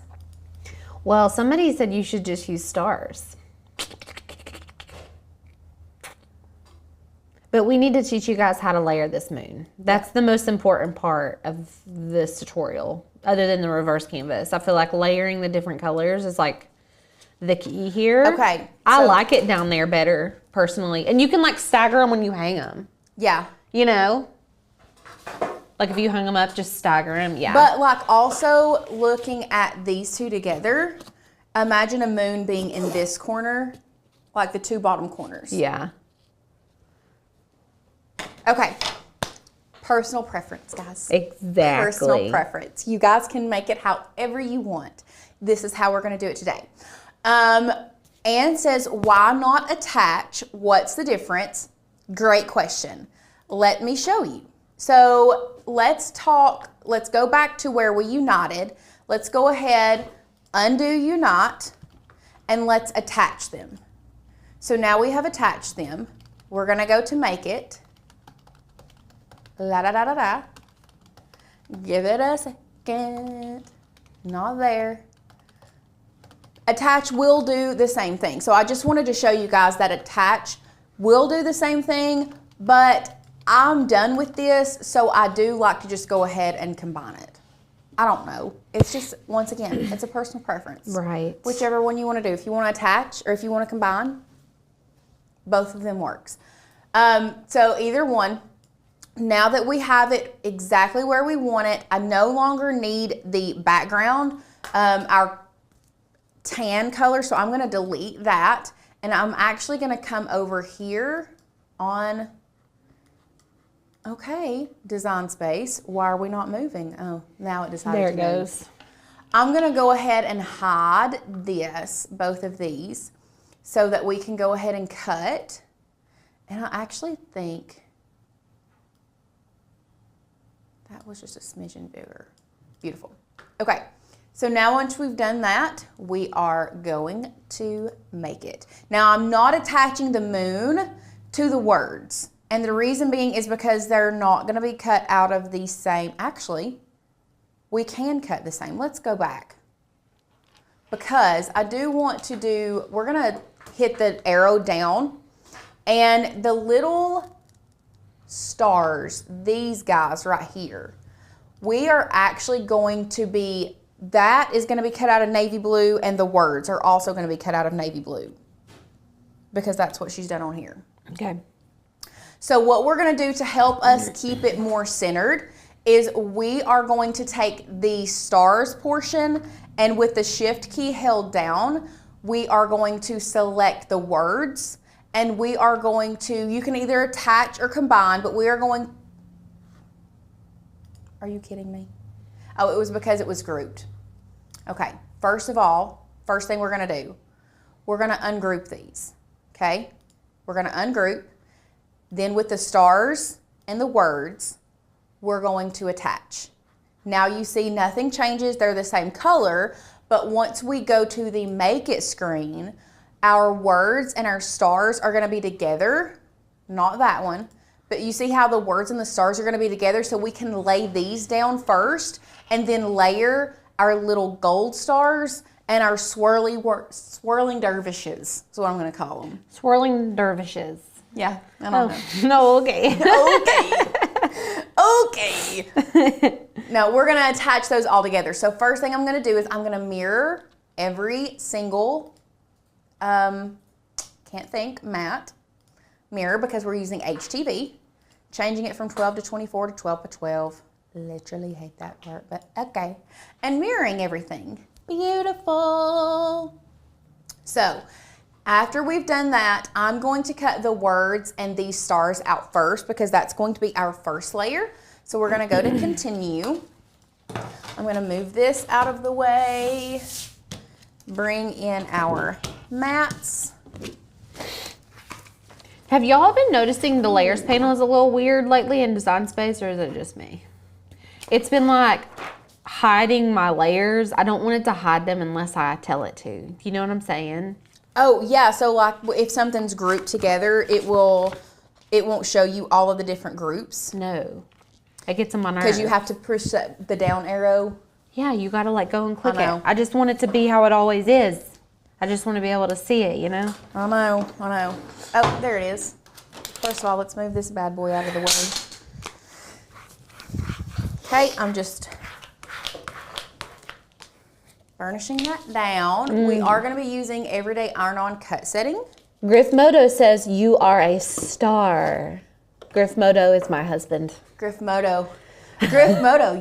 Well, somebody said you should just use stars. But we need to teach you guys how to layer this moon. That's the most important part of this tutorial, other than the reverse canvas. I feel like layering the different colors is like the key here. Okay. I like it down there better, personally. And you can like stagger them when you hang them. Yeah. You know? Like if you hung them up, just stagger them. Yeah. But like also looking at these two together, imagine a moon being in this corner, like the two bottom corners. Yeah. Okay. Personal preference, guys. Exactly. Personal preference. You guys can make it however you want. This is how we're going to do it today. Anne says, why not attach? What's the difference? Great question. Let me show you. So let's go back to where we united. Let's go ahead, undo unite, and let's attach them. So now we have attached them. We're going to go to make it. La da da da da. Give it a second. Not there. Attach will do the same thing. So I just wanted to show you guys that attach will do the same thing, but I'm done with this, so I do like to just go ahead and combine it. I don't know. It's just, once again, it's a personal preference. Right. Whichever one you want to do. If you want to attach or if you want to combine, both of them works. So either one. Now that we have it exactly where we want it, I no longer need the background, our tan color, so I'm going to delete that, and I'm actually going to come over here on, okay, Design Space. Why are we not moving? Oh, now it decided There to it move. goes. I'm going to go ahead and hide this, both of these, so that we can go ahead and cut, and I actually think that was just a smidgen bigger. Beautiful. Okay, so now once we've done that, we are going to make it. Now I'm not attaching the moon to the words. And the reason being is because they're not gonna be cut out of the same, actually, we can cut the same. Let's go back. Because I do want to do, we're gonna hit the arrow down, and the little stars, these guys right here, we are actually going to be, that is going to be cut out of navy blue, and the words are also going to be cut out of navy blue because that's what she's done on here. Okay. So what we're going to do to help us keep it more centered is we are going to take the stars portion, and with the shift key held down, we are going to select the words. And we are going to, you can either attach or combine, but we are going, are you kidding me? Oh, it was because it was grouped. Okay, first of all, first thing we're gonna do, we're gonna ungroup these, okay? We're gonna ungroup, then with the stars and the words, we're going to attach. Now you see nothing changes, they're the same color, but once we go to the make it screen, our words and our stars are gonna be together, not that one, but you see how the words and the stars are gonna be together, so we can lay these down first and then layer our little gold stars and our swirling dervishes. That's what I'm gonna call them. Swirling dervishes. Yeah, I don't know. No, okay. Okay. No, we're gonna attach those all together. So first thing I'm gonna do is I'm gonna mirror every single can't think, matte mirror, because we're using HTV, changing it from 12 to 24 to 12 to 12. Literally hate that part, but okay. And mirroring everything. Beautiful. So after we've done that, I'm going to cut the words and these stars out first because that's going to be our first layer. So we're gonna go to continue. I'm gonna move this out of the way. Bring in our mats. Have y'all been noticing the layers panel is a little weird lately in Design Space, or is it just me? It's been like hiding my layers. I don't want it to hide them unless I tell it to. You know what I'm saying? Oh yeah, so like if something's grouped together, it won't show you all of the different groups. No. It gets on my nerves. Because you have to push the down arrow. Yeah, you gotta like go and click I know. it. I just want it to be how it always is. I just want to be able to see it, you know? I know. Oh, there it is. First of all, let's move this bad boy out of the way. Okay, I'm just burnishing that down. We are going to be using Everyday Iron-On cut setting. Griffmodo says you are a star. Griffmodo is my husband. Griffmodo,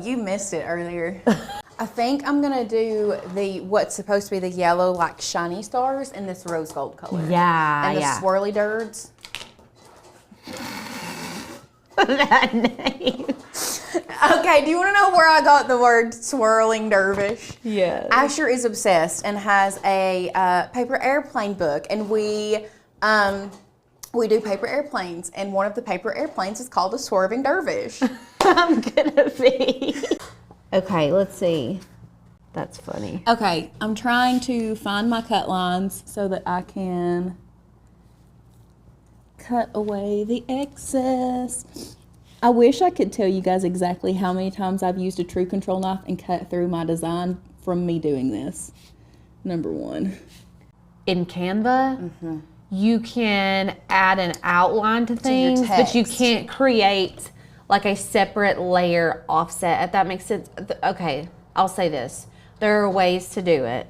you missed it earlier. I think I'm gonna do what's supposed to be the yellow, like shiny stars in this rose gold color. Yeah, and the swirly dirts. That name. Okay, do you want to know where I got the word swirling dervish? Yes. Asher is obsessed and has a paper airplane book, and we do paper airplanes, and one of the paper airplanes is called a swerving dervish. I'm gonna be. Okay, let's see. That's funny. Okay, I'm trying to find my cut lines so that I can cut away the excess. I wish I could tell you guys exactly how many times I've used a true control knife and cut through my design from me doing this. Number one. In Canva, you can add an outline to your things, but you text. can't create like a separate layer offset, if that makes sense. Okay, I'll say this. There are ways to do it.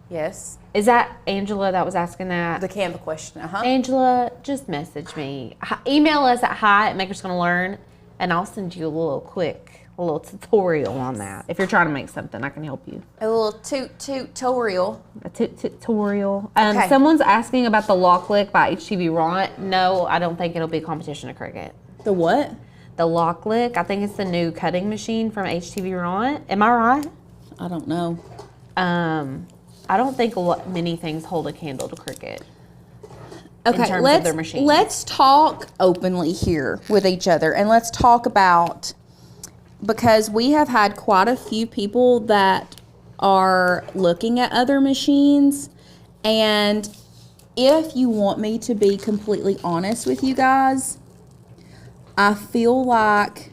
Yes. Is that Angela that was asking that? The Canva question, Angela, just message me. Email us at hi@makersgonnalearn, and I'll send you a little tutorial on that. If you're trying to make something, I can help you. A little tutorial. A tutorial. Okay. Someone's asking about the Lock Lick by HTV Ront. No, I don't think it'll be a competition to Cricut. The what? The Lock Lick, I think it's the new cutting machine from HTV Ront. Am I right? I don't know. I don't think many things hold a candle to Cricut. Okay, in terms of their machines. let's talk openly here with each other, and let's talk about, because we have had quite a few people that are looking at other machines, and if you want me to be completely honest with you guys, I feel like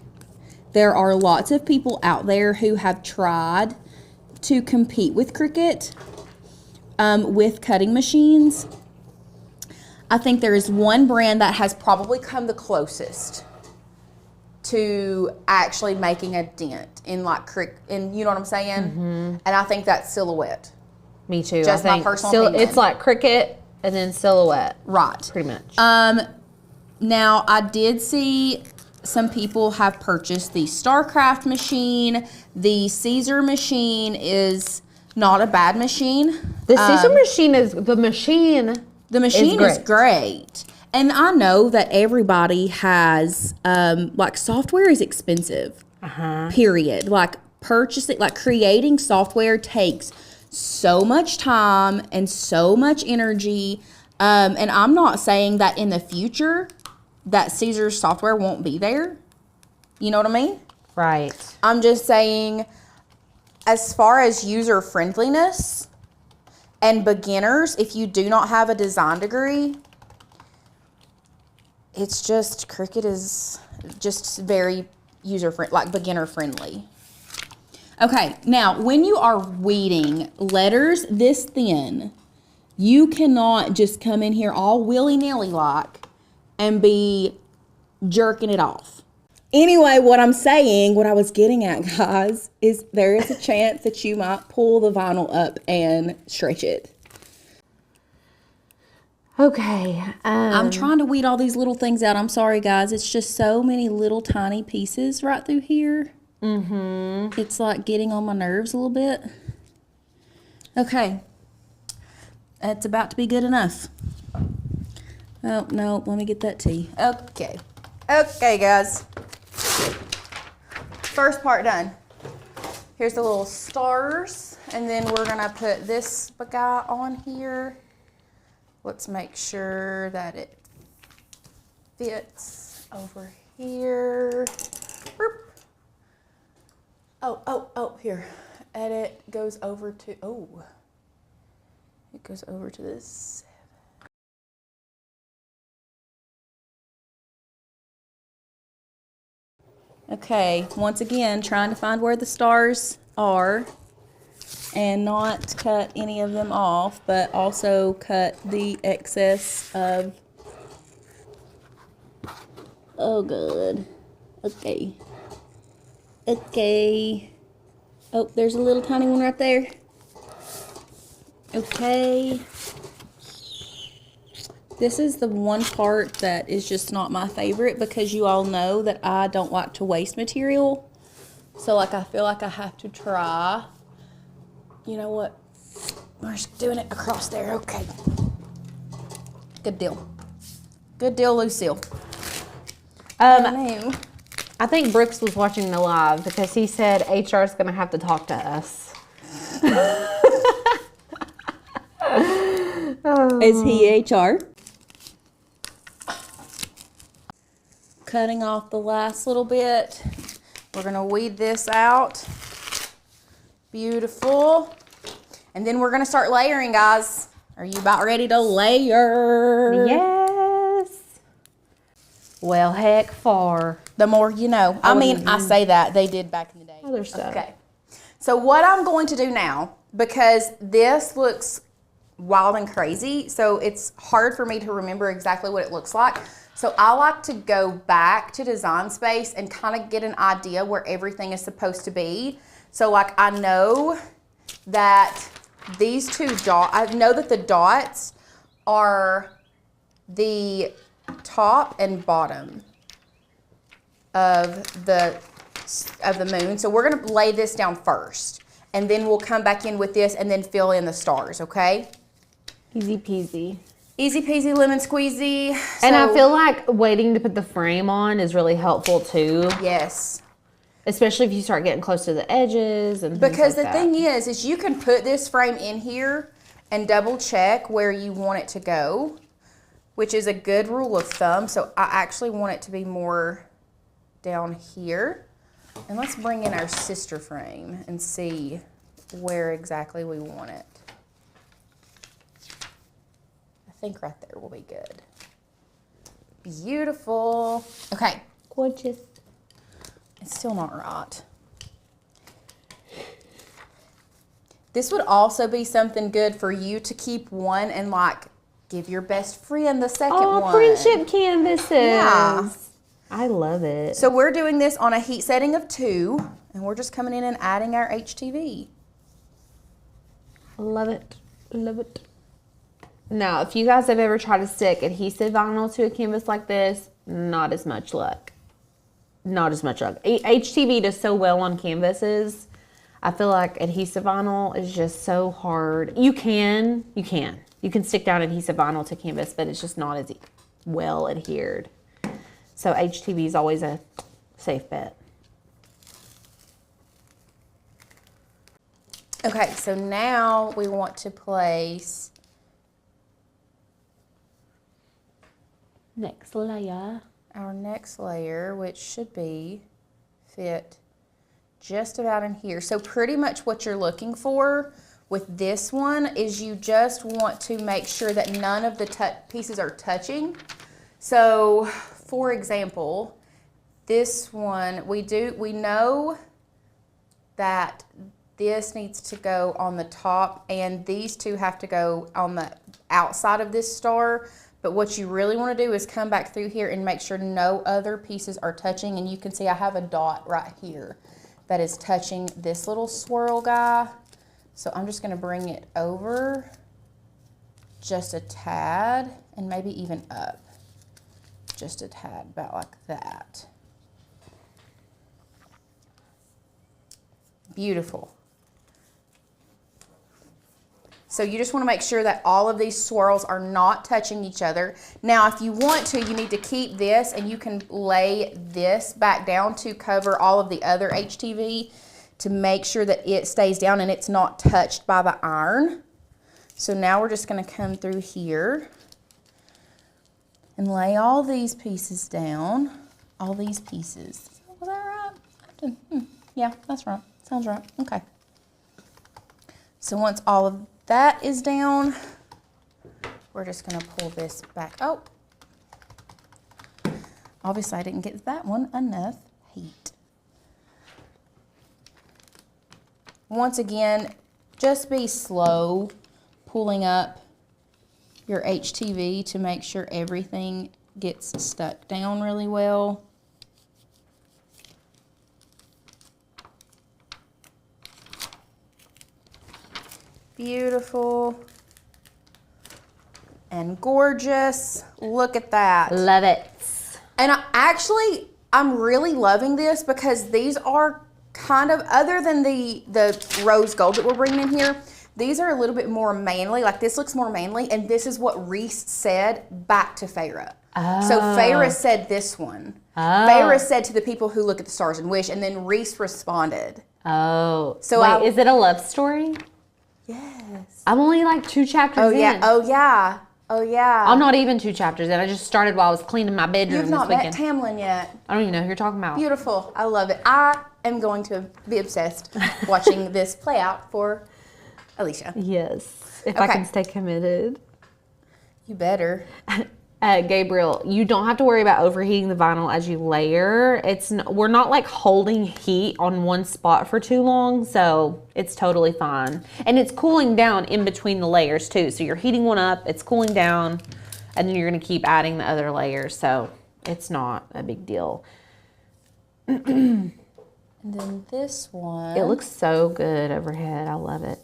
there are lots of people out there who have tried to compete with Cricut with cutting machines. I think there is one brand that has probably come the closest to actually making a dent in like you know what I'm saying? And I think that's Silhouette. Me too. Just I think my personal opinion. It's like Cricut and then Silhouette. Right. Pretty much. Now, I did see some people have purchased the StarCraft machine. The Caesar machine is not a bad machine. The Caesar machine is the machine. The machine is great. great. And I know that everybody has, like, software is expensive. Period. Like, purchasing, like, creating software takes so much time and so much energy. And I'm not saying that in the future that Caesar's software won't be there. You know what I mean? Right. I'm just saying, as far as user friendliness and beginners, if you do not have a design degree, it's just, Cricut is just very user friendly, like beginner friendly. Okay, now when you are weeding letters this thin, you cannot just come in here all willy-nilly like and be jerking it off. Anyway, what I'm saying, what I was getting at, guys, is there is a chance that you might pull the vinyl up and stretch it. Okay. I'm trying to weed all these little things out. I'm sorry, guys. It's just so many little tiny pieces right through here. It's like getting on my nerves a little bit. Okay. That's about to be good enough. Oh, no. Let me get that tea. Okay. Okay, guys. First part done. Here's the little stars, and then we're gonna put this guy on here. Let's make sure that it fits over here. Oh, here. Edit goes over to, it goes over to this. Okay, once again, trying to find where the stars are and not cut any of them off, but also cut the excess of, oh good, okay. Okay, oh, there's a little tiny one right there. Okay. This is the one part that is just not my favorite because you all know that I don't like to waste material. So like I feel like I have to try. You know what? We're just doing it across there. Okay. Good deal. Good deal, Lucille. I think Brooks was watching the live because he said HR is going to have to talk to us. Is he HR? Cutting off the last little bit. We're gonna weed this out. Beautiful. And then we're gonna start layering, guys. Are you about ready to layer? Yes. Well, heck for. The more you know. I mean, I say that. They did back in the day. Other stuff. Okay. So what I'm going to do now, because this looks wild and crazy, so it's hard for me to remember exactly what it looks like. So I like to go back to Design Space and kind of get an idea where everything is supposed to be. So like I know that these two dots, I know that the dots are the top and bottom of the moon. So we're gonna lay this down first and then we'll come back in with this and then fill in the stars, okay? Easy peasy. Easy peasy lemon squeezy. And I feel like waiting to put the frame on is really helpful too. Yes. Especially if you start getting close to the edges and things because like the that. thing is you can put this frame in here and double check where you want it to go, which is a good rule of thumb. So I actually want it to be more down here. And let's bring in our sister frame and see where exactly we want it. I think right there will be good. Beautiful. Okay. Gorgeous. It's still not right. This would also be something good for you to keep one and like give your best friend the second one. Oh, friendship canvases. Yeah. I love it. So we're doing this on a heat setting of 2 and we're just coming in and adding our HTV. Love it. Love it. Now, if you guys have ever tried to stick adhesive vinyl to a canvas like this, not as much luck. Not as much luck. HTV does so well on canvases. I feel like adhesive vinyl is just so hard. You can stick down adhesive vinyl to canvas, but it's just not as well adhered. So HTV is always a safe bet. Okay, so now we want to place Next layer. our next layer, which should be fit just about in here. So pretty much what you're looking for with this one is you just want to make sure that none of the pieces are touching. So for example, this one, we know that this needs to go on the top and these two have to go on the outside of this star. But what you really want to do is come back through here and make sure no other pieces are touching. And you can see I have a dot right here that is touching this little swirl guy. So I'm just going to bring it over just a tad and maybe even up just a tad, about like that. Beautiful. So you just want to make sure that all of these swirls are not touching each other. Now, if you want to, you need to keep this and you can lay this back down to cover all of the other HTV. to make sure that it stays down and it's not touched by the iron. So now we're just gonna come through here and lay all these pieces down, all these pieces. Was that right? Yeah, that's right, sounds right, okay. So once all of that is down, we're just gonna pull this back. Oh, obviously I didn't get that one enough heat. Once again, just be slow pulling up your HTV to make sure everything gets stuck down really well. Beautiful and gorgeous. Look at that. Love it. And I'm really loving this because these are kind of, other than the rose gold that we're bringing in here, these are a little bit more manly. Like this looks more manly, and this is what Reese said back to Farrah. Oh. So Farrah said this one. Oh. Farrah said to the people who look at the stars and wish, and then Reese responded. Oh. So wait, is it a love story? Yes. I'm only like 2 chapters in. Yeah. Oh yeah. Oh yeah. I'm not even 2 chapters in. I just started while I was cleaning my bedroom You've not this met weekend. Tamlin yet. I don't even know who you're talking about. Beautiful. I love it. I am going to be obsessed watching this play out for Alicia. Yes. If I can stay committed. You better. Gabriel, you don't have to worry about overheating the vinyl as you layer. We're not like holding heat on one spot for too long, so it's totally fine. And it's cooling down in between the layers too. So you're heating one up, it's cooling down, and then you're gonna keep adding the other layers. So it's not a big deal. And then this one. It looks so good overhead. I love it.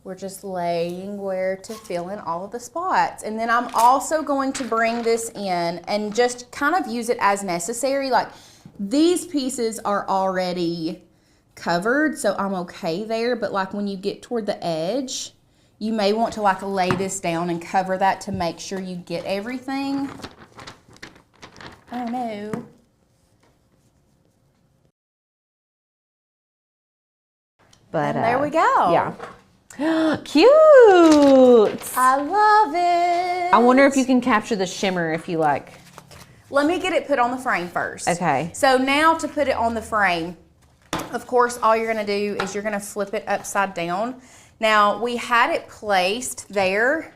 We're just laying where to fill in all of the spots. And then I'm also going to bring this in and just kind of use it as necessary. Like these pieces are already covered, so I'm okay there. But like when you get toward the edge, you may want to like lay this down and cover that to make sure you get everything. Oh no. But and there we go. Yeah. Cute. I love it. I wonder if you can capture the shimmer if you like. Let me get it put on the frame first. Okay. So now to put it on the frame, of course, all you're gonna do is you're gonna flip it upside down. Now we had it placed there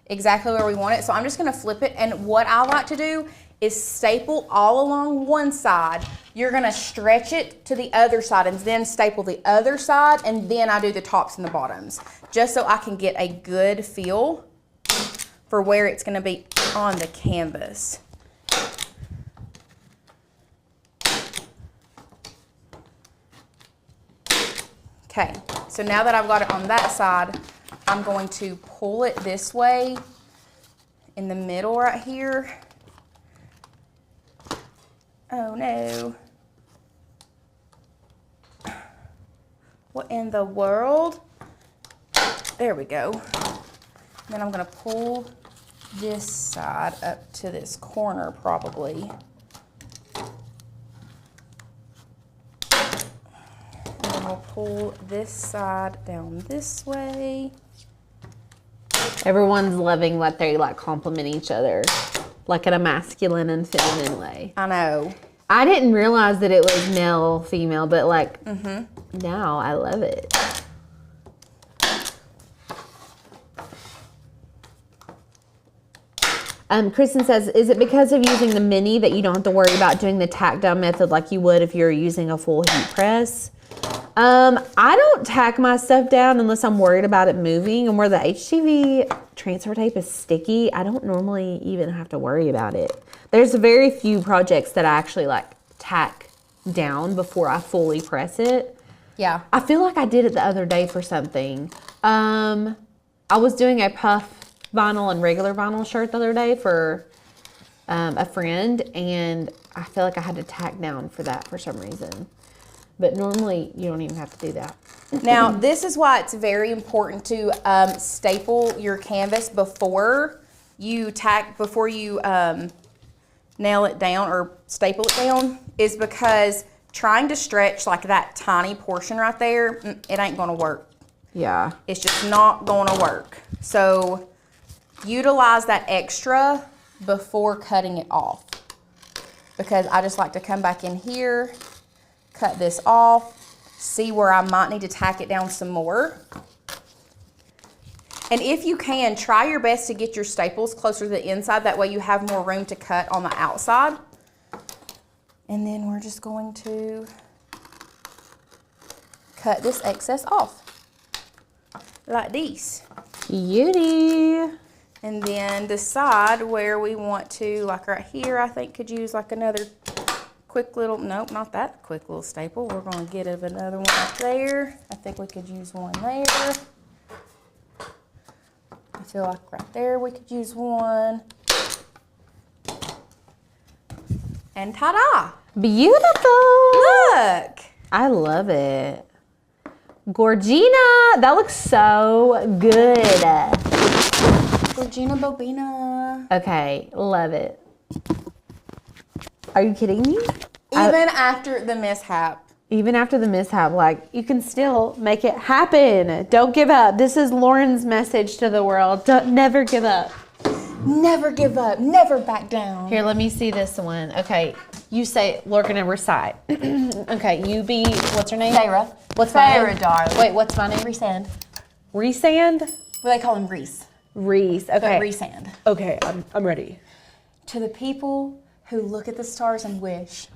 exactly where we want it. So I'm just gonna flip it. And what I like to do is staple all along one side. You're gonna stretch it to the other side and then staple the other side, and then I do the tops and the bottoms, just so I can get a good feel for where it's gonna be on the canvas. Okay, so now that I've got it on that side, I'm going to pull it this way in the middle right here. Oh no. What in the world? There we go. Then I'm gonna pull this side up to this corner probably. And then we'll pull this side down this way. Everyone's loving what they like compliment each other, like in a masculine and feminine way. I know. I didn't realize that it was male, female, but like now I love it. Kristen says, is it because of using the mini that you don't have to worry about doing the tack down method like you would if you're using a full heat press? I don't tack my stuff down unless I'm worried about it moving, and where the HTV transfer tape is sticky, I don't normally even have to worry about it. There's very few projects that I actually like tack down before I fully press it. Yeah. I feel like I did it the other day for something. I was doing a puff vinyl and regular vinyl shirt the other day for a friend, and I feel like I had to tack down for that for some reason. But normally you don't even have to do that. Now, this is why it's very important to staple your canvas before you nail it down or staple it down, is because trying to stretch like that tiny portion right there, it ain't gonna work. Yeah. It's just not gonna work. So utilize that extra before cutting it off, because I just like to come back in here, cut this off, see where I might need to tack it down some more. And if you can, try your best to get your staples closer to the inside. That way you have more room to cut on the outside. And then we're just going to cut this excess off like this. Beauty. And then decide where we want to, like right here, I think could use like another quick little, nope, not that quick little staple. We're gonna get another one right there. I think we could use one there. I feel like right there we could use one. And ta-da! Beautiful. Look! I love it. Gorgina, that looks so good. Georgina Bobina. Okay, love it. Are you kidding me? Even after the mishap. Even after the mishap, like, you can still make it happen. Don't give up. This is Lauren's message to the world. Never give up. Never give up. Never back down. Here, let me see this one. Okay, you say, we're gonna recite. Okay, you be, what's her name? Sarah. What's my Sarah, name? darling. Wait, what's my name? Resand. Resand? Well, they call him Reese. Reese, But okay. Resand. Okay, I'm ready. To the people who look at the stars and wish